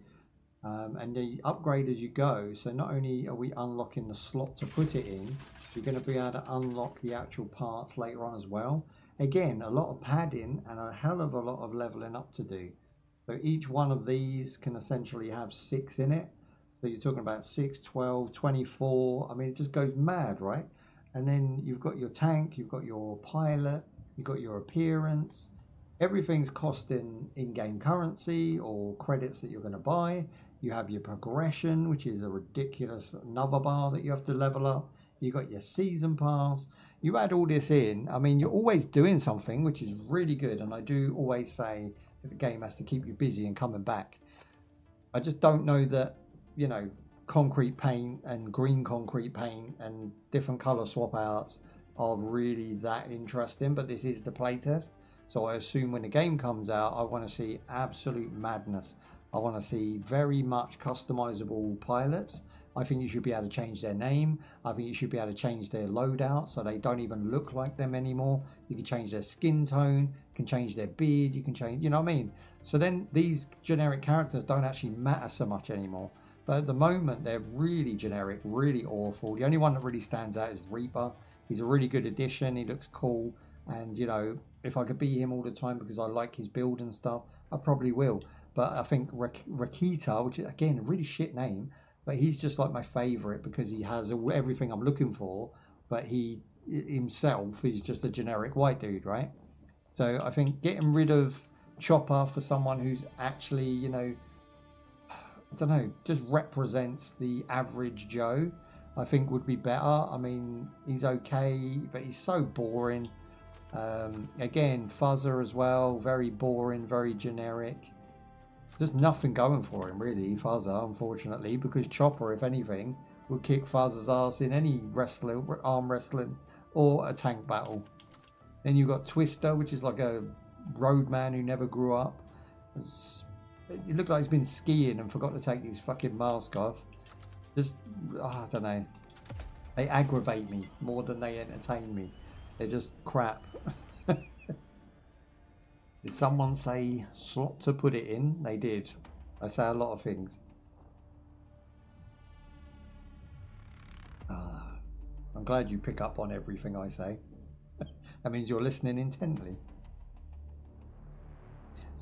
And they upgrade as you go. So not only are we unlocking the slot to put it in, you're going to be able to unlock the actual parts later on as well. Again, a lot of padding and a hell of a lot of leveling up to do. So each one of these can essentially have 6 in it. So you're talking about 6, 12, 24. I mean, it just goes mad, right? And then you've got your tank, you've got your pilot, you've got your appearance. Everything's costing in-game currency or credits that you're going to buy. You have your progression, which is a ridiculous another bar that you have to level up. You got your season pass. You add all this in. I mean, you're always doing something, which is really good. And I do always say that the game has to keep you busy and coming back. I just don't know that, you know, concrete paint and green concrete paint and different color swap outs are really that interesting. But this is the playtest. So I assume when the game comes out, I want to see absolute madness. I want to see very much customizable pilots. I think you should be able to change their name. I think you should be able to change their loadout so they don't even look like them anymore. You can change their skin tone, you can change their beard, you can change, you know what I mean? So then these generic characters don't actually matter so much anymore. But at the moment, they're really generic, really awful. The only one that really stands out is Reaper. He's a really good addition. He looks cool. And, you know, if I could beat him all the time because I like his build and stuff, I probably will. But I think Rakita, which is, again, a really shit name, but he's just like my favorite because he has everything I'm looking for, but he himself is just a generic white dude, right? So I think getting rid of Chopper for someone who's actually, you know, I don't know, just represents the average Joe, I think would be better. I mean, he's okay, but he's so boring. Again, Fuzzer as well, very boring, very generic. There's nothing going for him really, Fuzzer, unfortunately, because Chopper, if anything, would kick Fuzzer's ass in any wrestling, arm wrestling, or a tank battle. Then you've got Twister, which is like a roadman who never grew up. It looked like he's been skiing and forgot to take his fucking mask off. Just, I don't know. They aggravate me more than they entertain me. They're just crap. Did someone say slot to put it in? They did. I say a lot of things. I'm glad you pick up on everything I say. That means you're listening intently.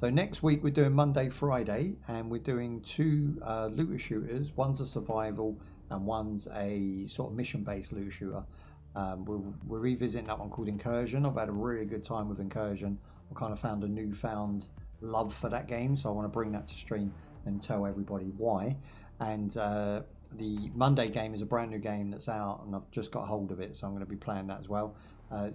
So next week we're doing Monday, Friday, and we're doing 2 looter shooters. One's a survival and one's a sort of mission-based looter shooter. We're revisiting that one called Incursion. I've had a really good time with Incursion. I kind of found a newfound love for that game, so I want to bring that to stream and tell everybody why. And the Monday game is a brand new game that's out, and I've just got hold of it, so I'm going to be playing that as well.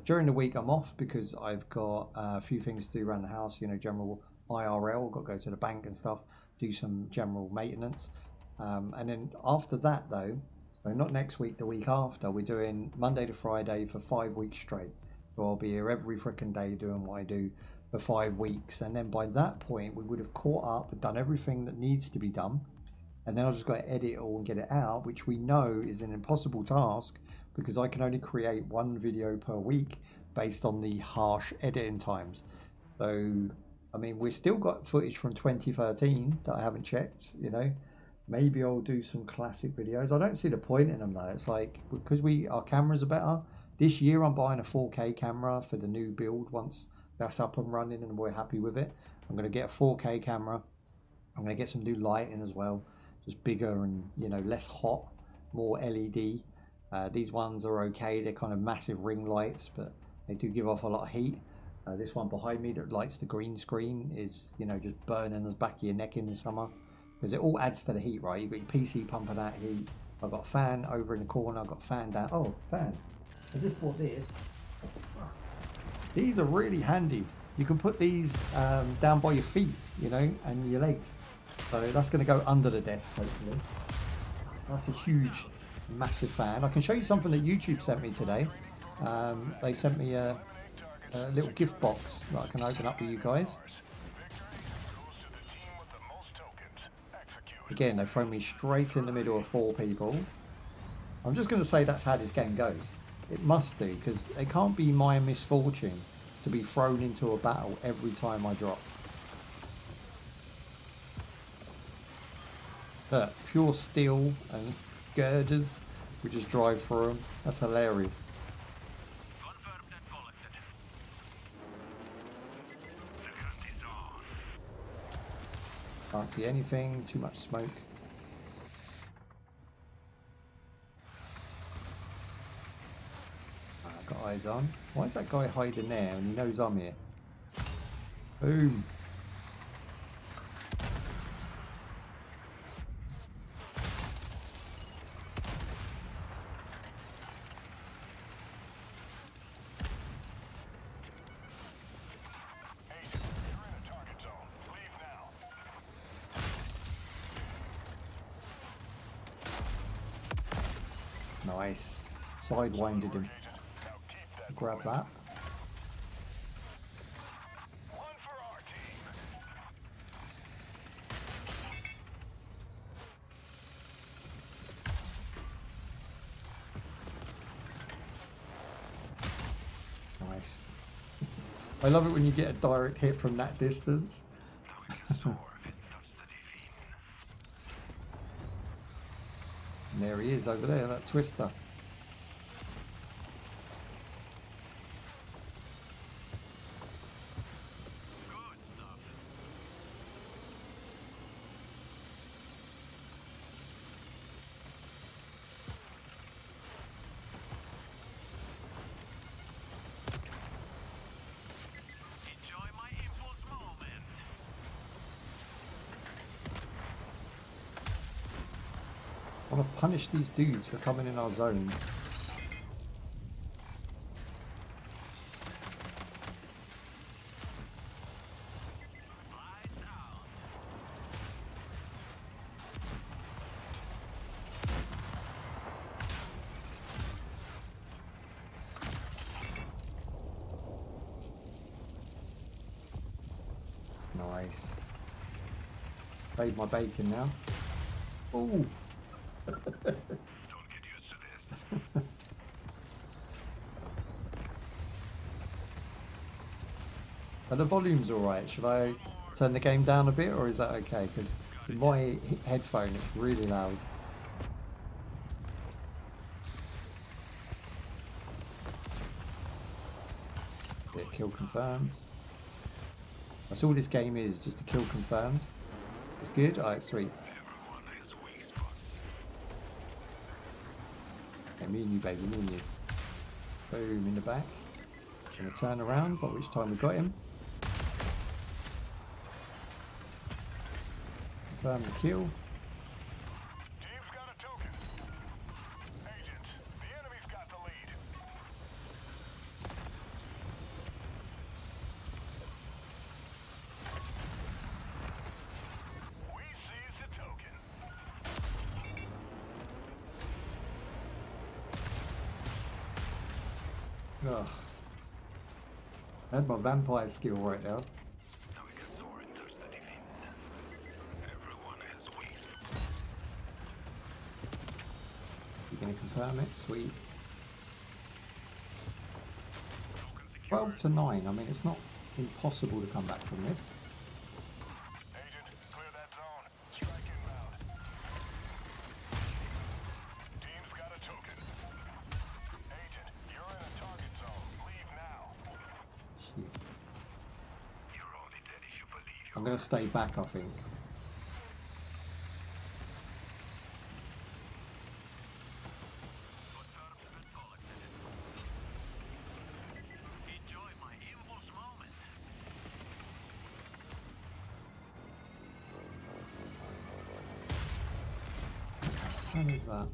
During the week I'm off because I've got a few things to do around the house, you know, general IRL. I've got to go to the bank and stuff, do some general maintenance. And then after that though, so not next week, the week after, we're doing Monday to Friday for 5 weeks straight. So I'll be here every freaking day doing what I do for 5 weeks. And then by that point, we would have caught up and done everything that needs to be done. And then I'll just got to edit it all and get it out, which we know is an impossible task because I can only create 1 video per week based on the harsh editing times. So, I mean, we've still got footage from 2013 that I haven't checked, you know. Maybe I'll do some classic videos. I don't see the point in them though. It's like, because our cameras are better. This year I'm buying a 4K camera for the new build. Once that's up and running and we're happy with it, I'm going to get a 4K camera. I'm going to get some new lighting as well. Just bigger and, you know, less hot, more LED. These ones are okay. They're kind of massive ring lights, but they do give off a lot of heat. This one behind me that lights the green screen is, you know, just burning the back of your neck in the summer. Because it all adds to the heat, right? You've got your PC pumping out heat. I've got a fan over in the corner. I've got a fan down. Oh, fan. I just bought this. These are really handy. You can put these down by your feet, you know, and your legs. So that's going to go under the desk, hopefully. That's a huge, massive fan. I can show you something that YouTube sent me today. They sent me a little gift box that I can open up with you guys. Again, they throw me straight in the middle of 4 people. I'm just going to say that's how this game goes. It must do, because it can't be my misfortune to be thrown into a battle every time I drop. Look, pure steel and girders. We just drive through them. That's hilarious. Can't see anything, too much smoke. I've got eyes on. Why is that guy hiding there and he knows I'm here? Boom. Nice. Sidewinded him. Grab that. Nice. I love it when you get a direct hit from that distance. And there he is over there, that twister. I want to punish these dudes for coming in our zone. Nice. Save my bacon now. Ooh. Don't get used to this. Are the volumes alright? Should I turn the game down a bit or is that okay? Because in my headphone it's really loud. Yeah, kill confirmed. That's all this game is, just a kill confirmed. It's good? Alright, sweet. Okay, me and you, baby, me and you. Boom, in the back. Gonna turn around, by which time we got him. Confirm the kill. Team's got a token. Agents, the enemy's got the lead. We seized the token. Ugh. I had my vampire skill right now. You're gonna confirm it? Sweet. 12 to 9. I mean, it's not impossible to come back from this. Agent, clear that zone. Strike inbound. Team's got a token. Agent, you're in a target zone. Leave now. Shit. You're only dead if you believe I'm gonna stay back, I think. Enjoy my infamous moment. hell is that?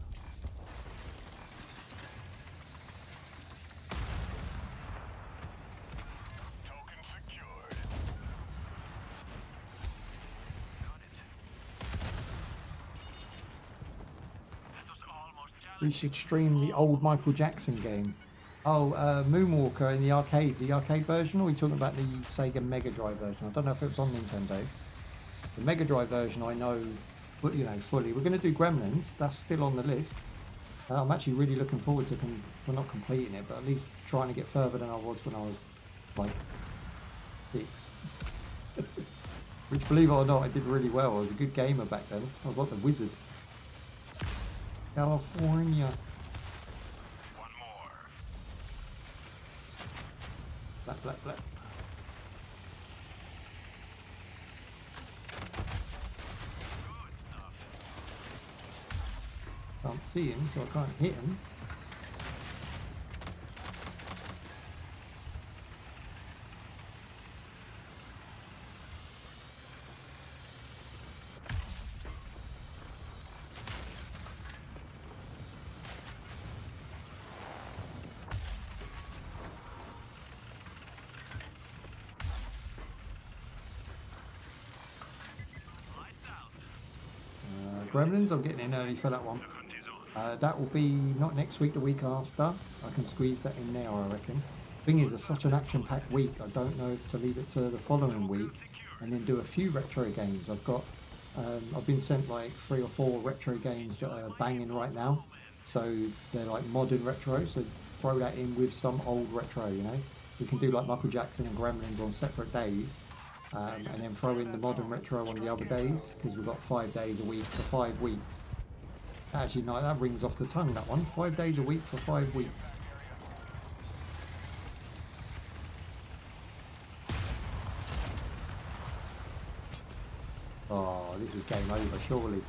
Token secured. We should stream the old Michael Jackson game. Oh, Moonwalker in the arcade version, or are we talking about the Sega Mega Drive version? I don't know if it was on Nintendo. The Mega Drive version I know, you know, fully. We're going to do Gremlins, that's still on the list. I'm actually really looking forward to, well, not completing it, but at least trying to get further than I was when I was like 6. Which, believe it or not, I did really well. I was a good gamer back then. I was like the wizard. California. One more. Black, black, black. Can't see him, so I can't hit him. Gremlins, I'm getting in early for that one. That will be not next week, the week after. I can squeeze that in there, I reckon. Thing is, it's such an action-packed week. I don't know if to leave it to the following week and then do a few retro games. I've been sent like 3 or 4 retro games that are banging right now. So they're like modern retro. So throw that in with some old retro. You know, we can do like Michael Jackson and Gremlins on separate days. And then throw in the modern retro on the other days, because we've got 5 days a week for 5 weeks. Actually, no, that rings off the tongue, that one. 5 days a week for 5 weeks. Oh, this is game over, surely.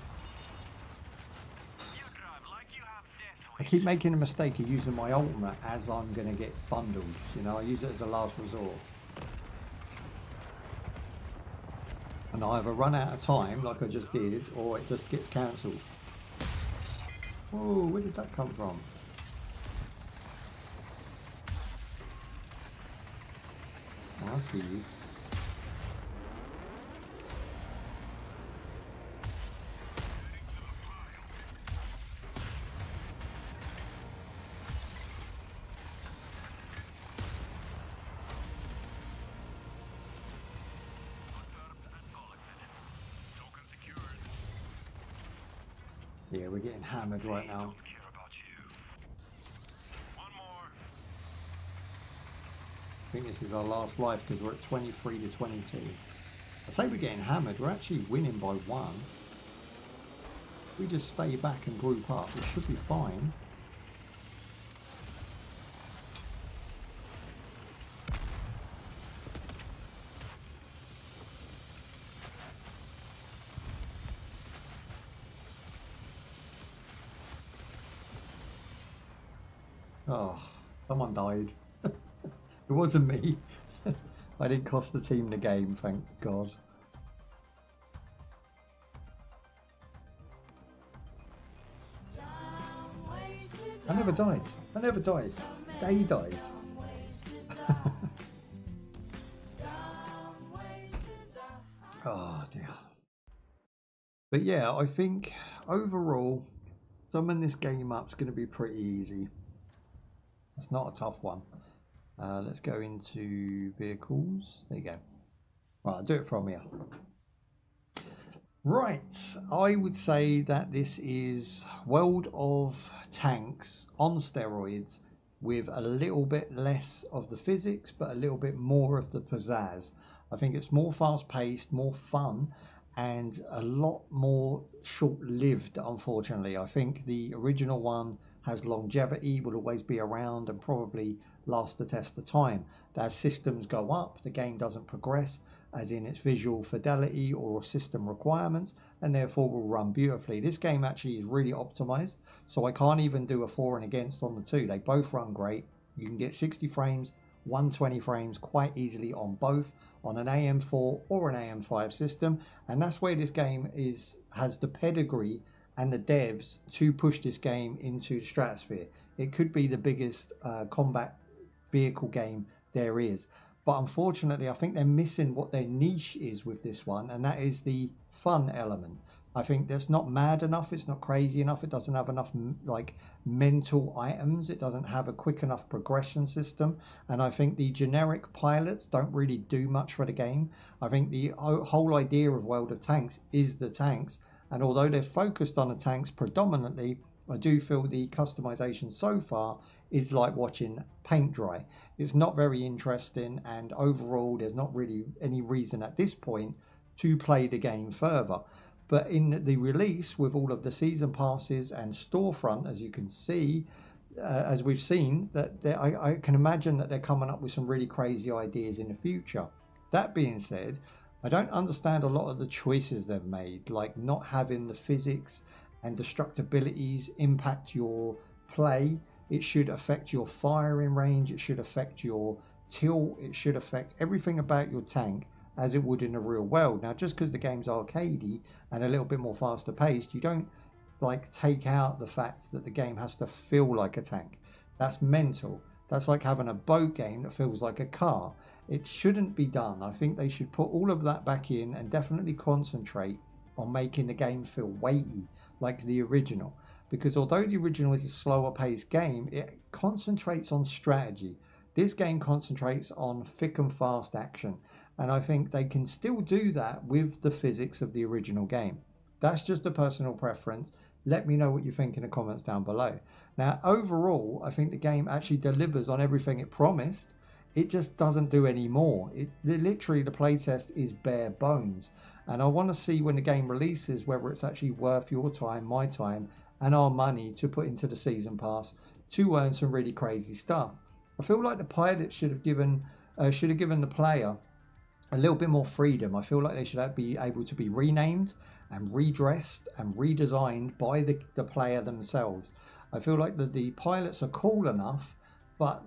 I keep making a mistake of using my ultimate as I'm going to get bundled. You know, I use it as a last resort. And I either run out of time, like I just did, or it just gets cancelled. Whoa, where did that come from? Oh, I see you. Yeah, we're getting hammered right now. I think this is our last life because we're at 23 to 22. I say we're getting hammered, we're actually winning by 1. If we just stay back and group up, we should be fine. Oh, someone died. It wasn't me. I didn't cost the team the game, thank God. I never died. I never died. They died. Oh dear. But yeah, I think overall, summing this game up is going to be pretty easy. It's not a tough one. Let's go into vehicles. There you go. Right, I'll do it from here. Right, I would say that this is World of Tanks on steroids with a little bit less of the physics, but a little bit more of the pizzazz. I think it's more fast-paced, more fun, and a lot more short-lived, unfortunately. I think the original one has longevity, will always be around and probably last the test of time. As systems go up, the game doesn't progress, as in its visual fidelity or system requirements, and therefore will run beautifully. This game actually is really optimized, so I can't even do a for and against on the two. They both run great. You can get 60 frames, 120 frames quite easily on both, on an AM4 or an AM5 system, and that's where this game has the pedigree and the devs to push this game into the stratosphere. It could be the biggest combat vehicle game there is. But unfortunately, I think they're missing what their niche is with this one, and that is the fun element. I think that's not mad enough, it's not crazy enough, it doesn't have enough like mental items, it doesn't have a quick enough progression system, and I think the generic pilots don't really do much for the game. I think the whole idea of World of Tanks is the tanks, and although they're focused on the tanks predominantly, I do feel the customization so far is like watching paint dry. It's not very interesting, and overall there's not really any reason at this point to play the game further. But in the release, with all of the season passes and storefront, as you can see, as we've seen, that I can imagine that they're coming up with some really crazy ideas in the future. That being said, I don't understand a lot of the choices they've made, like not having the physics and destructibilities impact your play. It should affect your firing range, it should affect your tilt, it should affect everything about your tank as it would in the real world. Now, just because the game's arcadey and a little bit more faster paced, you don't like take out the fact that the game has to feel like a tank. That's mental. That's like having a boat game that feels like a car. It shouldn't be done. I think they should put all of that back in and definitely concentrate on making the game feel weighty like the original. Because although the original is a slower paced game, it concentrates on strategy. This game concentrates on thick and fast action. And I think they can still do that with the physics of the original game. That's just a personal preference. Let me know what you think in the comments down below. Now, overall, I think the game actually delivers on everything it promised. It just doesn't do any more. Literally, the playtest is bare bones. And I want to see when the game releases whether it's actually worth your time, my time, and our money to put into the season pass to earn some really crazy stuff. I feel like the pilot should have given the player a little bit more freedom. I feel like they should be able to be renamed and redressed and redesigned by the player themselves. I feel like the pilots are cool enough, but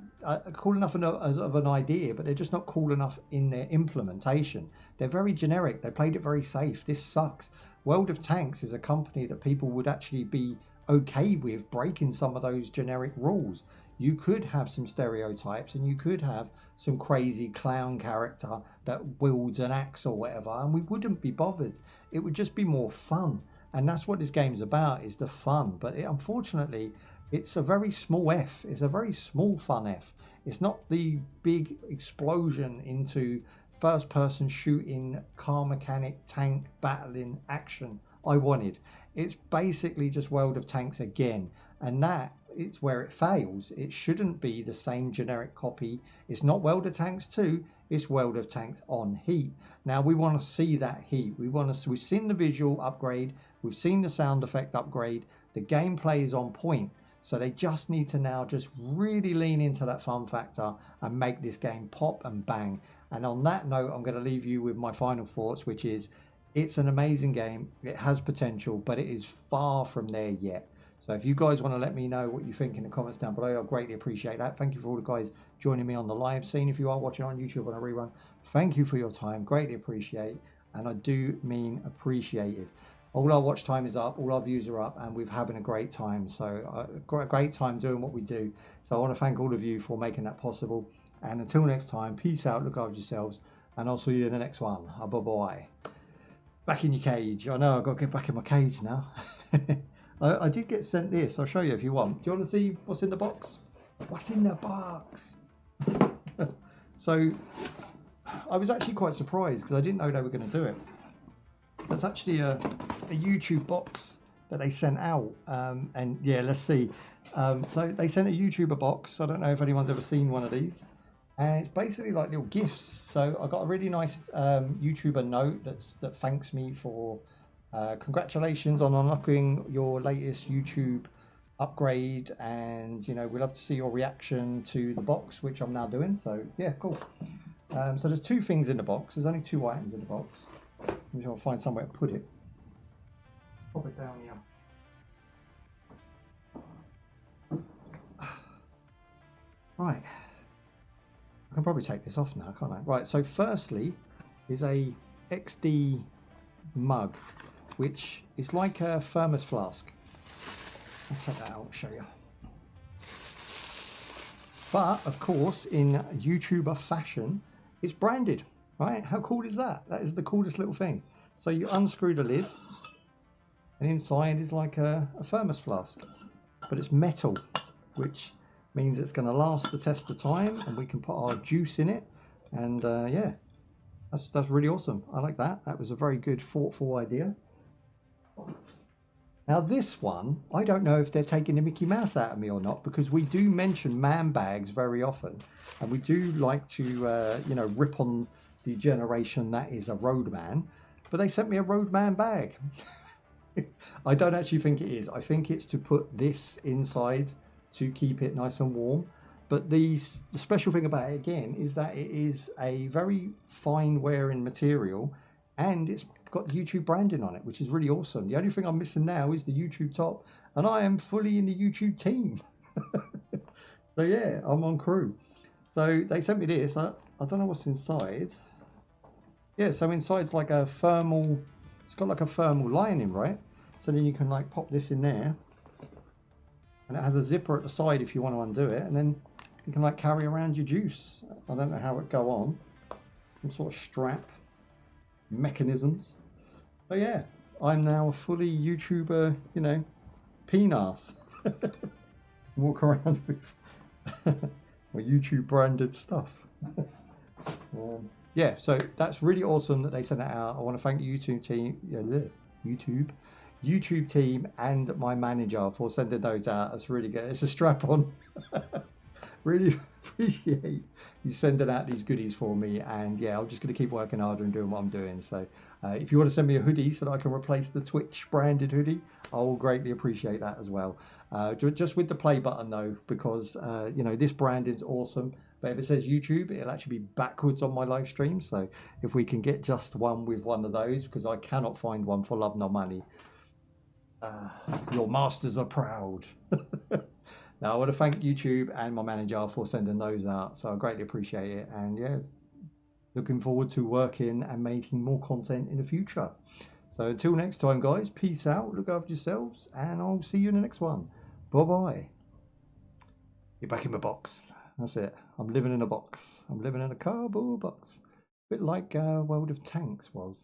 cool enough of an idea, but they're just not cool enough in their implementation. They're very generic. They played it very safe. This sucks. World of Tanks is a company that people would actually be okay with breaking some of those generic rules. You could have some stereotypes and you could have some crazy clown character that wields an axe or whatever, and we wouldn't be bothered. It would just be more fun, and that's what this game's about, is the fun. But unfortunately, it's a very small F. It's a very small fun F. It's not the big explosion into first person shooting, car mechanic, tank battling action I wanted. It's basically just World of Tanks again, and that it's where it fails. It shouldn't be the same generic copy. It's not World of Tanks 2, it's World of Tanks on heat. Now we want to see that heat. We've seen the visual upgrade, we've seen the sound effect upgrade, the gameplay is on point. So they just need to now just really lean into that fun factor and make this game pop and bang. And on that note, I'm going to leave you with my final thoughts, which is it's an amazing game. It has potential, but it is far from there yet. So if you guys want to let me know what you think in the comments down below, I'd greatly appreciate that. Thank you for all the guys joining me on the live scene. If you are watching on YouTube on a rerun, thank you for your time. Greatly appreciate, and I do mean appreciated. All our watch time is up, all our views are up, and we're having a great time. So a great time doing what we do. So I want to thank all of you for making that possible. And until next time, peace out, look after yourselves, and I'll see you in the next one. Bye-bye. Back in your cage. I know I've got to get back in my cage now. I did get sent this. I'll show you if you want. Do you want to see what's in the box? What's in the box? So I was actually quite surprised because I didn't know they were going to do it. That's actually a YouTube box that they sent out. And yeah, let's see. So they sent a YouTuber box. I don't know if anyone's ever seen one of these. And it's basically like little gifts. So I got a really nice YouTuber note that thanks me for congratulations on unlocking your latest YouTube upgrade, and we'd love to see your reaction to the box, which I'm now doing. So yeah, cool. So there's two things in the box. There's only two items in the box. I'm just going to find somewhere to put it. Pop it down here. Right. I can probably take this off now, can't I? Right, so firstly is a XD mug. which is like a thermos flask. I'll take that out and show you. But of course, in YouTuber fashion, it's branded, right? How cool is that? That is the coolest little thing. So you unscrew the lid, and inside is like a thermos flask, but it's metal, which means it's going to last the test of time, and we can put our juice in it. And yeah, that's really awesome. I like that. That was a very good, thoughtful idea. Now this one, I don't know if they're taking the Mickey Mouse out of me or not, because we do mention man bags very often, and we do like to, you know, rip on the generation that is a roadman. But they sent me a roadman bag. I don't actually think it is. I think it's to put this inside to keep it nice and warm. But the special thing about it again is that it is a very fine wearing material, and it's got YouTube branding on it, which is really awesome. The only thing I'm missing now is the YouTube top, and I am fully in the YouTube team. So yeah, I'm on crew. So they sent me this. I don't know what's inside. Yeah, so inside's like a thermal, it's got like a thermal lining, right? So then you can like pop this in there, and it has a zipper at the side if you want to undo it, and then you can like carry around your juice. I don't know how it go on. Some sort of strap mechanisms. But yeah, I'm now a fully YouTuber, you know, penis. Walk around with my YouTube branded stuff. Yeah, so that's really awesome that they sent it out. I want to thank the YouTube team, YouTube team, and my manager for sending those out. That's really good. It's a strap on. Really appreciate you sending out these goodies for me, and yeah, I'm just going to keep working harder and doing what I'm doing. So if you want to send me a hoodie so that I can replace the Twitch branded hoodie, I will greatly appreciate that as well. Just with the play button though, because you know, this branding's awesome, but if it says YouTube, it'll actually be backwards on my live stream. So if we can get just one with one of those, because I cannot find one for love nor money. Your masters are proud. Now, I want to thank YouTube and my manager for sending those out, so I greatly appreciate it. And yeah, looking forward to working and making more content in the future. So until next time, guys, peace out, look after yourselves, and I'll see you in the next one. Bye-bye. You're back in my box. That's it. I'm living in a box. I'm living in a cardboard box. A bit like World of Tanks was.